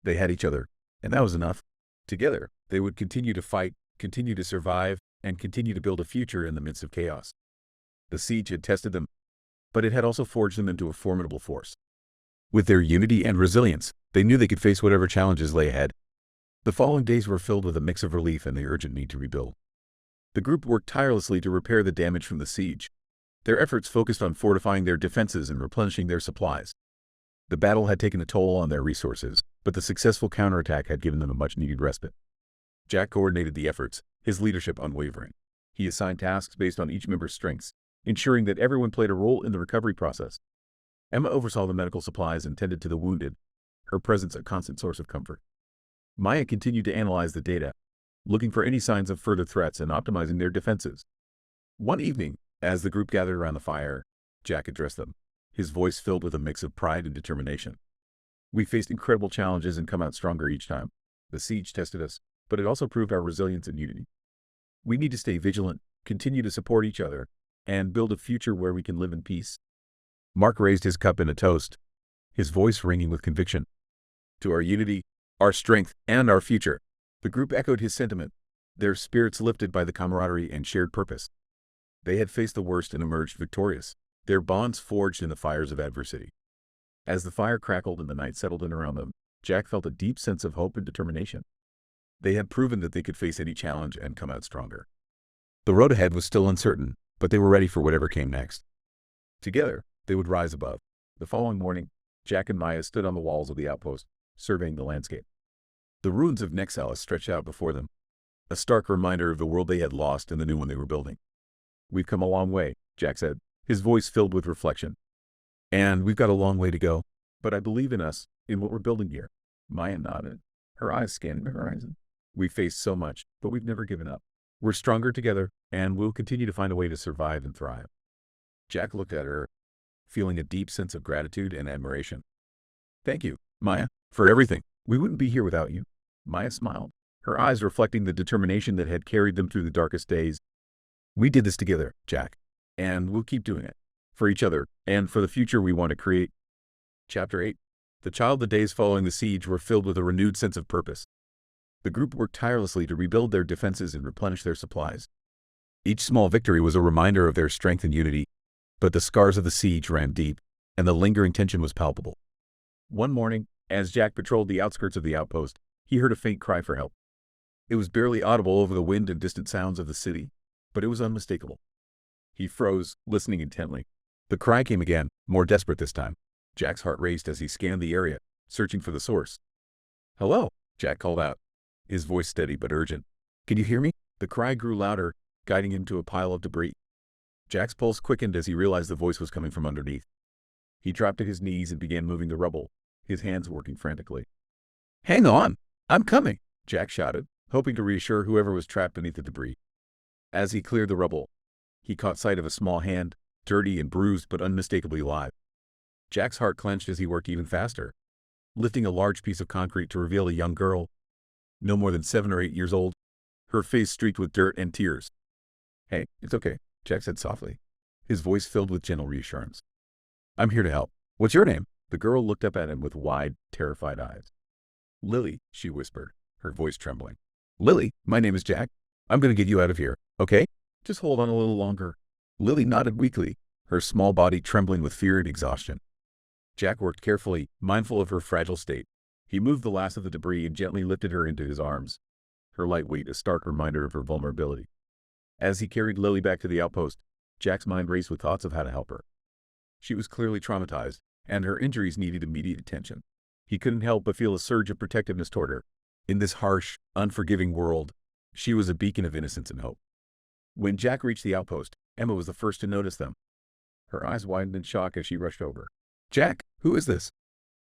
They had each other, and that was enough. Together, they would continue to fight, continue to survive, and continue to build a future in the midst of chaos. The siege had tested them, but it had also forged them into a formidable force. With their unity and resilience, they knew they could face whatever challenges lay ahead. The following days were filled with a mix of relief and the urgent need to rebuild. The group worked tirelessly to repair the damage from the siege. Their efforts focused on fortifying their defenses and replenishing their supplies. The battle had taken a toll on their resources, but the successful counterattack had given them a much-needed respite. Jack coordinated the efforts, his leadership unwavering. He assigned tasks based on each member's strengths, ensuring that everyone played a role in the recovery process. Emma oversaw the medical supplies and tended to the wounded, her presence a constant source of comfort. Maya continued to analyze the data, looking for any signs of further threats and optimizing their defenses. One evening, as the group gathered around the fire, Jack addressed them, his voice filled with a mix of pride and determination. "We faced incredible challenges and come out stronger each time. The siege tested us, but it also proved our resilience and unity. We need to stay vigilant, continue to support each other, and build a future where we can live in peace. Mark raised his cup in a toast, his voice ringing with conviction. To our unity, our strength, and our future. The group echoed his sentiment, their spirits lifted by the camaraderie and shared purpose. They had faced the worst and emerged victorious, their bonds forged in the fires of adversity. As the fire crackled and the night settled in around them, Jack felt a deep sense of hope and determination. They had proven that they could face any challenge and come out stronger. The road ahead was still uncertain, but they were ready for whatever came next. Together, they would rise above. The following morning, Jack and Maya stood on the walls of the outpost, surveying the landscape. The ruins of Nexalis stretched out before them, a stark reminder of the world they had lost and the new one they were building. "We've come a long way," Jack said, his voice filled with reflection. "And we've got a long way to go, but I believe in us, in what we're building here." Maya nodded, her eyes scanning the horizon. "We've faced so much, but we've never given up. We're stronger together, and we'll continue to find a way to survive and thrive." Jack looked at her, feeling a deep sense of gratitude and admiration. "Thank you, Maya, for everything. We wouldn't be here without you." Maya smiled, her eyes reflecting the determination that had carried them through the darkest days. "We did this together, Jack, and we'll keep doing it. For each other, and for the future we want to create." Chapter 8. The days following the siege were filled with a renewed sense of purpose. The group worked tirelessly to rebuild their defenses and replenish their supplies. Each small victory was a reminder of their strength and unity, but the scars of the siege ran deep, and the lingering tension was palpable. One morning, as Jack patrolled the outskirts of the outpost, he heard a faint cry for help. It was barely audible over the wind and distant sounds of the city, but it was unmistakable. He froze, listening intently. The cry came again, more desperate this time. Jack's heart raced as he scanned the area, searching for the source. "Hello," Jack called out, his voice steady but urgent. "Can you hear me?" The cry grew louder, guiding him to a pile of debris. Jack's pulse quickened as he realized the voice was coming from underneath. He dropped to his knees and began moving the rubble, his hands working frantically. "Hang on! I'm coming!" Jack shouted, hoping to reassure whoever was trapped beneath the debris. As he cleared the rubble, he caught sight of a small hand, dirty and bruised but unmistakably alive. Jack's heart clenched as he worked even faster, lifting a large piece of concrete to reveal a young girl, no more than 7 or 8 years old, her face streaked with dirt and tears. "Hey, it's okay," Jack said softly, his voice filled with gentle reassurance. "I'm here to help. What's your name?" The girl looked up at him with wide, terrified eyes. "Lily," she whispered, her voice trembling. "Lily, my name is Jack. I'm going to get you out of here, okay? Just hold on a little longer." Lily nodded weakly, her small body trembling with fear and exhaustion. Jack worked carefully, mindful of her fragile state. He moved the last of the debris and gently lifted her into his arms, her light weight a stark reminder of her vulnerability. As he carried Lily back to the outpost, Jack's mind raced with thoughts of how to help her. She was clearly traumatized, and her injuries needed immediate attention. He couldn't help but feel a surge of protectiveness toward her. In this harsh, unforgiving world, she was a beacon of innocence and hope. When Jack reached the outpost, Emma was the first to notice them. Her eyes widened in shock as she rushed over. "Jack, who is this?"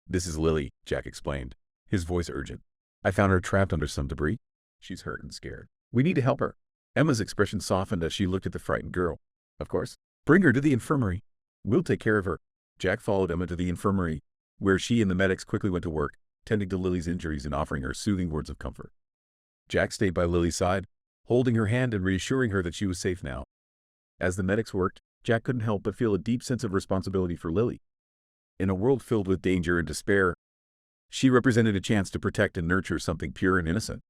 "This is Lily," Jack explained, his voice urgent. "I found her trapped under some debris. She's hurt and scared. We need to help her." Emma's expression softened as she looked at the frightened girl. "Of course. Bring her to the infirmary. We'll take care of her." Jack followed Emma to the infirmary, where she and the medics quickly went to work, tending to Lily's injuries and offering her soothing words of comfort. Jack stayed by Lily's side, holding her hand and reassuring her that she was safe now. As the medics worked, Jack couldn't help but feel a deep sense of responsibility for Lily. In a world filled with danger and despair, she represented a chance to protect and nurture something pure and innocent.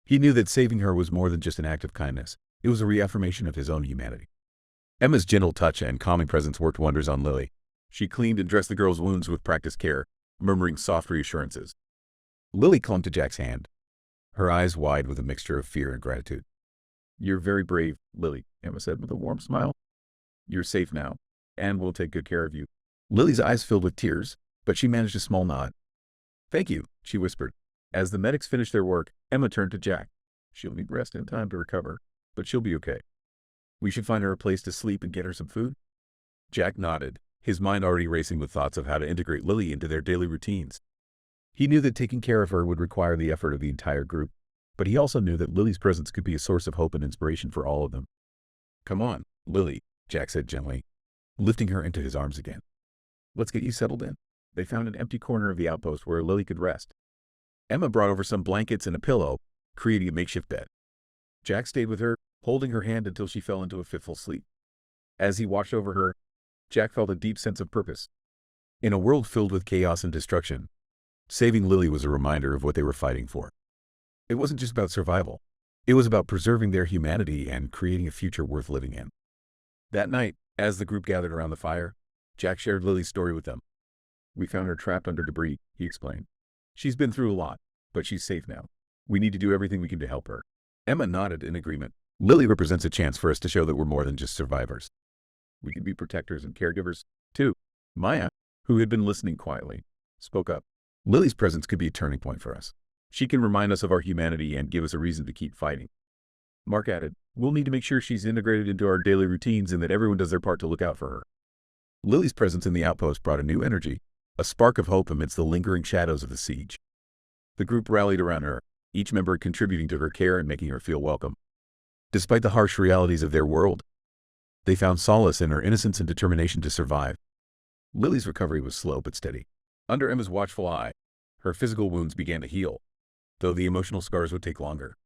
He knew that saving her was more than just an act of kindness. It was a reaffirmation of his own humanity. Emma's gentle touch and calming presence worked wonders on Lily. She cleaned and dressed the girl's wounds with practiced care, murmuring soft reassurances. Lily clung to Jack's hand, her eyes wide with a mixture of fear and gratitude. "You're very brave, Lily," Emma said with a warm smile. "You're safe now, and we'll take good care of you." Lily's eyes filled with tears, but she managed a small nod. "Thank you," she whispered. As the medics finished their work, Emma turned to Jack. "She'll need rest and time to recover, but she'll be okay. We should find her a place to sleep and get her some food." Jack nodded, his mind already racing with thoughts of how to integrate Lily into their daily routines. He knew that taking care of her would require the effort of the entire group, but he also knew that Lily's presence could be a source of hope and inspiration for all of them. "Come on, Lily," Jack said gently, lifting her into his arms again. "Let's get you settled in." They found an empty corner of the outpost where Lily could rest. Emma brought over some blankets and a pillow, creating a makeshift bed. Jack stayed with her, holding her hand until she fell into a fitful sleep. As he watched over her, Jack felt a deep sense of purpose. In a world filled with chaos and destruction, saving Lily was a reminder of what they were fighting for. It wasn't just about survival. It was about preserving their humanity and creating a future worth living in. That night, as the group gathered around the fire, Jack shared Lily's story with them. "We found her trapped under debris," he explained. "She's been through a lot, but she's safe now. We need to do everything we can to help her." Emma nodded in agreement. "Lily represents a chance for us to show that we're more than just survivors. We can be protectors and caregivers, too." Maya, who had been listening quietly, spoke up. "Lily's presence could be a turning point for us. She can remind us of our humanity and give us a reason to keep fighting." Mark added, "We'll need to make sure she's integrated into our daily routines and that everyone does their part to look out for her." Lily's presence in the outpost brought a new energy, a spark of hope amidst the lingering shadows of the siege. The group rallied around her, each member contributing to her care and making her feel welcome. Despite the harsh realities of their world, they found solace in her innocence and determination to survive. Lily's recovery was slow but steady. Under Emma's watchful eye, her physical wounds began to heal, though the emotional scars would take longer.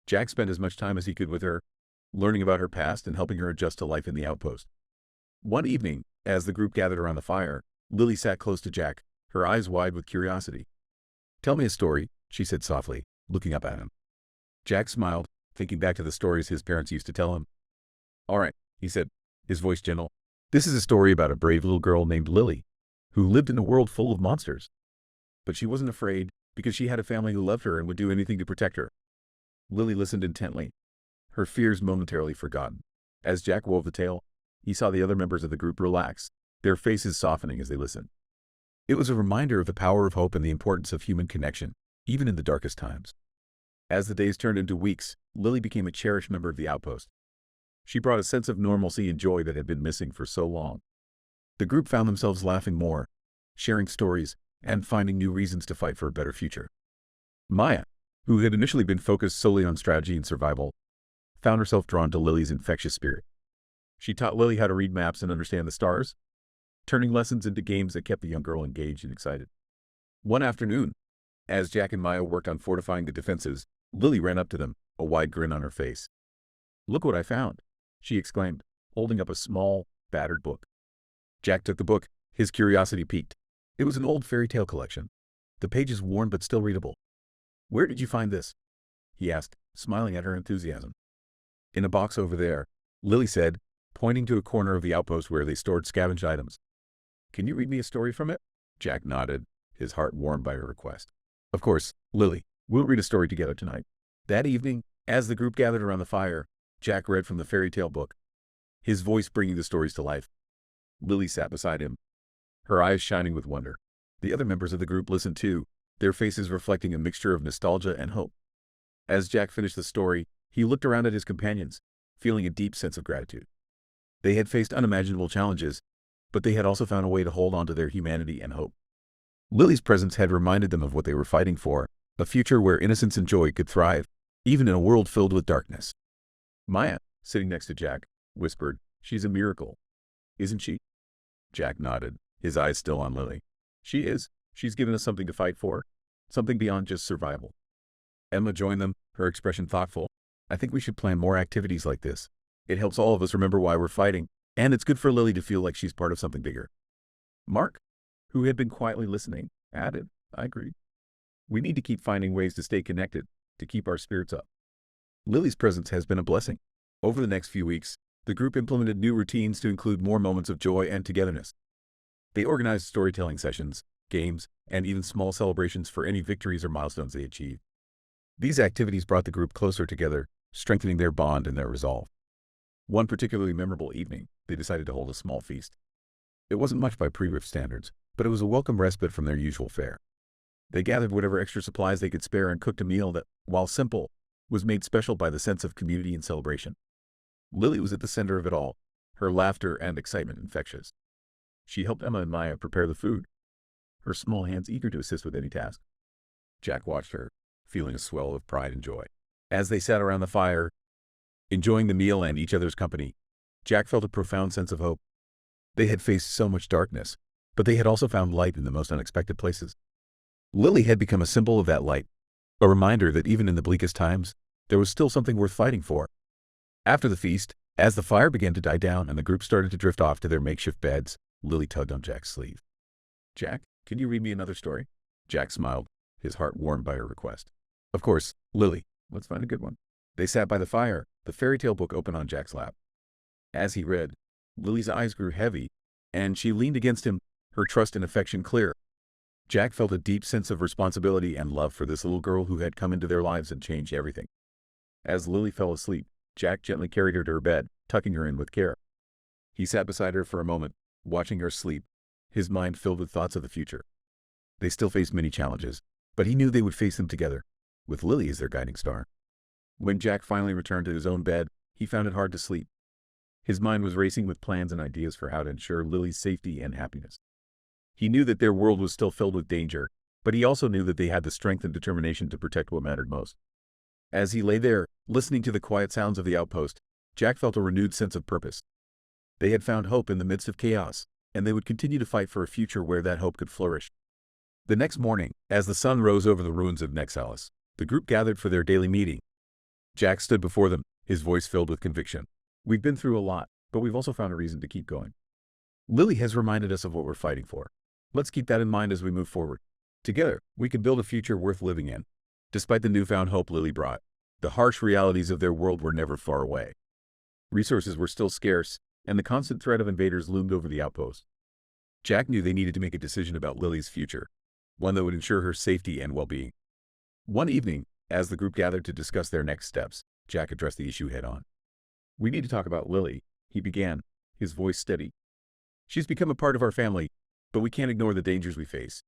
Jack spent as much time as he could with her, learning about her past and helping her adjust to life in the outpost. One evening, as the group gathered around the fire, Lily sat close to Jack, her eyes wide with curiosity. "Tell me a story," she said softly, looking up at him. Jack smiled, thinking back to the stories his parents used to tell him. "All right," he said, his voice gentle. "This is a story about a brave little girl named Lily, who lived in a world full of monsters. But she wasn't afraid because she had a family who loved her and would do anything to protect her." Lily listened intently, her fears momentarily forgotten. As Jack wove the tale, he saw the other members of the group relax, their faces softening as they listened. It was a reminder of the power of hope and the importance of human connection, even in the darkest times. As the days turned into weeks, Lily became a cherished member of the outpost. She brought a sense of normalcy and joy that had been missing for so long. The group found themselves laughing more, sharing stories, and finding new reasons to fight for a better future. Maya, who had initially been focused solely on strategy and survival, found herself drawn to Lily's infectious spirit. She taught Lily how to read maps and understand the stars, turning lessons into games that kept the young girl engaged and excited. One afternoon, as Jack and Maya worked on fortifying the defenses, Lily ran up to them, a wide grin on her face. "Look what I found," she exclaimed, holding up a small, battered book. Jack took the book, his curiosity piqued. It was an old fairy tale collection, the pages worn but still readable. "Where did you find this?" he asked, smiling at her enthusiasm. "In a box over there," Lily said, pointing to a corner of the outpost where they stored scavenged items. "Can you read me a story from it?" Jack nodded, his heart warmed by her request. "Of course, Lily. We'll read a story together tonight." That evening, as the group gathered around the fire, Jack read from the fairy tale book, his voice bringing the stories to life. Lily sat beside him, her eyes shining with wonder. The other members of the group listened too, their faces reflecting a mixture of nostalgia and hope. As Jack finished the story, he looked around at his companions, feeling a deep sense of gratitude. They had faced unimaginable challenges, but they had also found a way to hold on to their humanity and hope. Lily's presence had reminded them of what they were fighting for, a future where innocence and joy could thrive, even in a world filled with darkness. Maya, sitting next to Jack, whispered, "She's a miracle, isn't she?" Jack nodded, his eyes still on Lily. "She is. She's given us something to fight for, something beyond just survival." Emma joined them, her expression thoughtful. "I think we should plan more activities like this. It helps all of us remember why we're fighting, and it's good for Lily to feel like she's part of something bigger." Mark, who had been quietly listening, added, "I agree. We need to keep finding ways to stay connected, to keep our spirits up." Lily's presence has been a blessing. Over the next few weeks, the group implemented new routines to include more moments of joy and togetherness. They organized storytelling sessions, games, and even small celebrations for any victories or milestones they achieved. These activities brought the group closer together, strengthening their bond and their resolve. One particularly memorable evening, they decided to hold a small feast. It wasn't much by pre-rift standards, but it was a welcome respite from their usual fare. They gathered whatever extra supplies they could spare and cooked a meal that, while simple, was made special by the sense of community and celebration. Lily was at the center of it all, her laughter and excitement infectious. She helped Emma and Maya prepare the food, her small hands eager to assist with any task. Jack watched her, feeling a swell of pride and joy. As they sat around the fire, enjoying the meal and each other's company, Jack felt a profound sense of hope. They had faced so much darkness, but they had also found light in the most unexpected places. Lily had become a symbol of that light, a reminder that even in the bleakest times, there was still something worth fighting for. After the feast, as the fire began to die down and the group started to drift off to their makeshift beds, Lily tugged on Jack's sleeve. "Jack, can you read me another story?" Jack smiled, his heart warmed by her request. "Of course, Lily. Let's find a good one." They sat by the fire, the fairy tale book open on Jack's lap. As he read, Lily's eyes grew heavy, and she leaned against him, her trust and affection clear. Jack felt a deep sense of responsibility and love for this little girl who had come into their lives and changed everything. As Lily fell asleep, Jack gently carried her to her bed, tucking her in with care. He sat beside her for a moment, watching her sleep, his mind filled with thoughts of the future. They still faced many challenges, but he knew they would face them together, with Lily as their guiding star. When Jack finally returned to his own bed, he found it hard to sleep. His mind was racing with plans and ideas for how to ensure Lily's safety and happiness. He knew that their world was still filled with danger, but he also knew that they had the strength and determination to protect what mattered most. As he lay there, listening to the quiet sounds of the outpost, Jack felt a renewed sense of purpose. They had found hope in the midst of chaos, and they would continue to fight for a future where that hope could flourish. The next morning, as the sun rose over the ruins of Nexalis, the group gathered for their daily meeting. Jack stood before them, his voice filled with conviction. "We've been through a lot, but we've also found a reason to keep going. Lily has reminded us of what we're fighting for. Let's keep that in mind as we move forward. Together, we can build a future worth living in." Despite the newfound hope Lily brought, the harsh realities of their world were never far away. Resources were still scarce, and the constant threat of invaders loomed over the outpost. Jack knew they needed to make a decision about Lily's future, one that would ensure her safety and well-being. One evening, as the group gathered to discuss their next steps, Jack addressed the issue head-on. "We need to talk about Lily," he began, his voice steady. "She's become a part of our family, but we can't ignore the dangers we face.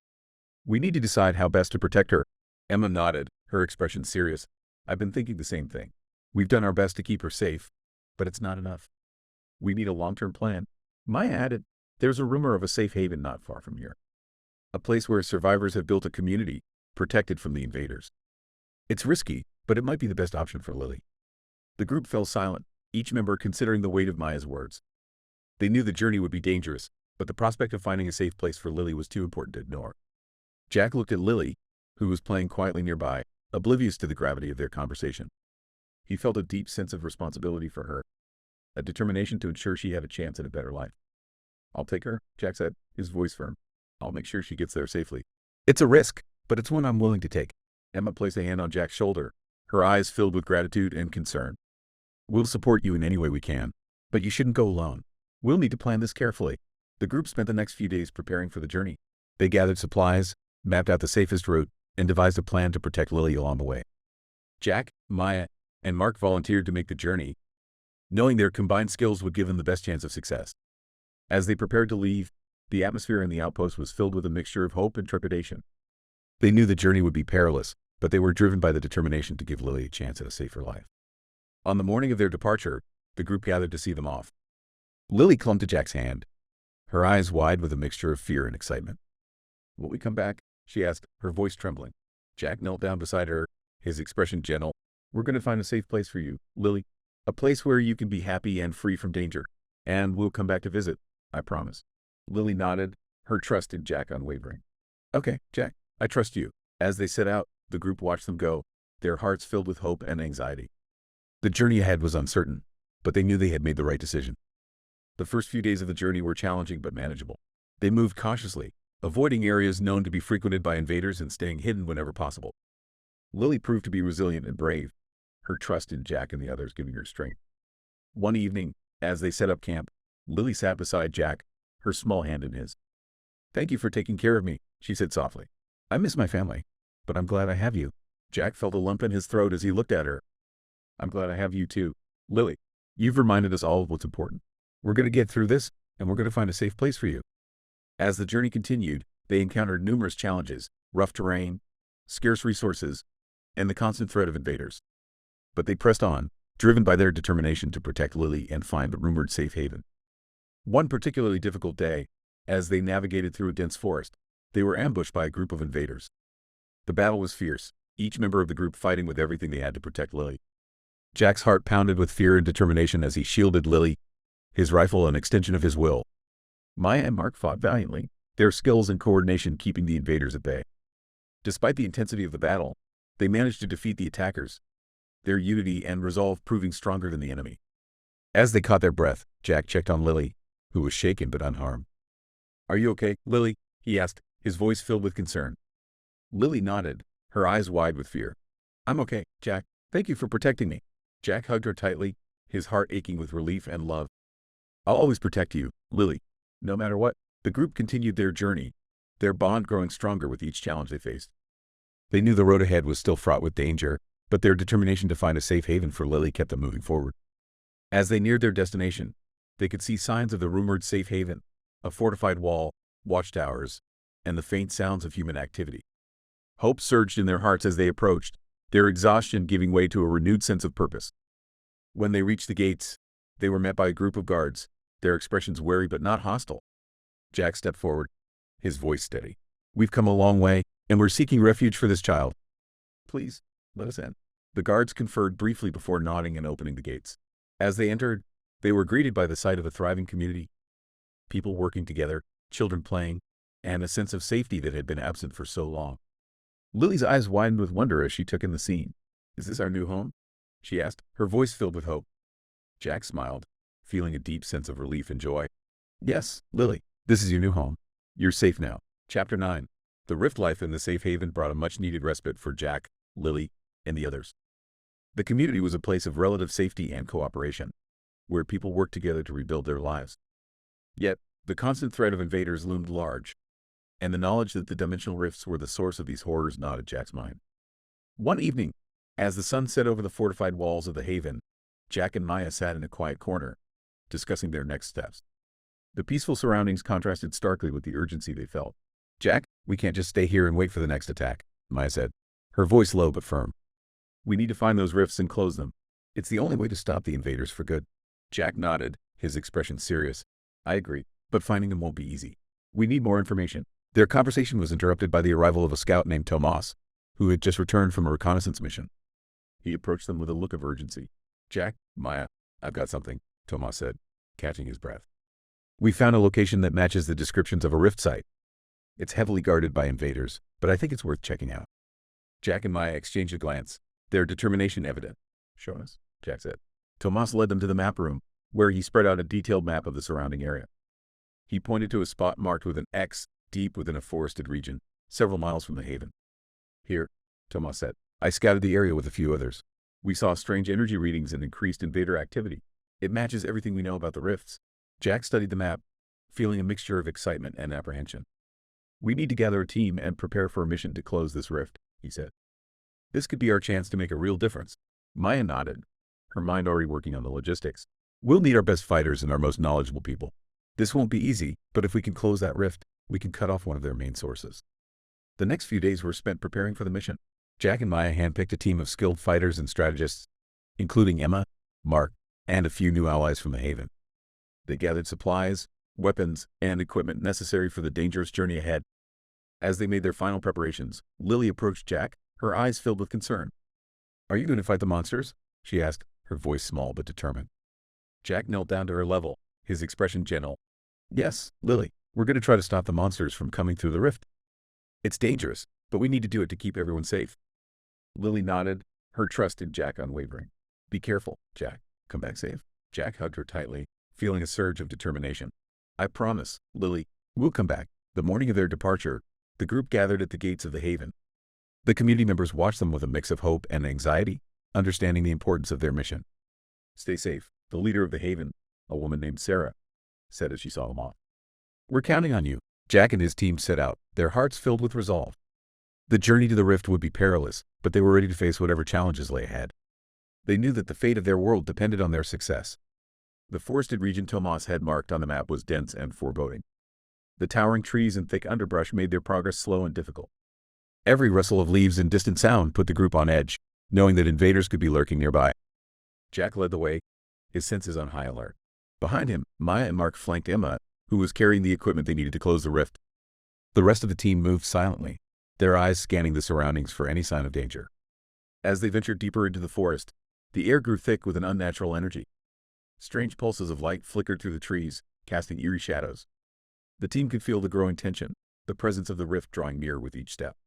We need to decide how best to protect her." Emma nodded, her expression serious. "I've been thinking the same thing. We've done our best to keep her safe, but it's not enough. We need a long-term plan." Maya added, "There's a rumor of a safe haven not far from here. A place where survivors have built a community, protected from the invaders. It's risky, but it might be the best option for Lily." The group fell silent, each member considering the weight of Maya's words. They knew the journey would be dangerous, but the prospect of finding a safe place for Lily was too important to ignore. Jack looked at Lily, who was playing quietly nearby, oblivious to the gravity of their conversation. He felt a deep sense of responsibility for her, a determination to ensure she had a chance at a better life. "I'll take her," Jack said, his voice firm. "I'll make sure she gets there safely." "It's a risk, but it's one I'm willing to take." Emma placed a hand on Jack's shoulder, her eyes filled with gratitude and concern. "We'll support you in any way we can, but you shouldn't go alone. We'll need to plan this carefully." The group spent the next few days preparing for the journey. They gathered supplies, mapped out the safest route, and devised a plan to protect Lily along the way. Jack, Maya, and Mark volunteered to make the journey, knowing their combined skills would give them the best chance of success. As they prepared to leave, the atmosphere in the outpost was filled with a mixture of hope and trepidation. They knew the journey would be perilous, but they were driven by the determination to give Lily a chance at a safer life. On the morning of their departure, the group gathered to see them off. Lily clung to Jack's hand, her eyes wide with a mixture of fear and excitement. "Will we come back?" she asked, her voice trembling. Jack knelt down beside her, his expression gentle. "We're going to find a safe place for you, Lily. A place where you can be happy and free from danger. And we'll come back to visit, I promise." Lily nodded, her trust in Jack unwavering. "Okay, Jack, I trust you." As they set out, the group watched them go, their hearts filled with hope and anxiety. The journey ahead was uncertain, but they knew they had made the right decision. The first few days of the journey were challenging but manageable. They moved cautiously, avoiding areas known to be frequented by invaders and staying hidden whenever possible. Lily proved to be resilient and brave, her trust in Jack and the others giving her strength. One evening, as they set up camp, Lily sat beside Jack, her small hand in his. "Thank you for taking care of me," she said softly. "I miss my family, but I'm glad I have you." Jack felt a lump in his throat as he looked at her. "I'm glad I have you too, Lily. You've reminded us all of what's important. We're going to get through this, and we're going to find a safe place for you." As the journey continued, they encountered numerous challenges, rough terrain, scarce resources, and the constant threat of invaders. But they pressed on, driven by their determination to protect Lily and find the rumored safe haven. One particularly difficult day, as they navigated through a dense forest, they were ambushed by a group of invaders. The battle was fierce, each member of the group fighting with everything they had to protect Lily. Jack's heart pounded with fear and determination as he shielded Lily, his rifle an extension of his will. Maya and Mark fought valiantly, their skills and coordination keeping the invaders at bay. Despite the intensity of the battle, They managed to defeat the attackers, their unity and resolve proving stronger than the enemy. As they caught their breath, Jack checked on Lily, who was shaken but unharmed. "Are you okay, Lily?" he asked, his voice filled with concern. Lily nodded, her eyes wide with fear. "I'm okay, Jack. Thank you for protecting me." Jack hugged her tightly, his heart aching with relief and love. "I'll always protect you, Lily, no matter what." The group continued their journey, their bond growing stronger with each challenge they faced. They knew the road ahead was still fraught with danger, but their determination to find a safe haven for Lily kept them moving forward. As they neared their destination, they could see signs of the rumored safe haven, a fortified wall, watchtowers, and the faint sounds of human activity. Hope surged in their hearts as they approached, their exhaustion giving way to a renewed sense of purpose. When they reached the gates, they were met by a group of guards, their expressions wary but not hostile. Jack stepped forward, his voice steady. "We've come a long way, and we're seeking refuge for this child. Please, let us in." The guards conferred briefly before nodding and opening the gates. As they entered, they were greeted by the sight of a thriving community, people working together, children playing, and a sense of safety that had been absent for so long. Lily's eyes widened with wonder as she took in the scene. "Is this our new home?" she asked, her voice filled with hope. Jack smiled, feeling a deep sense of relief and joy. "Yes, Lily, this is your new home. You're safe now." Chapter 9. The Rift life in the safe haven brought a much-needed respite for Jack, Lily, and the others. The community was a place of relative safety and cooperation, where people worked together to rebuild their lives. Yet, the constant threat of invaders loomed large, and the knowledge that the dimensional rifts were the source of these horrors gnawed at Jack's mind. One evening, as the sun set over the fortified walls of the haven, Jack and Maya sat in a quiet corner, discussing their next steps. The peaceful surroundings contrasted starkly with the urgency they felt. "Jack, we can't just stay here and wait for the next attack," Maya said, her voice low but firm. "We need to find those rifts and close them. It's the only way to stop the invaders for good." Jack nodded, his expression serious. "I agree, but finding them won't be easy. We need more information." Their conversation was interrupted by the arrival of a scout named Tomas, who had just returned from a reconnaissance mission. He approached them with a look of urgency. "Jack, Maya, I've got something," Tomas said, catching his breath. "We found a location that matches the descriptions of a rift site. It's heavily guarded by invaders, but I think it's worth checking out." Jack and Maya exchanged a glance, their determination evident. "Show us," Jack said. Tomas led them to the map room, where he spread out a detailed map of the surrounding area. He pointed to a spot marked with an X, deep within a forested region, several miles from the haven. "Here," Tomas said. "I scouted the area with a few others. We saw strange energy readings and increased invader activity. It matches everything we know about the rifts." Jack studied the map, feeling a mixture of excitement and apprehension. "We need to gather a team and prepare for a mission to close this rift," he said. "This could be our chance to make a real difference." Maya nodded, her mind already working on the logistics. "We'll need our best fighters and our most knowledgeable people. This won't be easy, but if we can close that rift, we can cut off one of their main sources." The next few days were spent preparing for the mission. Jack and Maya handpicked a team of skilled fighters and strategists, including Emma, Mark, and a few new allies from the haven. They gathered supplies, weapons, and equipment necessary for the dangerous journey ahead. As they made their final preparations, Lily approached Jack, her eyes filled with concern. "Are you going to fight the monsters?" she asked, her voice small but determined. Jack knelt down to her level, his expression gentle. "Yes, Lily, we're going to try to stop the monsters from coming through the rift. It's dangerous, but we need to do it to keep everyone safe." Lily nodded, her trust in Jack unwavering. "Be careful, Jack. Come back safe." Jack hugged her tightly, feeling a surge of determination. "I promise, Lily, we'll come back." The morning of their departure, the group gathered at the gates of the haven. The community members watched them with a mix of hope and anxiety, understanding the importance of their mission. "Stay safe," the leader of the haven, a woman named Sarah, said as she saw them off. "We're counting on you." Jack and his team set out, their hearts filled with resolve. The journey to the rift would be perilous, but they were ready to face whatever challenges lay ahead. They knew that the fate of their world depended on their success. The forested region Tomas had marked on the map was dense and foreboding. The towering trees and thick underbrush made their progress slow and difficult. Every rustle of leaves and distant sound put the group on edge, knowing that invaders could be lurking nearby. Jack led the way, his senses on high alert. Behind him, Maya and Mark flanked Emma, who was carrying the equipment they needed to close the rift. The rest of the team moved silently, their eyes scanning the surroundings for any sign of danger. As they ventured deeper into the forest, the air grew thick with an unnatural energy. Strange pulses of light flickered through the trees, casting eerie shadows. The team could feel the growing tension, the presence of the rift drawing nearer with each step.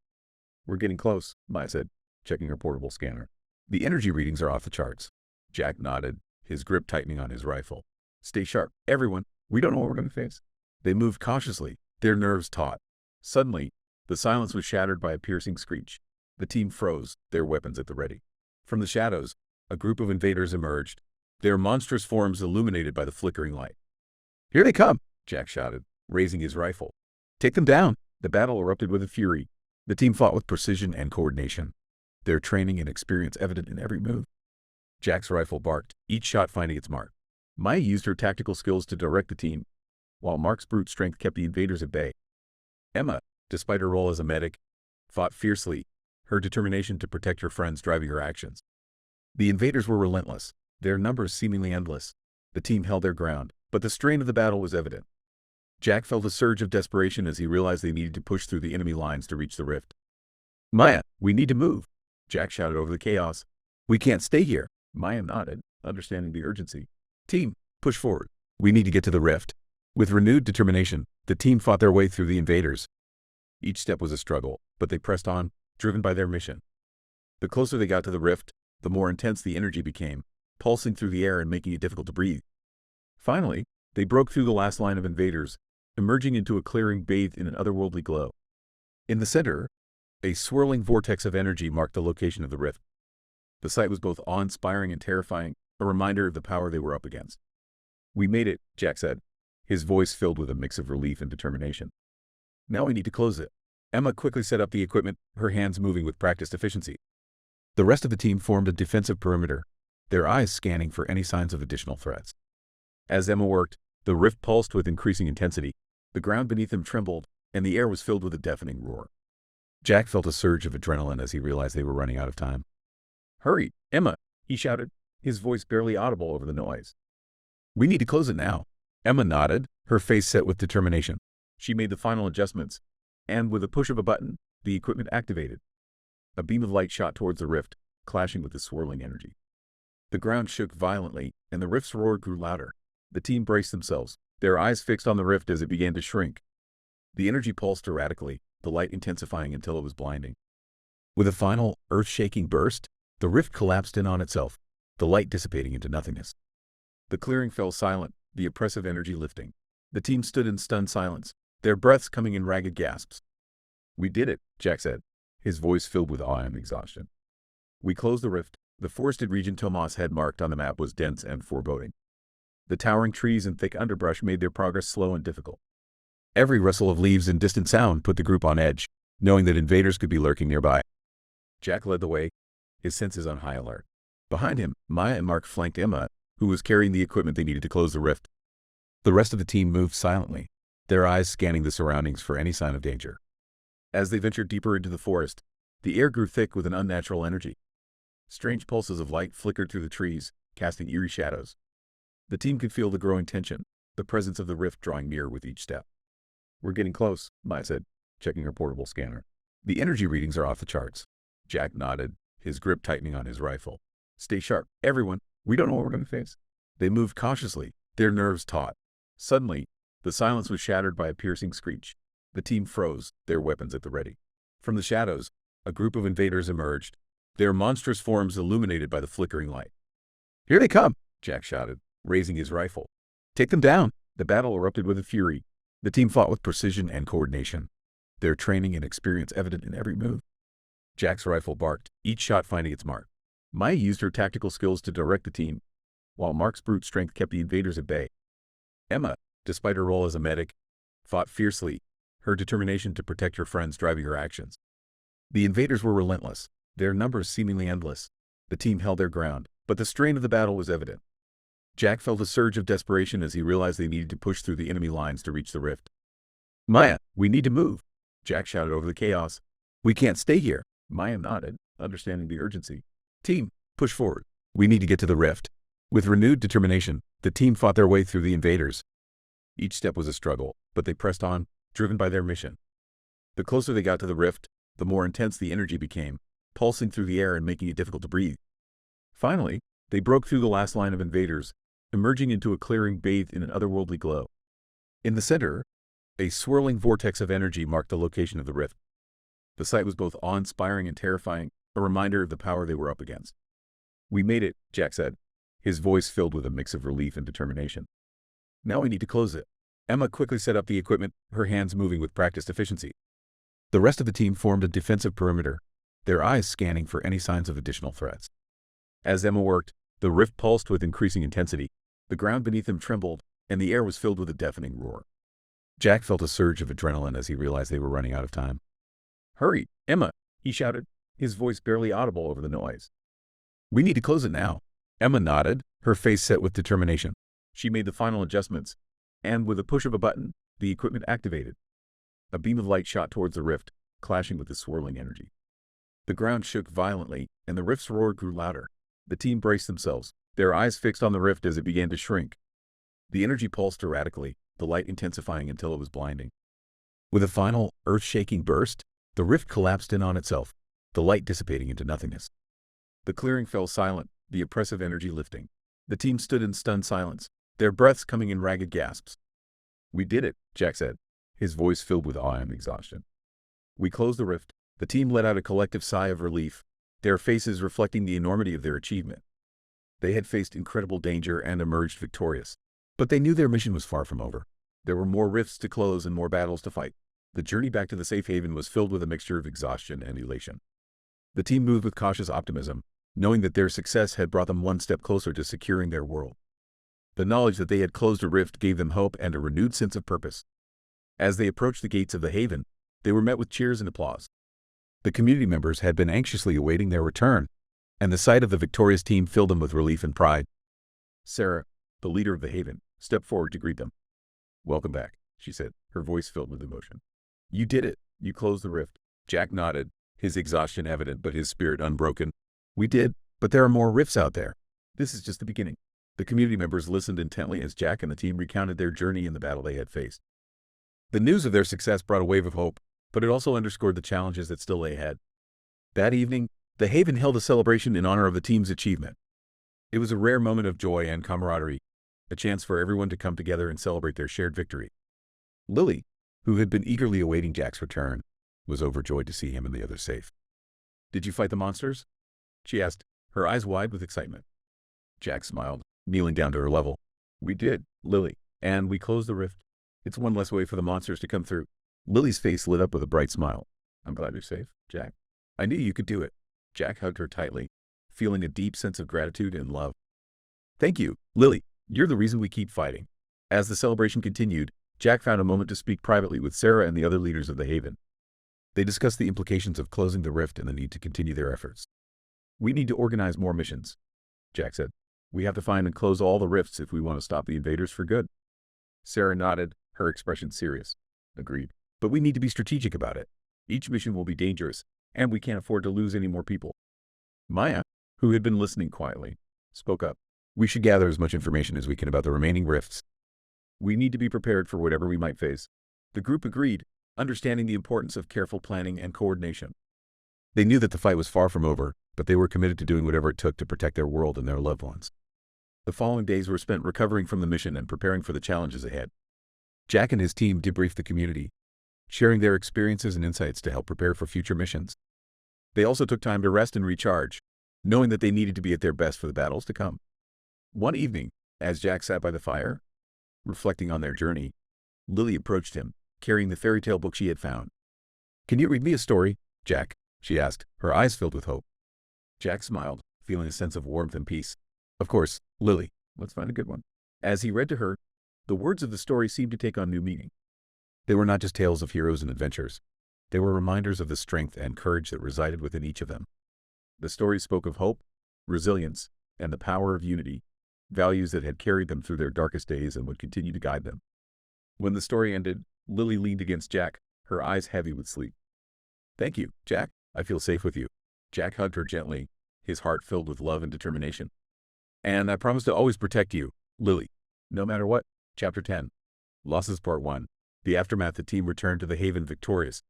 "We're getting close," Maya said. checking her portable scanner. The energy readings are off the charts. Jack nodded, his grip tightening on his rifle. Stay sharp, everyone. We don't know what we're going to face. They moved cautiously, their nerves taut. Suddenly, the silence was shattered by a piercing screech. The team froze, their weapons at the ready. From the shadows, a group of invaders emerged, their monstrous forms illuminated by the flickering light. "Here they come!" Jack shouted, raising his rifle. "Take them down!" The battle erupted with a fury. The team fought with precision and coordination, their training and experience evident in every move. Jack's rifle barked, each shot finding its mark. Maya used her tactical skills to direct the team, while Mark's brute strength kept the invaders at bay. Emma, despite her role as a medic, fought fiercely, her determination to protect her friends driving her actions. The invaders were relentless, their numbers seemingly endless. The team held their ground, but the strain of the battle was evident. Jack felt a surge of desperation as he realized they needed to push through the enemy lines to reach the rift. "Maya, we need to move!" Jack shouted over the chaos. "We can't stay here!" Maya nodded, understanding the urgency. "Team, push forward. We need to get to the rift." With renewed determination, the team fought their way through the invaders. Each step was a struggle, but they pressed on, driven by their mission. The closer they got to the rift, the more intense the energy became, pulsing through the air and making it difficult to breathe. Finally, they broke through the last line of invaders, emerging into a clearing bathed in an otherworldly glow. In the center, a swirling vortex of energy marked the location of the rift. The sight was both awe-inspiring and terrifying, a reminder of the power they were up against. "We made it," Jack said, his voice filled with a mix of relief and determination. "Now we need to close it." Emma quickly set up the equipment, her hands moving with practiced efficiency. The rest of the team formed a defensive perimeter, their eyes scanning for any signs of additional threats. As Emma worked, the rift pulsed with increasing intensity. The ground beneath them trembled, and the air was filled with a deafening roar. Jack felt a surge of adrenaline as he realized they were running out of time. "Hurry, Emma!" he shouted, his voice barely audible over the noise. "We need to close it now." Emma nodded, her face set with determination. She made the final adjustments, and with a push of a button, the equipment activated. A beam of light shot towards the rift, clashing with the swirling energy. The ground shook violently, and the rift's roar grew louder. The team braced themselves, their eyes fixed on the rift as it began to shrink. The energy pulsed erratically, the light intensifying until it was blinding. With a final, earth-shaking burst, the rift collapsed in on itself, the light dissipating into nothingness. The clearing fell silent, the oppressive energy lifting. The team stood in stunned silence, their breaths coming in ragged gasps. "We did it," Jack said, his voice filled with awe and exhaustion. "We closed the rift." The forested region Tomas had marked on the map was dense and foreboding. The towering trees and thick underbrush made their progress slow and difficult. Every rustle of leaves and distant sound put the group on edge, knowing that invaders could be lurking nearby. Jack led the way, his senses on high alert. Behind him, Maya and Mark flanked Emma, who was carrying the equipment they needed to close the rift. The rest of the team moved silently, their eyes scanning the surroundings for any sign of danger. As they ventured deeper into the forest, the air grew thick with an unnatural energy. Strange pulses of light flickered through the trees, casting eerie shadows. The team could feel the growing tension, the presence of the rift drawing nearer with each step. "We're getting close," Maya said, checking her portable scanner. "The energy readings are off the charts." Jack nodded, his grip tightening on his rifle. "Stay sharp, everyone. We don't know what we're going to face." They moved cautiously, their nerves taut. Suddenly, the silence was shattered by a piercing screech. The team froze, their weapons at the ready. From the shadows, a group of invaders emerged, their monstrous forms illuminated by the flickering light. "Here they come!" Jack shouted, raising his rifle. "Take them down!" The battle erupted with a fury. The team fought with precision and coordination, their training and experience evident in every move. Jack's rifle barked, each shot finding its mark. Maya used her tactical skills to direct the team, while Mark's brute strength kept the invaders at bay. Emma, despite her role as a medic, fought fiercely, her determination to protect her friends driving her actions. The invaders were relentless, their numbers seemingly endless. The team held their ground, but the strain of the battle was evident. Jack felt a surge of desperation as he realized they needed to push through the enemy lines to reach the rift. "Maya, we need to move!" Jack shouted over the chaos. "We can't stay here!" Maya nodded, understanding the urgency. "Team, push forward. We need to get to the rift." With renewed determination, the team fought their way through the invaders. Each step was a struggle, but they pressed on, driven by their mission. The closer they got to the rift, the more intense the energy became, pulsing through the air and making it difficult to breathe. Finally, they broke through the last line of invaders, emerging into a clearing bathed in an otherworldly glow. In the center, a swirling vortex of energy marked the location of the rift. The sight was both awe-inspiring and terrifying, a reminder of the power they were up against. "We made it," Jack said, his voice filled with a mix of relief and determination. "Now we need to close it." Emma quickly set up the equipment, her hands moving with practiced efficiency. The rest of the team formed a defensive perimeter, their eyes scanning for any signs of additional threats. As Emma worked, the rift pulsed with increasing intensity, the ground beneath them trembled, and the air was filled with a deafening roar. Jack felt a surge of adrenaline as he realized they were running out of time. "Hurry, Emma," he shouted, his voice barely audible over the noise. "We need to close it now." Emma nodded, her face set with determination. She made the final adjustments, and with a push of a button, the equipment activated. A beam of light shot towards the rift, clashing with the swirling energy. The ground shook violently, and the rift's roar grew louder. The team braced themselves, their eyes fixed on the rift as it began to shrink. The energy pulsed erratically, the light intensifying until it was blinding. With a final, earth-shaking burst, the rift collapsed in on itself, the light dissipating into nothingness. The clearing fell silent, the oppressive energy lifting. The team stood in stunned silence, their breaths coming in ragged gasps. "We did it," Jack said, his voice filled with awe and exhaustion. "We closed the rift." The team let out a collective sigh of relief, their faces reflecting the enormity of their achievement. They had faced incredible danger and emerged victorious. But they knew their mission was far from over. There were more rifts to close and more battles to fight. The journey back to the safe haven was filled with a mixture of exhaustion and elation. The team moved with cautious optimism, knowing that their success had brought them one step closer to securing their world. The knowledge that they had closed a rift gave them hope and a renewed sense of purpose. As they approached the gates of the haven, they were met with cheers and applause. The community members had been anxiously awaiting their return, and the sight of the victorious team filled them with relief and pride. Sarah, the leader of the haven, stepped forward to greet them. "Welcome back," she said, her voice filled with emotion. "You did it. You closed the rift." Jack nodded, his exhaustion evident but his spirit unbroken. "We did, but there are more rifts out there. This is just the beginning." The community members listened intently as Jack and the team recounted their journey in the battle they had faced. The news of their success brought a wave of hope, but it also underscored the challenges that still lay ahead. That evening, the Haven held a celebration in honor of the team's achievement. It was a rare moment of joy and camaraderie, a chance for everyone to come together and celebrate their shared victory. Lily, who had been eagerly awaiting Jack's return, was overjoyed to see him and the others safe. "Did you fight the monsters?" she asked, her eyes wide with excitement. Jack smiled, kneeling down to her level. "We did, Lily, and we closed the rift. It's one less way for the monsters to come through." Lily's face lit up with a bright smile. "I'm glad you're safe, Jack. I knew you could do it." Jack hugged her tightly, feeling a deep sense of gratitude and love. "Thank you, Lily. You're the reason we keep fighting." As the celebration continued, Jack found a moment to speak privately with Sarah and the other leaders of the Haven. They discussed the implications of closing the rift and the need to continue their efforts. "We need to organize more missions," Jack said. "We have to find and close all the rifts if we want to stop the invaders for good." Sarah nodded, her expression serious. "Agreed. But we need to be strategic about it. Each mission will be dangerous, and we can't afford to lose any more people." Maya, who had been listening quietly, spoke up. "We should gather as much information as we can about the remaining rifts. We need to be prepared for whatever we might face." The group agreed, understanding the importance of careful planning and coordination. They knew that the fight was far from over, but they were committed to doing whatever it took to protect their world and their loved ones. The following days were spent recovering from the mission and preparing for the challenges ahead. Jack and his team debriefed the community, sharing their experiences and insights to help prepare for future missions. They also took time to rest and recharge, knowing that they needed to be at their best for the battles to come. One evening, as Jack sat by the fire, reflecting on their journey, Lily approached him, carrying the fairy tale book she had found. "Can you read me a story, Jack?" she asked, her eyes filled with hope. Jack smiled, feeling a sense of warmth and peace. "Of course, Lily. Let's find a good one." As he read to her, the words of the story seemed to take on new meaning. They were not just tales of heroes and adventures. They were reminders of the strength and courage that resided within each of them. The stories spoke of hope, resilience, and the power of unity, values that had carried them through their darkest days and would continue to guide them. When the story ended, Lily leaned against Jack, her eyes heavy with sleep. "Thank you, Jack. I feel safe with you." Jack hugged her gently, his heart filled with love and determination. "And I promise to always protect you, Lily, no matter what." Chapter 10. Losses Part 1. The aftermath. The team returned to the Haven victorious,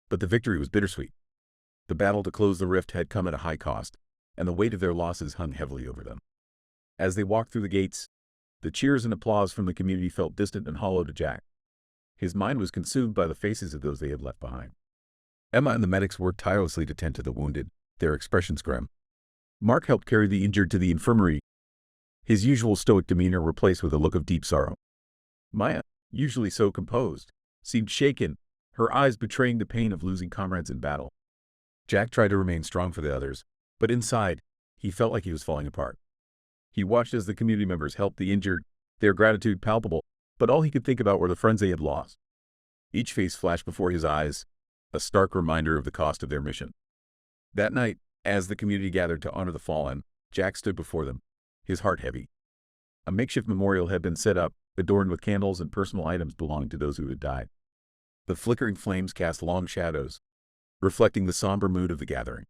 but the victory was bittersweet. The battle to close the rift had come at a high cost, and the weight of their losses hung heavily over them. As they walked through the gates, the cheers and applause from the community felt distant and hollow to Jack. His mind was consumed by the faces of those they had left behind. Emma and the medics worked tirelessly to tend to the wounded, their expressions grim. Mark helped carry the injured to the infirmary, his usual stoic demeanor replaced with a look of deep sorrow. Maya, usually so composed, seemed shaken, her eyes betraying the pain of losing comrades in battle. Jack tried to remain strong for the others, but inside, he felt like he was falling apart. He watched as the community members helped the injured, their gratitude palpable, but all he could think about were the friends they had lost. Each face flashed before his eyes, a stark reminder of the cost of their mission. That night, as the community gathered to honor the fallen, Jack stood before them, his heart heavy. A makeshift memorial had been set up, adorned with candles and personal items belonging to those who had died. The flickering flames cast long shadows, reflecting the somber mood of the gathering.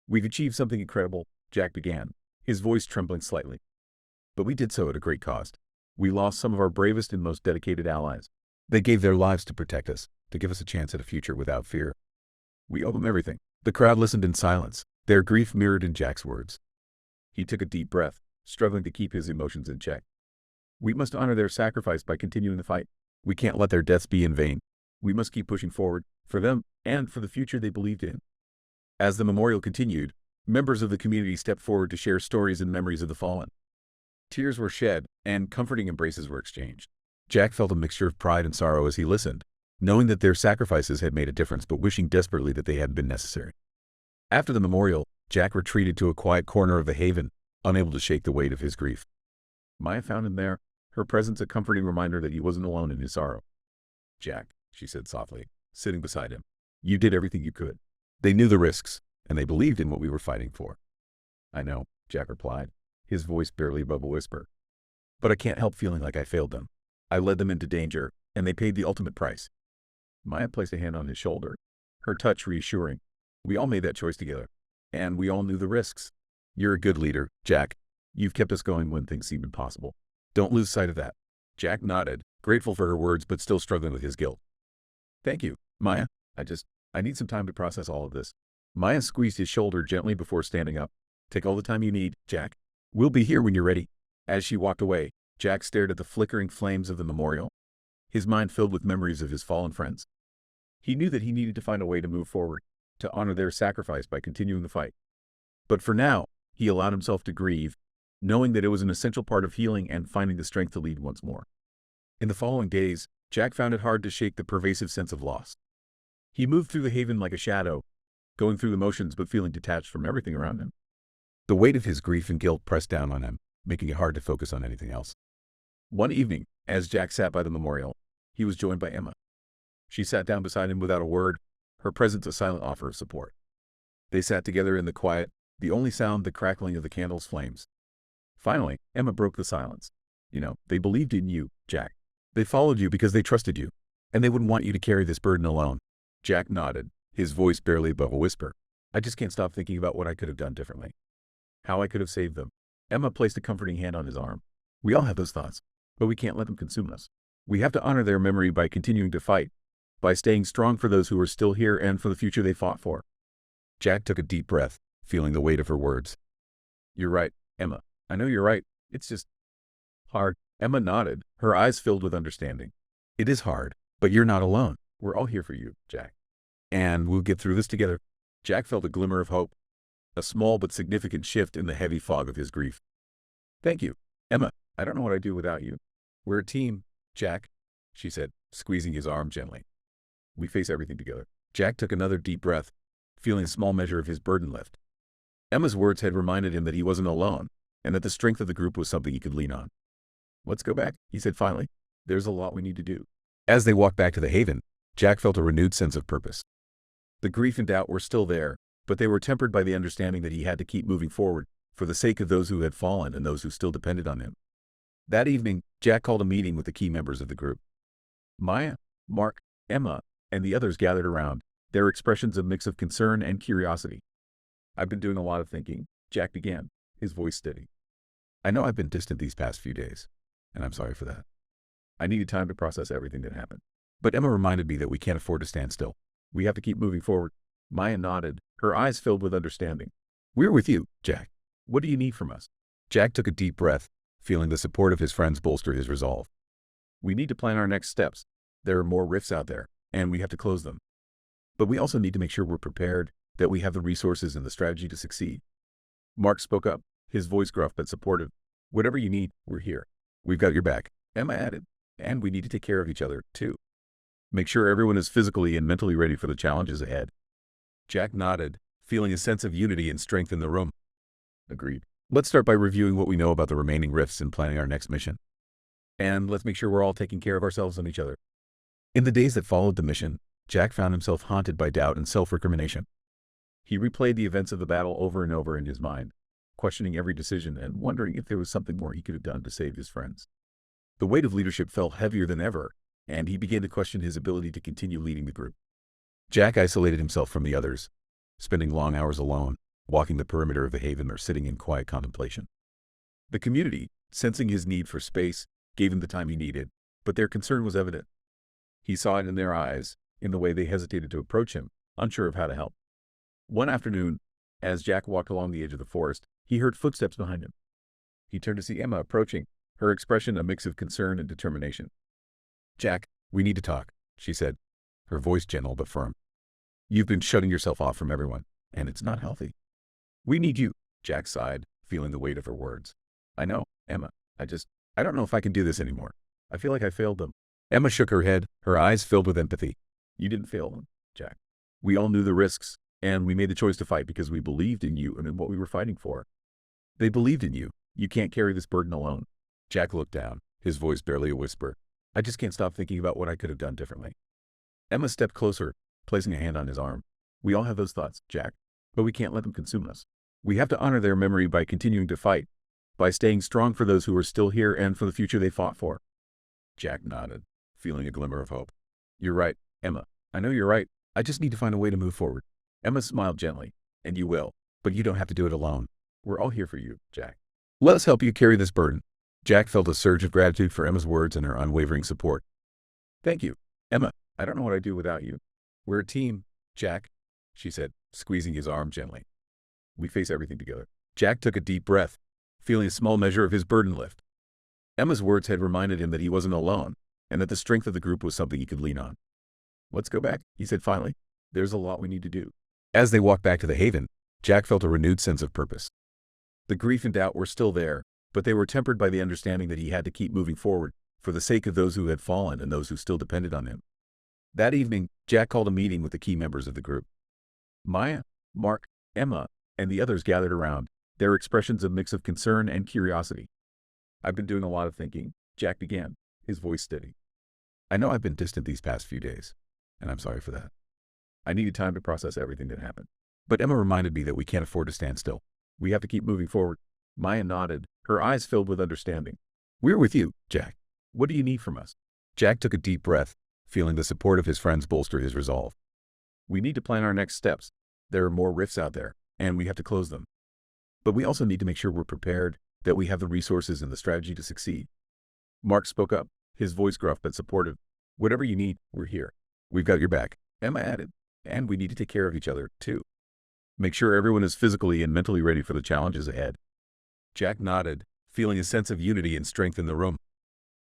"We've achieved something incredible," Jack began, his voice trembling slightly. "But we did so at a great cost. We lost some of our bravest and most dedicated allies. They gave their lives to protect us, to give us a chance at a future without fear. We owe them everything." The crowd listened in silence, their grief mirrored in Jack's words. He took a deep breath, struggling to keep his emotions in check. "We must honor their sacrifice by continuing the fight. We can't let their deaths be in vain. We must keep pushing forward, for them, and for the future they believed in." As the memorial continued, members of the community stepped forward to share stories and memories of the fallen. Tears were shed, and comforting embraces were exchanged. Jack felt a mixture of pride and sorrow as he listened, knowing that their sacrifices had made a difference but wishing desperately that they hadn't been necessary. After the memorial, Jack retreated to a quiet corner of the haven, unable to shake the weight of his grief. Maya found him there, her presence a comforting reminder that he wasn't alone in his sorrow. "Jack," she said softly, sitting beside him, "you did everything you could. They knew the risks, and they believed in what we were fighting for." "I know," Jack replied, his voice barely above a whisper. "But I can't help feeling like I failed them. I led them into danger, and they paid the ultimate price." Maya placed a hand on his shoulder, her touch reassuring. "We all made that choice together, and we all knew the risks. You're a good leader, Jack. You've kept us going when things seemed impossible. Don't lose sight of that." Jack nodded, grateful for her words but still struggling with his guilt. "Thank you, Maya. I need some time to process all of this." Maya squeezed his shoulder gently before standing up. "Take all the time you need, Jack. We'll be here when you're ready." As she walked away, Jack stared at the flickering flames of the memorial, his mind filled with memories of his fallen friends. He knew that he needed to find a way to move forward, to honor their sacrifice by continuing the fight. But for now, he allowed himself to grieve, knowing that it was an essential part of healing and finding the strength to lead once more. In the following days, Jack found it hard to shake the pervasive sense of loss. He moved through the haven like a shadow, going through the motions but feeling detached from everything around him. The weight of his grief and guilt pressed down on him, making it hard to focus on anything else. One evening, as Jack sat by the memorial, he was joined by Emma. She sat down beside him without a word, her presence a silent offer of support. They sat together in the quiet, the only sound the crackling of the candle's flames. Finally, Emma broke the silence. "They believed in you, Jack. They followed you because they trusted you, and they wouldn't want you to carry this burden alone." Jack nodded, his voice barely above a whisper. "I just can't stop thinking about what I could have done differently. How I could have saved them." Emma placed a comforting hand on his arm. "We all have those thoughts, but we can't let them consume us. We have to honor their memory by continuing to fight, by staying strong for those who are still here and for the future they fought for." Jack took a deep breath, feeling the weight of her words. "You're right, Emma. I know you're right. It's just hard." Emma nodded, her eyes filled with understanding. "It is hard, but you're not alone. We're all here for you, Jack. And we'll get through this together." Jack felt a glimmer of hope, a small but significant shift in the heavy fog of his grief. "Thank you, Emma. I don't know what I'd do without you. We're a team, Jack," she said, squeezing his arm gently. "We face everything together." Jack took another deep breath, feeling a small measure of his burden lift. Emma's words had reminded him that he wasn't alone, and that the strength of the group was something he could lean on. "Let's go back," he said finally. "There's a lot we need to do." As they walked back to the haven, Jack felt a renewed sense of purpose. The grief and doubt were still there, but they were tempered by the understanding that he had to keep moving forward for the sake of those who had fallen and those who still depended on him. That evening, Jack called a meeting with the key members of the group. Maya, Mark, Emma, and the others gathered around, their expressions a mix of concern and curiosity. "I've been doing a lot of thinking," Jack began, his voice steady. "I know I've been distant these past few days, and I'm sorry for that. I needed time to process everything that happened. But Emma reminded me that we can't afford to stand still. We have to keep moving forward." Maya nodded, her eyes filled with understanding. "We're with you, Jack. What do you need from us?" Jack took a deep breath, feeling the support of his friends bolster his resolve. "We need to plan our next steps. There are more rifts out there, and we have to close them. But we also need to make sure we're prepared, that we have the resources and the strategy to succeed. Mark spoke up, his voice gruff but supportive. Whatever you need, we're here. We've got your back, Emma added. And we need to take care of each other, too. Make sure everyone is physically and mentally ready for the challenges ahead. Jack nodded, feeling a sense of unity and strength in the room. Agreed. Let's start by reviewing what we know about the remaining rifts and planning our next mission. And let's make sure we're all taking care of ourselves and each other. In the days that followed the mission, Jack found himself haunted by doubt and self-recrimination. He replayed the events of the battle over and over in his mind, questioning every decision and wondering if there was something more he could have done to save his friends. The weight of leadership felt heavier than ever, and he began to question his ability to continue leading the group. Jack isolated himself from the others, spending long hours alone, walking the perimeter of the haven or sitting in quiet contemplation. The community, sensing his need for space, gave him the time he needed, but their concern was evident. He saw it in their eyes, in the way they hesitated to approach him, unsure of how to help. One afternoon, as Jack walked along the edge of the forest, he heard footsteps behind him. He turned to see Emma approaching, her expression a mix of concern and determination. "Jack, we need to talk," she said, her voice gentle but firm. "You've been shutting yourself off from everyone, and it's not healthy." "We need you," Jack sighed, feeling the weight of her words. "I know, Emma. I don't know if I can do this anymore. I feel like I failed them." Emma shook her head, her eyes filled with empathy. "You didn't fail them, Jack. We all knew the risks, and we made the choice to fight because we believed in you and in what we were fighting for. They believed in you. You can't carry this burden alone." Jack looked down, his voice barely a whisper. "I just can't stop thinking about what I could have done differently." Emma stepped closer, placing a hand on his arm. "We all have those thoughts, Jack, but we can't let them consume us. We have to honor their memory by continuing to fight, by staying strong for those who are still here and for the future they fought for." Jack nodded, feeling a glimmer of hope. "You're right, Emma. I know you're right. I just need to find a way to move forward." Emma smiled gently. "And you will, but you don't have to do it alone. We're all here for you, Jack. Let us help you carry this burden." Jack felt a surge of gratitude for Emma's words and her unwavering support. "Thank you, Emma. I don't know what I'd do without you. We're a team, Jack," she said, squeezing his arm gently. "We face everything together." Jack took a deep breath, feeling a small measure of his burden lift. Emma's words had reminded him that he wasn't alone, and that the strength of the group was something he could lean on. "Let's go back," he said finally. "There's a lot we need to do." As they walked back to the haven, Jack felt a renewed sense of purpose. The grief and doubt were still there, but they were tempered by the understanding that he had to keep moving forward for the sake of those who had fallen and those who still depended on him. That evening, Jack called a meeting with the key members of the group. Maya, Mark, Emma, and the others gathered around, their expressions a mix of concern and curiosity. "I've been doing a lot of thinking," Jack began, his voice steady. "I know I've been distant these past few days, and I'm sorry for that. I needed time to process everything that happened. But Emma reminded me that we can't afford to stand still. We have to keep moving forward." Maya nodded, her eyes filled with understanding. "We're with you, Jack. What do you need from us?" Jack took a deep breath, feeling the support of his friends bolster his resolve. "We need to plan our next steps. There are more rifts out there, and we have to close them. But we also need to make sure we're prepared, that we have the resources and the strategy to succeed." Mark spoke up, his voice gruff but supportive. "Whatever you need, we're here. We've got your back," Emma added. "And we need to take care of each other, too. Make sure everyone is physically and mentally ready for the challenges ahead." Jack nodded, feeling a sense of unity and strength in the room.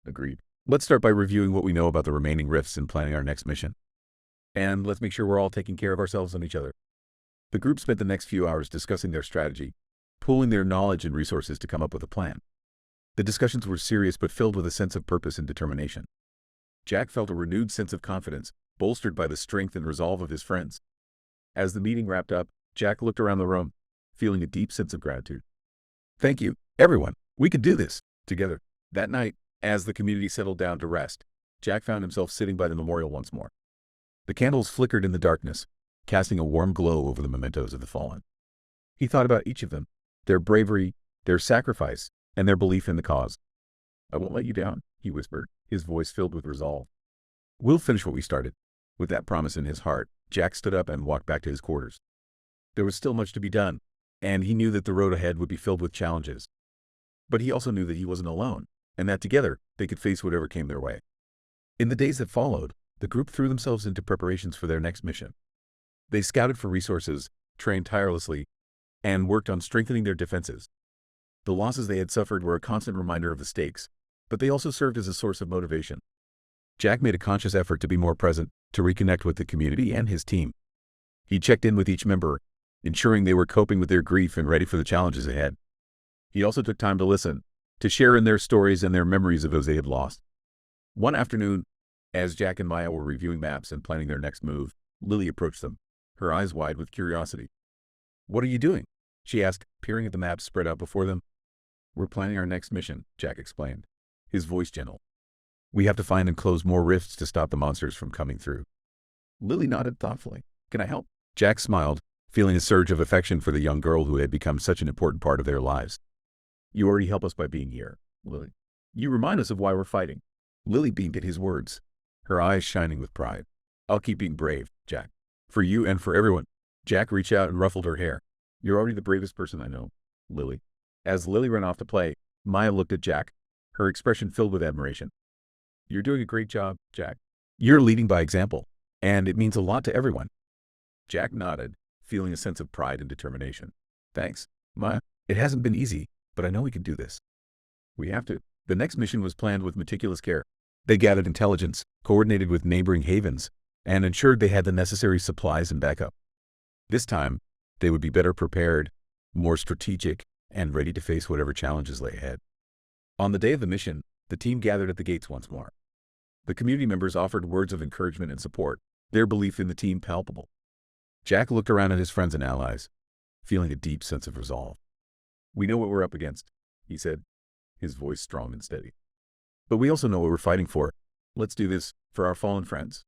Agreed. Let's start by reviewing what we know about the remaining rifts and planning our next mission. And let's make sure we're all taking care of ourselves and each other. The group spent the next few hours discussing their strategy, pooling their knowledge and resources to come up with a plan. The discussions were serious but filled with a sense of purpose and determination. Jack felt a renewed sense of confidence, bolstered by the strength and resolve of his friends. As the meeting wrapped up, Jack looked around the room, feeling a deep sense of gratitude. "Thank you, everyone. We could do this together." That night, as the community settled down to rest, Jack found himself sitting by the memorial once more. The candles flickered in the darkness, casting a warm glow over the mementos of the fallen. He thought about each of them, their bravery, their sacrifice, and their belief in the cause. "I won't let you down," he whispered, his voice filled with resolve. "We'll finish what we started." With that promise in his heart, Jack stood up and walked back to his quarters. There was still much to be done, and he knew that the road ahead would be filled with challenges. But he also knew that he wasn't alone, and that together they could face whatever came their way. In the days that followed, the group threw themselves into preparations for their next mission. They scouted for resources, trained tirelessly, and worked on strengthening their defenses. The losses they had suffered were a constant reminder of the stakes, but they also served as a source of motivation. Jack made a conscious effort to be more present, to reconnect with the community and his team. He checked in with each member, ensuring they were coping with their grief and ready for the challenges ahead. He also took time to listen, to share in their stories and their memories of those they had lost. One afternoon, as Jack and Maya were reviewing maps and planning their next move, Lily approached them, her eyes wide with curiosity. "What are you doing?" she asked, peering at the maps spread out before them. "We're planning our next mission," Jack explained, his voice gentle. "We have to find and close more rifts to stop the monsters from coming through." Lily nodded thoughtfully. "Can I help?" Jack smiled, feeling a surge of affection for the young girl who had become such an important part of their lives. "You already help us by being here, Lily. You remind us of why we're fighting." Lily beamed at his words, her eyes shining with pride. "I'll keep being brave, Jack. For you and for everyone." Jack reached out and ruffled her hair. "You're already the bravest person I know, Lily." As Lily ran off to play, Maya looked at Jack, her expression filled with admiration. "You're doing a great job, Jack. You're leading by example, and it means a lot to everyone." Jack nodded, feeling a sense of pride and determination. "Thanks, Maya. It hasn't been easy, but I know we can do this. We have to." The next mission was planned with meticulous care. They gathered intelligence, coordinated with neighboring havens, and ensured they had the necessary supplies and backup. This time, they would be better prepared, more strategic, and ready to face whatever challenges lay ahead. On the day of the mission, the team gathered at the gates once more. The community members offered words of encouragement and support, their belief in the team palpable. Jack looked around at his friends and allies, feeling a deep sense of resolve. "We know what we're up against," he said, his voice strong and steady. "But we also know what we're fighting for. Let's do this for our fallen friends,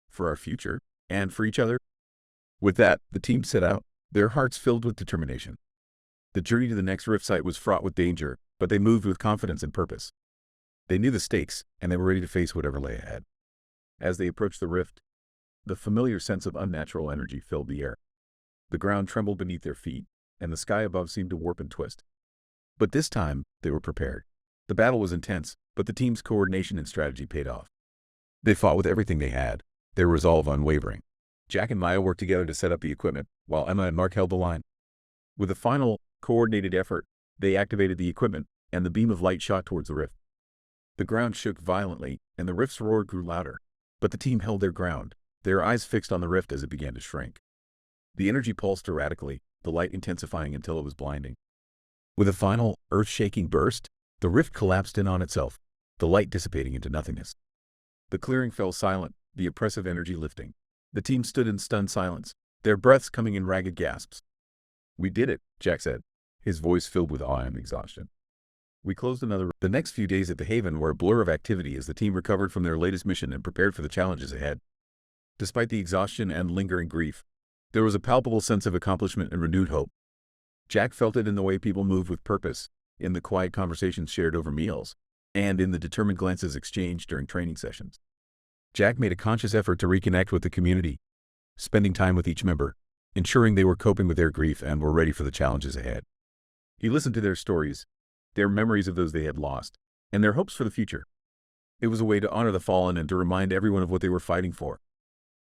for our future, and for each other." With that, the team set out, their hearts filled with determination. The journey to the next rift site was fraught with danger, but they moved with confidence and purpose. They knew the stakes, and they were ready to face whatever lay ahead. As they approached the rift, the familiar sense of unnatural energy filled the air. The ground trembled beneath their feet, and the sky above seemed to warp and twist. But this time, they were prepared. The battle was intense, but the team's coordination and strategy paid off. They fought with everything they had, their resolve unwavering. Jack and Maya worked together to set up the equipment, while Emma and Mark held the line. With a final, coordinated effort, they activated the equipment, and the beam of light shot towards the rift. The ground shook violently, and the rift's roar grew louder. But the team held their ground, their eyes fixed on the rift as it began to shrink. The energy pulsed erratically, the light intensifying until it was blinding. With a final, earth-shaking burst, the rift collapsed in on itself, the light dissipating into nothingness. The clearing fell silent, the oppressive energy lifting. The team stood in stunned silence, their breaths coming in ragged gasps. "We did it," Jack said, his voice filled with awe and exhaustion. We closed another. The next few days at the Haven were a blur of activity as the team recovered from their latest mission and prepared for the challenges ahead. Despite the exhaustion and lingering grief, there was a palpable sense of accomplishment and renewed hope. Jack felt it in the way people moved with purpose, in the quiet conversations shared over meals, and in the determined glances exchanged during training sessions. Jack made a conscious effort to reconnect with the community, spending time with each member, ensuring they were coping with their grief and were ready for the challenges ahead. He listened to their stories, their memories of those they had lost, and their hopes for the future. It was a way to honor the fallen and to remind everyone of what they were fighting for.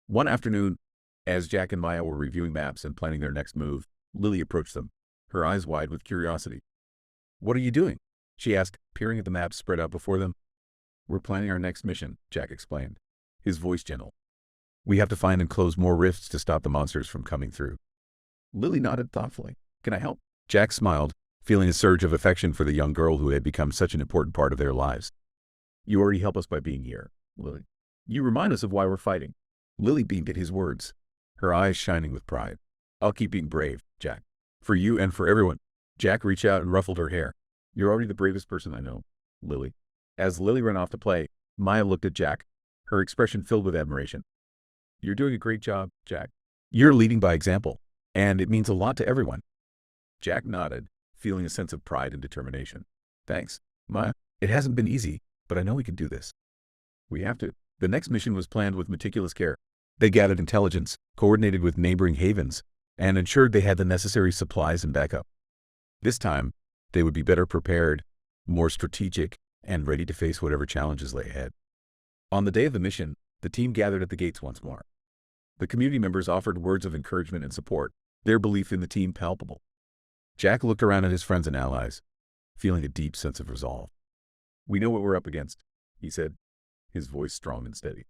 One afternoon, as Jack and Maya were reviewing maps and planning their next move, Lily approached them, her eyes wide with curiosity. "What are you doing?" she asked, peering at the maps spread out before them. "We're planning our next mission," Jack explained, his voice gentle. "We have to find and close more rifts to stop the monsters from coming through." Lily nodded thoughtfully. "Can I help?" Jack smiled, feeling a surge of affection for the young girl who had become such an important part of their lives. "You already help us by being here, Lily. You remind us of why we're fighting." Lily beamed at his words, her eyes shining with pride. "I'll keep being brave, Jack. For you and for everyone." Jack reached out and ruffled her hair. "You're already the bravest person I know, Lily." As Lily ran off to play, Maya looked at Jack, her expression filled with admiration. "You're doing a great job, Jack. You're leading by example, and it means a lot to everyone." Jack nodded, feeling a sense of pride and determination. "Thanks, Maya. It hasn't been easy, but I know we can do this. We have to." The next mission was planned with meticulous care. They gathered intelligence, coordinated with neighboring havens, and ensured they had the necessary supplies and backup. This time, they would be better prepared, more strategic, and ready to face whatever challenges lay ahead. On the day of the mission, the team gathered at the gates once more. The community members offered words of encouragement and support, their belief in the team palpable. Jack looked around at his friends and allies, feeling a deep sense of resolve. "We know what we're up against," he said, his voice strong and steady.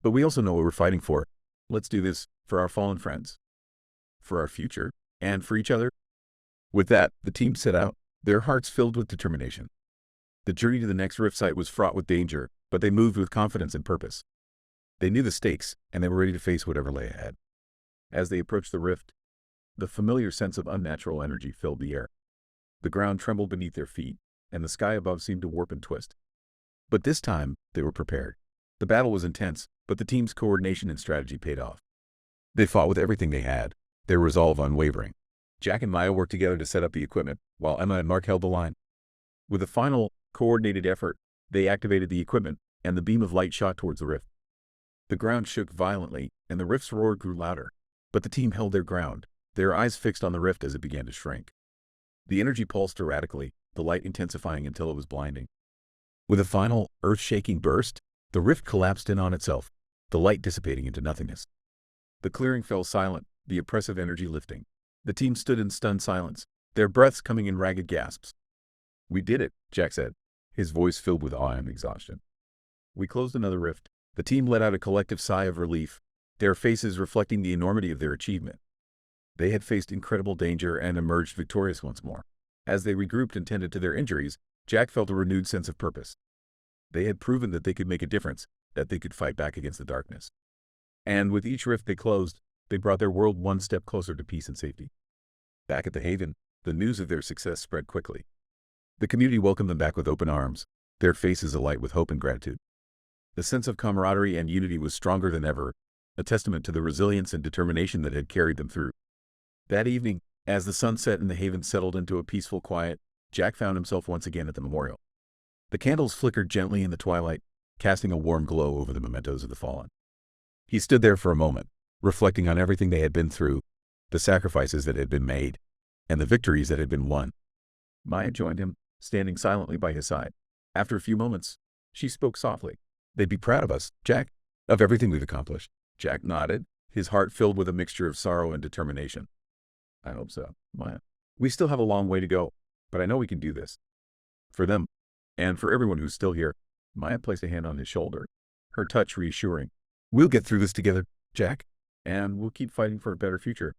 "But we also know what we're fighting for. Let's do this for our fallen friends, for our future, and for each other. With that, the team set out, their hearts filled with determination. The journey to the next rift site was fraught with danger, but they moved with confidence and purpose. They knew the stakes, and they were ready to face whatever lay ahead. As they approached the rift, the familiar sense of unnatural energy filled the air. The ground trembled beneath their feet, and the sky above seemed to warp and twist. But this time, they were prepared. The battle was intense, but the team's coordination and strategy paid off. They fought with everything they had, their resolve unwavering. Jack and Maya worked together to set up the equipment, while Emma and Mark held the line. With a final, coordinated effort, they activated the equipment, and the beam of light shot towards the rift. The ground shook violently, and the rift's roar grew louder. But the team held their ground, their eyes fixed on the rift as it began to shrink. The energy pulsed erratically, the light intensifying until it was blinding. With a final, earth-shaking burst, the rift collapsed in on itself, the light dissipating into nothingness. The clearing fell silent, the oppressive energy lifting. The team stood in stunned silence, their breaths coming in ragged gasps. "We did it," Jack said, his voice filled with awe and exhaustion. We closed another rift. The team let out a collective sigh of relief, their faces reflecting the enormity of their achievement. They had faced incredible danger and emerged victorious once more. As they regrouped and tended to their injuries, Jack felt a renewed sense of purpose. They had proven that they could make a difference, that they could fight back against the darkness. And with each rift they closed, they brought their world one step closer to peace and safety. Back at the Haven, the news of their success spread quickly. The community welcomed them back with open arms, their faces alight with hope and gratitude. The sense of camaraderie and unity was stronger than ever, a testament to the resilience and determination that had carried them through. That evening, as the sun set and the Haven settled into a peaceful quiet, Jack found himself once again at the memorial. The candles flickered gently in the twilight, casting a warm glow over the mementos of the fallen. He stood there for a moment, reflecting on everything they had been through, the sacrifices that had been made, and the victories that had been won. Maya joined him, standing silently by his side. After a few moments, she spoke softly. "They'd be proud of us, Jack, of everything we've accomplished." Jack nodded, his heart filled with a mixture of sorrow and determination. "I hope so, Maya. We still have a long way to go, but I know we can do this. For them, and for everyone who's still here." Maya placed a hand on his shoulder, her touch reassuring. "We'll get through this together, Jack, and we'll keep fighting for a better future."